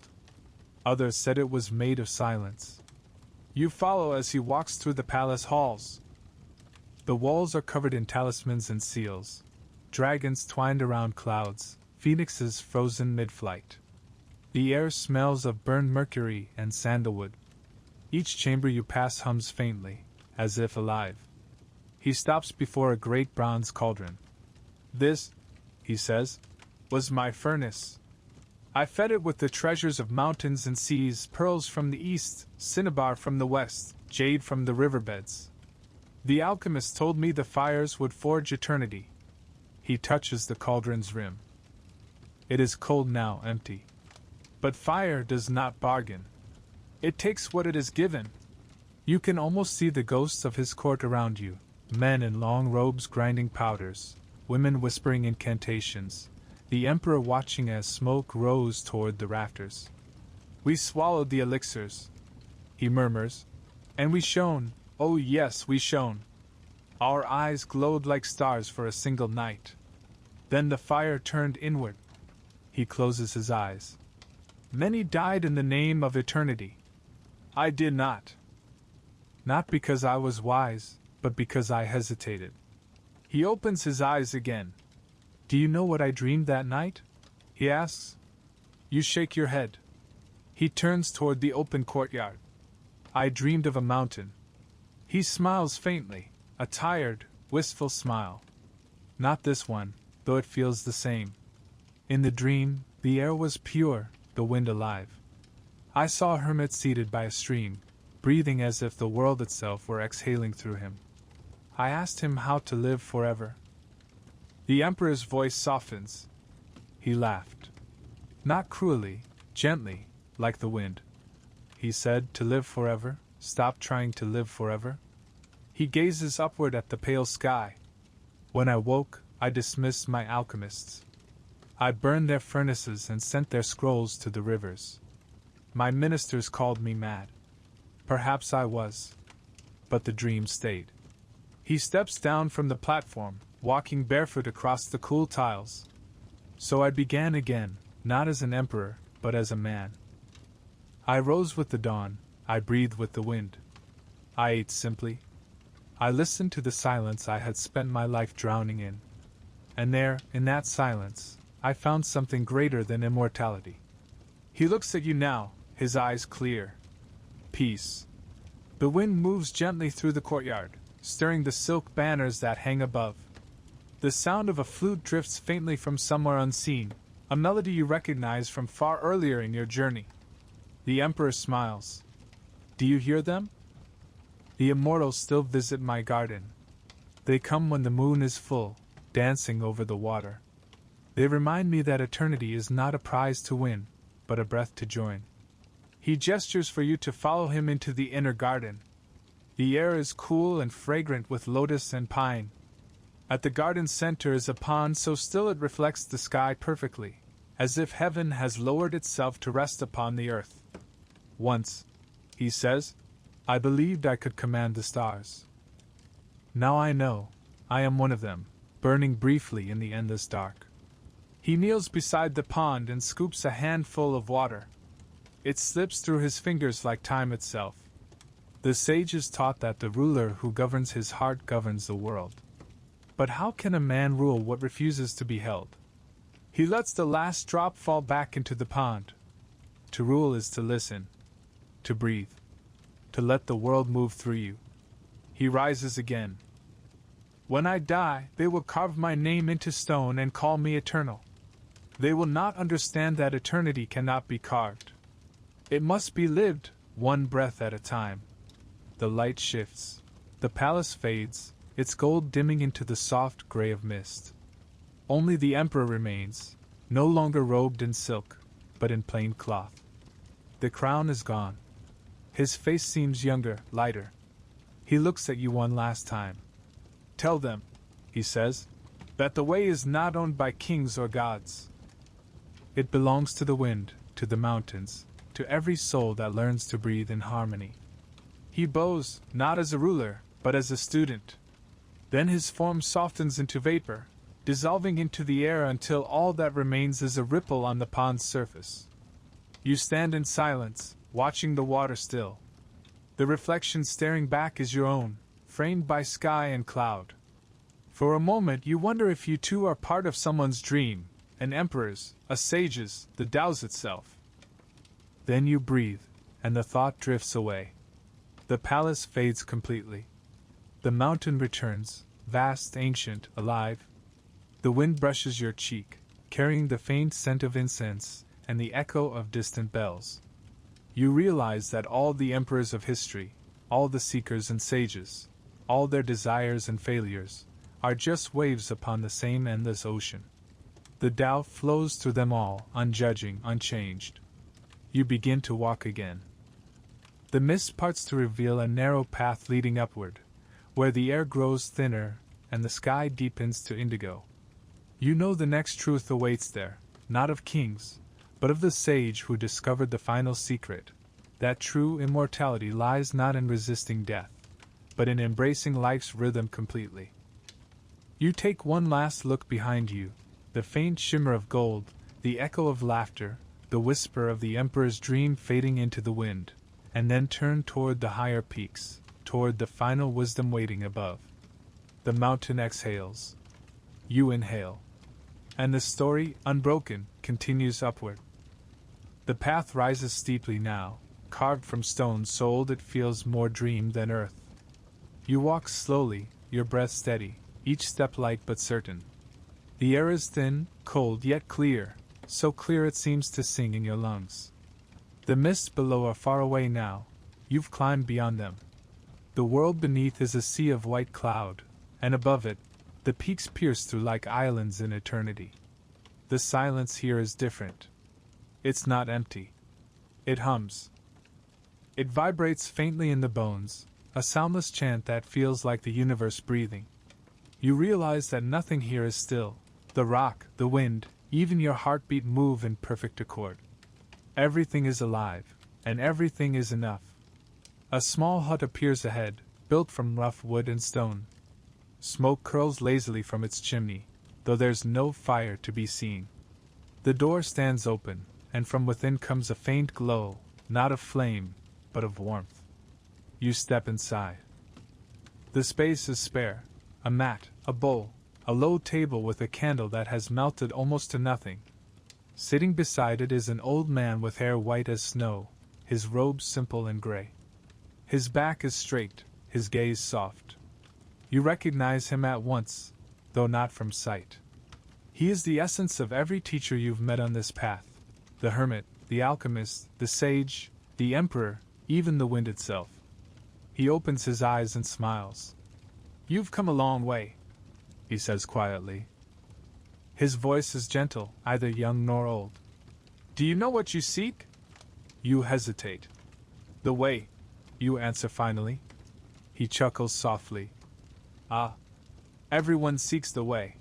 Others said it was made of silence. You follow as he walks through the palace halls. The walls are covered in talismans and seals, dragons twined around clouds, phoenixes frozen mid-flight. The air smells of burned mercury and sandalwood. Each chamber you pass hums faintly, as if alive. He stops before a great bronze cauldron. This, he says, was my furnace. I fed it with the treasures of mountains and seas, pearls from the east, cinnabar from the west, jade from the riverbeds. The alchemist told me the fires would forge eternity. He touches the cauldron's rim. It is cold now, empty. But fire does not bargain. It takes what it is given. You can almost see the ghosts of his court around you, men in long robes grinding powders, women whispering incantations, the emperor watching as smoke rose toward the rafters. We swallowed the elixirs, he murmurs, and we shone, oh yes, we shone. Our eyes glowed like stars for a single night. Then the fire turned inward. He closes his eyes. Many died in the name of eternity. I did not. Not because I was wise, but because I hesitated. He opens his eyes again. Do you know what I dreamed that night? He asks. You shake your head. He turns toward the open courtyard. I dreamed of a mountain. He smiles faintly, a tired, wistful smile. Not this one, though it feels the same. In the dream, the air was pure, the wind alive. I saw a hermit seated by a stream, breathing as if the world itself were exhaling through him. I asked him how to live forever. The Emperor's voice softens. He laughed. Not cruelly, gently, like the wind. He said, to live forever, stop trying to live forever. He gazes upward at the pale sky. When I woke, I dismissed my alchemists. I burned their furnaces and sent their scrolls to the rivers. My ministers called me mad. Perhaps I was. But the dream stayed. He steps down from the platform, walking barefoot across the cool tiles. So I began again, not as an emperor, but as a man. I rose with the dawn, I breathed with the wind. I ate simply. I listened to the silence I had spent my life drowning in. And there, in that silence, I found something greater than immortality. He looks at you now, his eyes clear. Peace. The wind moves gently through the courtyard, stirring the silk banners that hang above. The sound of a flute drifts faintly from somewhere unseen, a melody you recognize from far earlier in your journey. The Emperor smiles. Do you hear them? The Immortals still visit my garden. They come when the moon is full, dancing over the water. They remind me that eternity is not a prize to win, but a breath to join. He gestures for you to follow him into the inner garden. The air is cool and fragrant with lotus and pine. At the garden's center is a pond so still it reflects the sky perfectly, as if heaven has lowered itself to rest upon the earth. Once, he says, I believed I could command the stars. Now I know, I am one of them, burning briefly in the endless dark. He kneels beside the pond and scoops a handful of water. It slips through his fingers like time itself. The sages taught that the ruler who governs his heart governs the world. But how can a man rule what refuses to be held? He lets the last drop fall back into the pond. To rule is to listen, to breathe, to let the world move through you. He rises again. When I die, they will carve my name into stone and call me eternal. They will not understand that eternity cannot be carved. It must be lived, one breath at a time. The light shifts. The palace fades, its gold dimming into the soft gray of mist. Only the Emperor remains, no longer robed in silk, but in plain cloth. The crown is gone. His face seems younger, lighter. He looks at you one last time. Tell them, he says, that the way is not owned by kings or gods. It belongs to the wind, to the mountains, to every soul that learns to breathe in harmony. He bows, not as a ruler, but as a student. Then his form softens into vapor, dissolving into the air until all that remains is a ripple on the pond's surface. You stand in silence, watching the water still. The reflection staring back is your own, framed by sky and cloud. For a moment you wonder if you too are part of someone's dream, an emperor's, a sage's, the Tao's itself. Then you breathe, and the thought drifts away. The palace fades completely. The mountain returns, vast, ancient, alive. The wind brushes your cheek, carrying the faint scent of incense and the echo of distant bells. You realize that all the emperors of history, all the seekers and sages, all their desires and failures, are just waves upon the same endless ocean. The Tao flows through them all, unjudging, unchanged. You begin to walk again. The mist parts to reveal a narrow path leading upward, where the air grows thinner and the sky deepens to indigo. You know the next truth awaits there, not of kings, but of the sage who discovered the final secret, that true immortality lies not in resisting death, but in embracing life's rhythm completely. You take one last look behind you, the faint shimmer of gold, the echo of laughter, the whisper of the Emperor's dream fading into the wind, and then turn toward the higher peaks, toward the final wisdom waiting above. The mountain exhales. You inhale. And the story, unbroken, continues upward. The path rises steeply now, carved from stone so old it feels more dream than earth. You walk slowly, your breath steady, each step light but certain. The air is thin, cold yet clear, so clear it seems to sing in your lungs. The mists below are far away now, you've climbed beyond them. The world beneath is a sea of white cloud, and above it, the peaks pierce through like islands in eternity. The silence here is different. It's not empty. It hums. It vibrates faintly in the bones, a soundless chant that feels like the universe breathing. You realize that nothing here is still. The rock, the wind, even your heartbeat move in perfect accord. Everything is alive, and everything is enough. A small hut appears ahead, built from rough wood and stone. Smoke curls lazily from its chimney, though there's no fire to be seen. The door stands open, and from within comes a faint glow, not of flame, but of warmth. You step inside. The space is spare. A mat, a bowl, a low table with a candle that has melted almost to nothing. Sitting beside it is an old man with hair white as snow, his robe simple and gray. His back is straight, his gaze soft. You recognize him at once, though not from sight. He is the essence of every teacher you've met on this path. The hermit, the alchemist, the sage, the emperor, even the wind itself. He opens his eyes and smiles. "You've come a long way," he says quietly. His voice is gentle, neither young nor old. "Do you know what you seek?" You hesitate. "The way," you answer finally. He chuckles softly. "Ah, everyone seeks the way.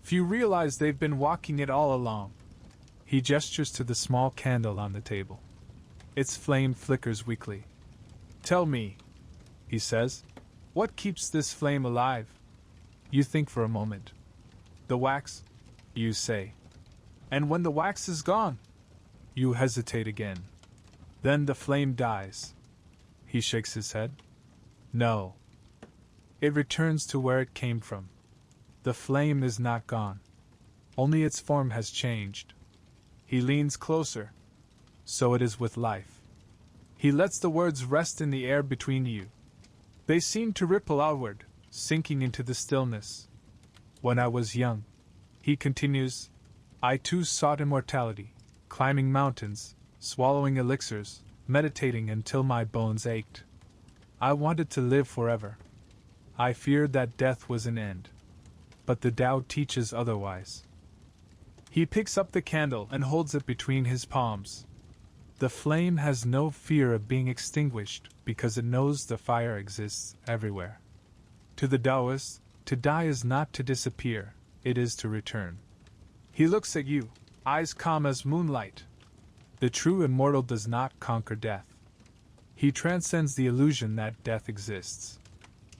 Few realize they've been walking it all along." He gestures to the small candle on the table. Its flame flickers weakly. "Tell me," he says, "what keeps this flame alive?" You think for a moment. "The wax," you say. "And when the wax is gone?" You hesitate again. "Then the flame dies." He shakes his head. "No. It returns to where it came from. The flame is not gone. Only its form has changed." He leans closer. "So it is with life." He lets the words rest in the air between you. They seem to ripple outward, sinking into the stillness. "When I was young," he continues, "I too sought immortality, climbing mountains, swallowing elixirs, meditating until my bones ached. I wanted to live forever. I feared that death was an end. But the Tao teaches otherwise." He picks up the candle and holds it between his palms. The flame has no fear of being extinguished because it knows the fire exists everywhere. To the Daoist, to die is not to disappear, it is to return. He looks at you, eyes calm as moonlight. The true immortal does not conquer death. He transcends the illusion that death exists.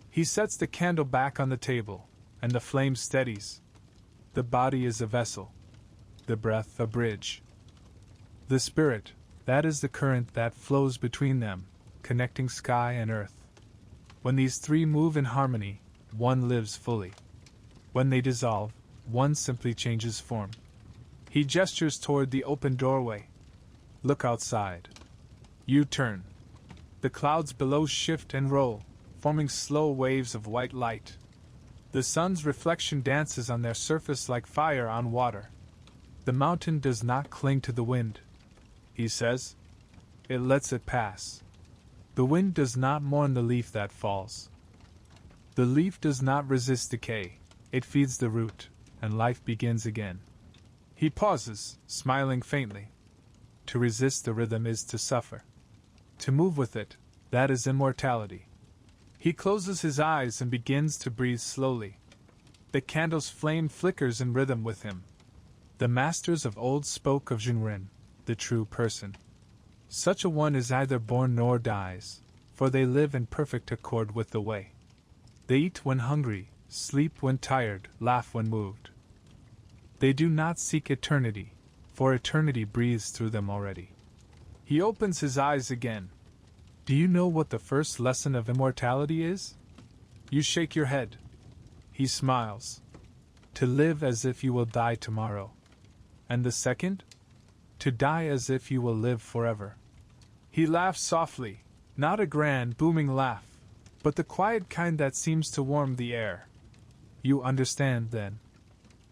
He sets the candle back on the table, and the flame steadies. The body is a vessel. The breath a bridge. The spirit, that is the current that flows between them, connecting sky and earth. When these three move in harmony, one lives fully. When they dissolve, one simply changes form. He gestures toward the open doorway. "Look outside." You turn. The clouds below shift and roll, forming slow waves of white light. The sun's reflection dances on their surface like fire on water. The mountain does not cling to the wind, he says. It lets it pass. The wind does not mourn the leaf that falls. The leaf does not resist decay, it feeds the root, and life begins again. He pauses, smiling faintly. To resist the rhythm is to suffer. To move with it, that is immortality. He closes his eyes and begins to breathe slowly. The candle's flame flickers in rhythm with him. The masters of old spoke of Junren, the true person. Such a one is neither born nor dies, for they live in perfect accord with the way. They eat when hungry, sleep when tired, laugh when moved. They do not seek eternity, for eternity breathes through them already. He opens his eyes again. Do you know what the first lesson of immortality is? You shake your head. He smiles. To live as if you will die tomorrow. And the second? To die as if you will live forever. He laughs softly, not a grand, booming laugh, but the quiet kind that seems to warm the air. You understand, then.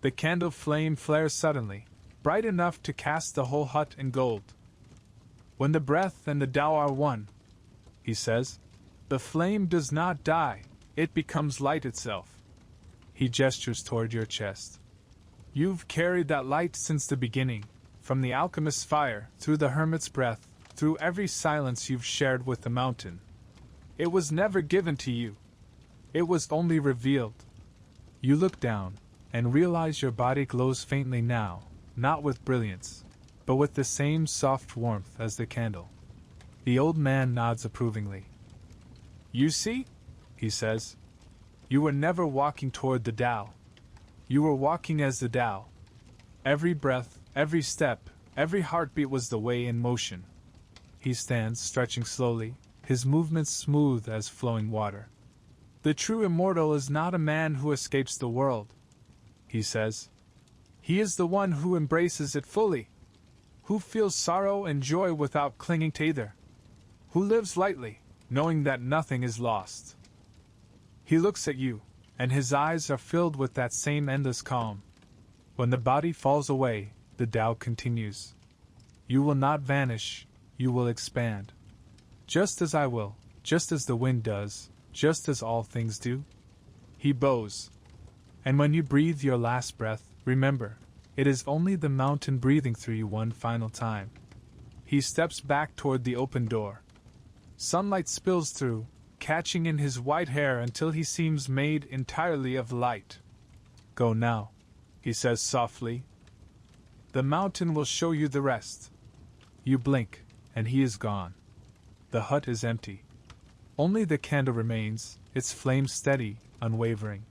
The candle flame flares suddenly, bright enough to cast the whole hut in gold. When the breath and the Tao are one, he says, the flame does not die, it becomes light itself. He gestures toward your chest. You've carried that light since the beginning, from the alchemist's fire, through the hermit's breath, through every silence you've shared with the mountain. It was never given to you. It was only revealed. You look down, and realize your body glows faintly now, not with brilliance, but with the same soft warmth as the candle. The old man nods approvingly. You see, he says, you were never walking toward the Tao. You were walking as the Tao. Every breath, every step, every heartbeat was the way in motion. He stands, stretching slowly, his movements smooth as flowing water. The true immortal is not a man who escapes the world, he says. He is the one who embraces it fully, who feels sorrow and joy without clinging to either, who lives lightly, knowing that nothing is lost. He looks at you, and his eyes are filled with that same endless calm. When the body falls away, the Tao continues. You will not vanish, you will expand. Just as I will, just as the wind does, just as all things do. He bows. And when you breathe your last breath, remember, it is only the mountain breathing through you one final time. He steps back toward the open door. Sunlight spills through, catching in his white hair until he seems made entirely of light. Go now, he says softly. The mountain will show you the rest. You blink, and he is gone. The hut is empty. Only the candle remains, its flame steady, unwavering.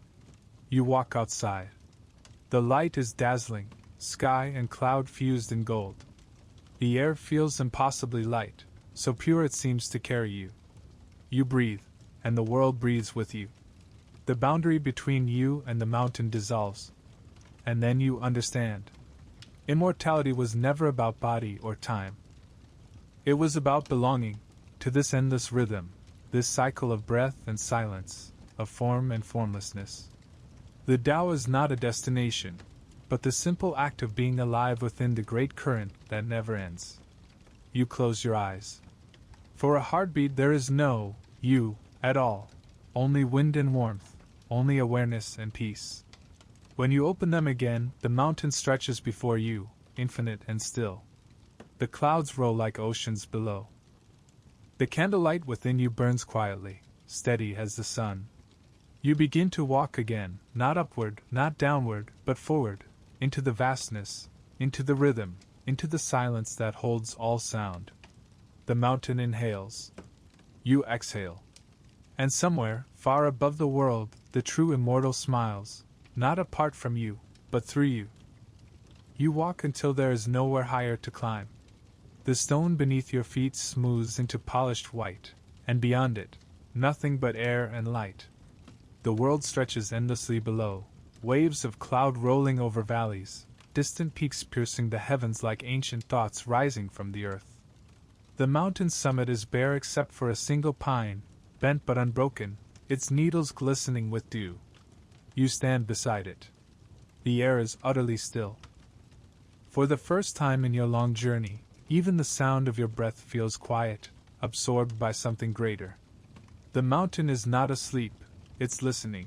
You walk outside. The light is dazzling, sky and cloud fused in gold. The air feels impossibly light, so pure it seems to carry you. You breathe, and the world breathes with you. The boundary between you and the mountain dissolves. And then you understand. Immortality was never about body or time. It was about belonging to this endless rhythm, this cycle of breath and silence, of form and formlessness. The Tao is not a destination, but the simple act of being alive within the great current that never ends. You close your eyes. For a heartbeat there is no you at all, only wind and warmth, only awareness and peace. When you open them again, the mountain stretches before you, infinite and still. The clouds roll like oceans below. The candlelight within you burns quietly, steady as the sun. You begin to walk again, not upward, not downward, but forward, into the vastness, into the rhythm, into the silence that holds all sound. The mountain inhales. You exhale. And somewhere, far above the world, the true immortal smiles, not apart from you, but through you. You walk until there is nowhere higher to climb. The stone beneath your feet smooths into polished white, and beyond it, nothing but air and light. The world stretches endlessly below, waves of cloud rolling over valleys, distant peaks piercing the heavens like ancient thoughts rising from the earth. The mountain's summit is bare except for a single pine, bent but unbroken, its needles glistening with dew. You stand beside it. The air is utterly still. For the first time in your long journey, even the sound of your breath feels quiet, absorbed by something greater. The mountain is not asleep, it's listening.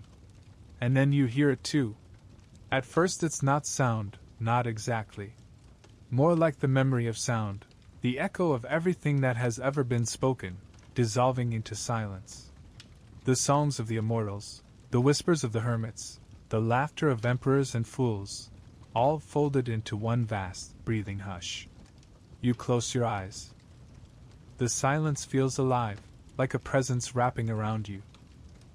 And then you hear it too. At first it's not sound, not exactly. More like the memory of sound, the echo of everything that has ever been spoken, dissolving into silence. The songs of the immortals, the whispers of the hermits, the laughter of emperors and fools, all folded into one vast, breathing hush. You close your eyes. The silence feels alive, like a presence wrapping around you.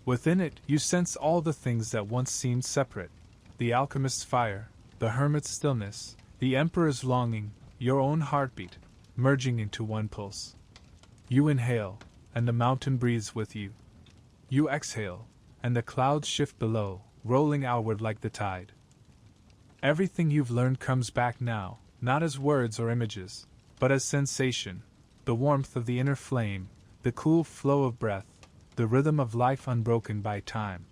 Within it, you sense all the things that once seemed separate: the alchemist's fire, the hermit's stillness, the emperor's longing, your own heartbeat, merging into one pulse. You inhale, and the mountain breathes with you. You exhale, and the clouds shift below, rolling outward like the tide. Everything you've learned comes back now, not as words or images, but as sensation: the warmth of the inner flame, the cool flow of breath, the rhythm of life unbroken by time.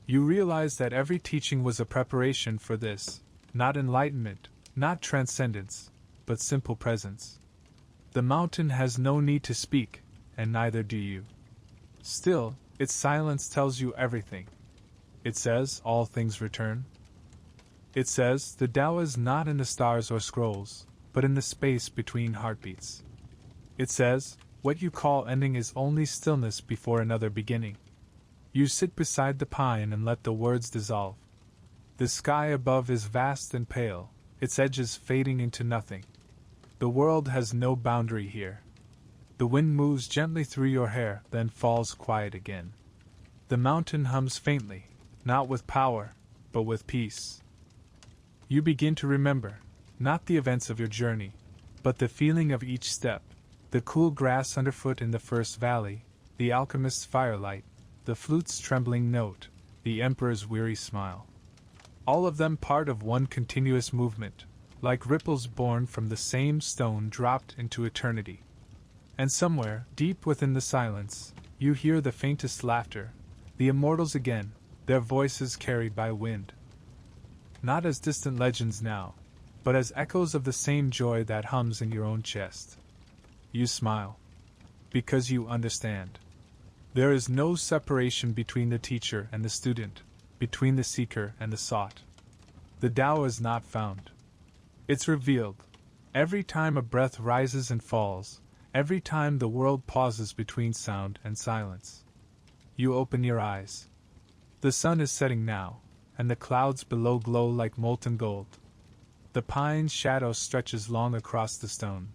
You realize that every teaching was a preparation for this, not enlightenment, not transcendence, but simple presence. The mountain has no need to speak, and neither do you. Still, its silence tells you everything. It says all things return. It says the Tao is not in the stars or scrolls, but in the space between heartbeats. It says what you call ending is only stillness before another beginning. You sit beside the pine and let the words dissolve. The sky above is vast and pale, its edges fading into nothing. The world has no boundary here. The wind moves gently through your hair, then falls quiet again. The mountain hums faintly, not with power, but with peace. You begin to remember, not the events of your journey, but the feeling of each step: the cool grass underfoot in the first valley, the alchemist's firelight, the flute's trembling note, the emperor's weary smile. All of them part of one continuous movement, like ripples born from the same stone dropped into eternity. And somewhere, deep within the silence, you hear the faintest laughter, the immortals again, their voices carried by wind. Not as distant legends now, but as echoes of the same joy that hums in your own chest. You smile. Because you understand. There is no separation between the teacher and the student, between the seeker and the sought. The Tao is not found. It's revealed. Every time a breath rises and falls, every time the world pauses between sound and silence. You open your eyes. The sun is setting now, and the clouds below glow like molten gold. The pine's shadow stretches long across the stone.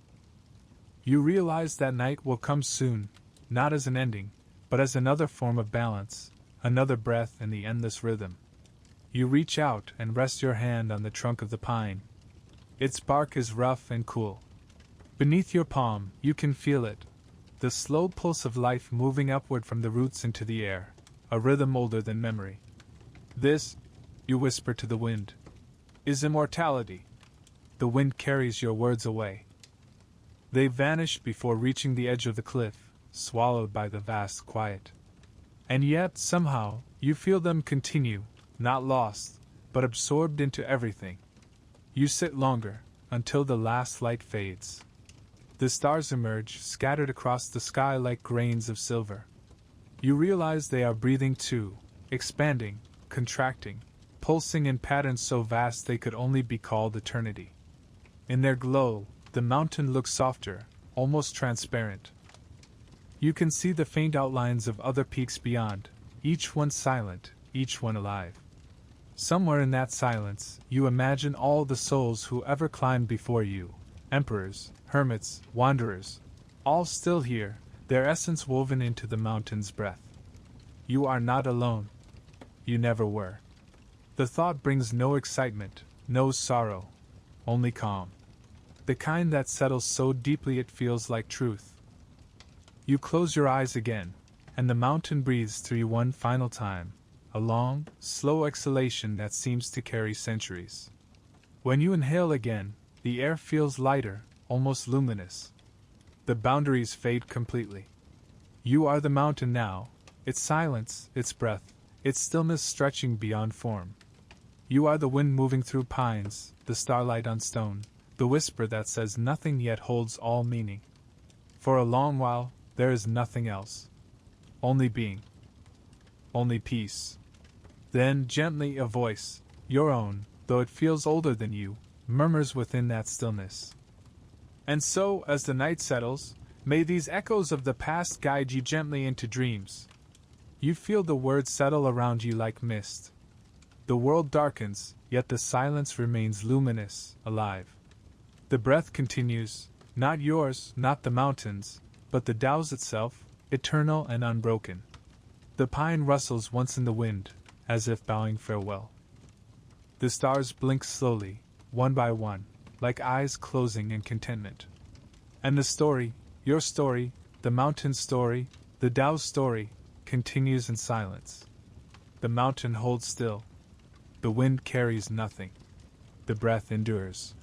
You realize that night will come soon, not as an ending, but as another form of balance, another breath in the endless rhythm. You reach out and rest your hand on the trunk of the pine. Its bark is rough and cool. Beneath your palm, you can feel it, the slow pulse of life moving upward from the roots into the air, a rhythm older than memory. This, you whisper to the wind, is immortality. The wind carries your words away. They vanish before reaching the edge of the cliff, swallowed by the vast quiet. And yet, somehow, you feel them continue, not lost, but absorbed into everything. You sit longer, until the last light fades. The stars emerge, scattered across the sky like grains of silver. You realize they are breathing too, expanding, contracting, pulsing in patterns so vast they could only be called eternity. In their glow, the mountain looks softer, almost transparent. You can see the faint outlines of other peaks beyond, each one silent, each one alive. Somewhere in that silence, you imagine all the souls who ever climbed before you, emperors, hermits, wanderers, all still here, their essence woven into the mountain's breath. You are not alone. You never were. The thought brings no excitement, no sorrow, only calm. The kind that settles so deeply it feels like truth. You close your eyes again, and the mountain breathes through you one final time, a long, slow exhalation that seems to carry centuries. When you inhale again, the air feels lighter, almost luminous. The boundaries fade completely. You are the mountain now, its silence, its breath, its stillness stretching beyond form. You are the wind moving through pines, the starlight on stone, the whisper that says nothing yet holds all meaning. For a long while, there is nothing else. Only being. Only peace. Then, gently, a voice, your own, though it feels older than you, murmurs within that stillness. And so, as the night settles, may these echoes of the past guide you gently into dreams. You feel the words settle around you like mist. The world darkens, yet the silence remains luminous, alive. The breath continues, Not yours, not the mountains, but the Tao's itself, eternal and unbroken. The pine rustles once in the wind, as if bowing farewell. The stars blink slowly, one by one, like eyes closing in contentment. And the story, your story, the mountain's story, the Tao's story, continues in silence. The mountain holds still. The wind carries nothing. The breath endures.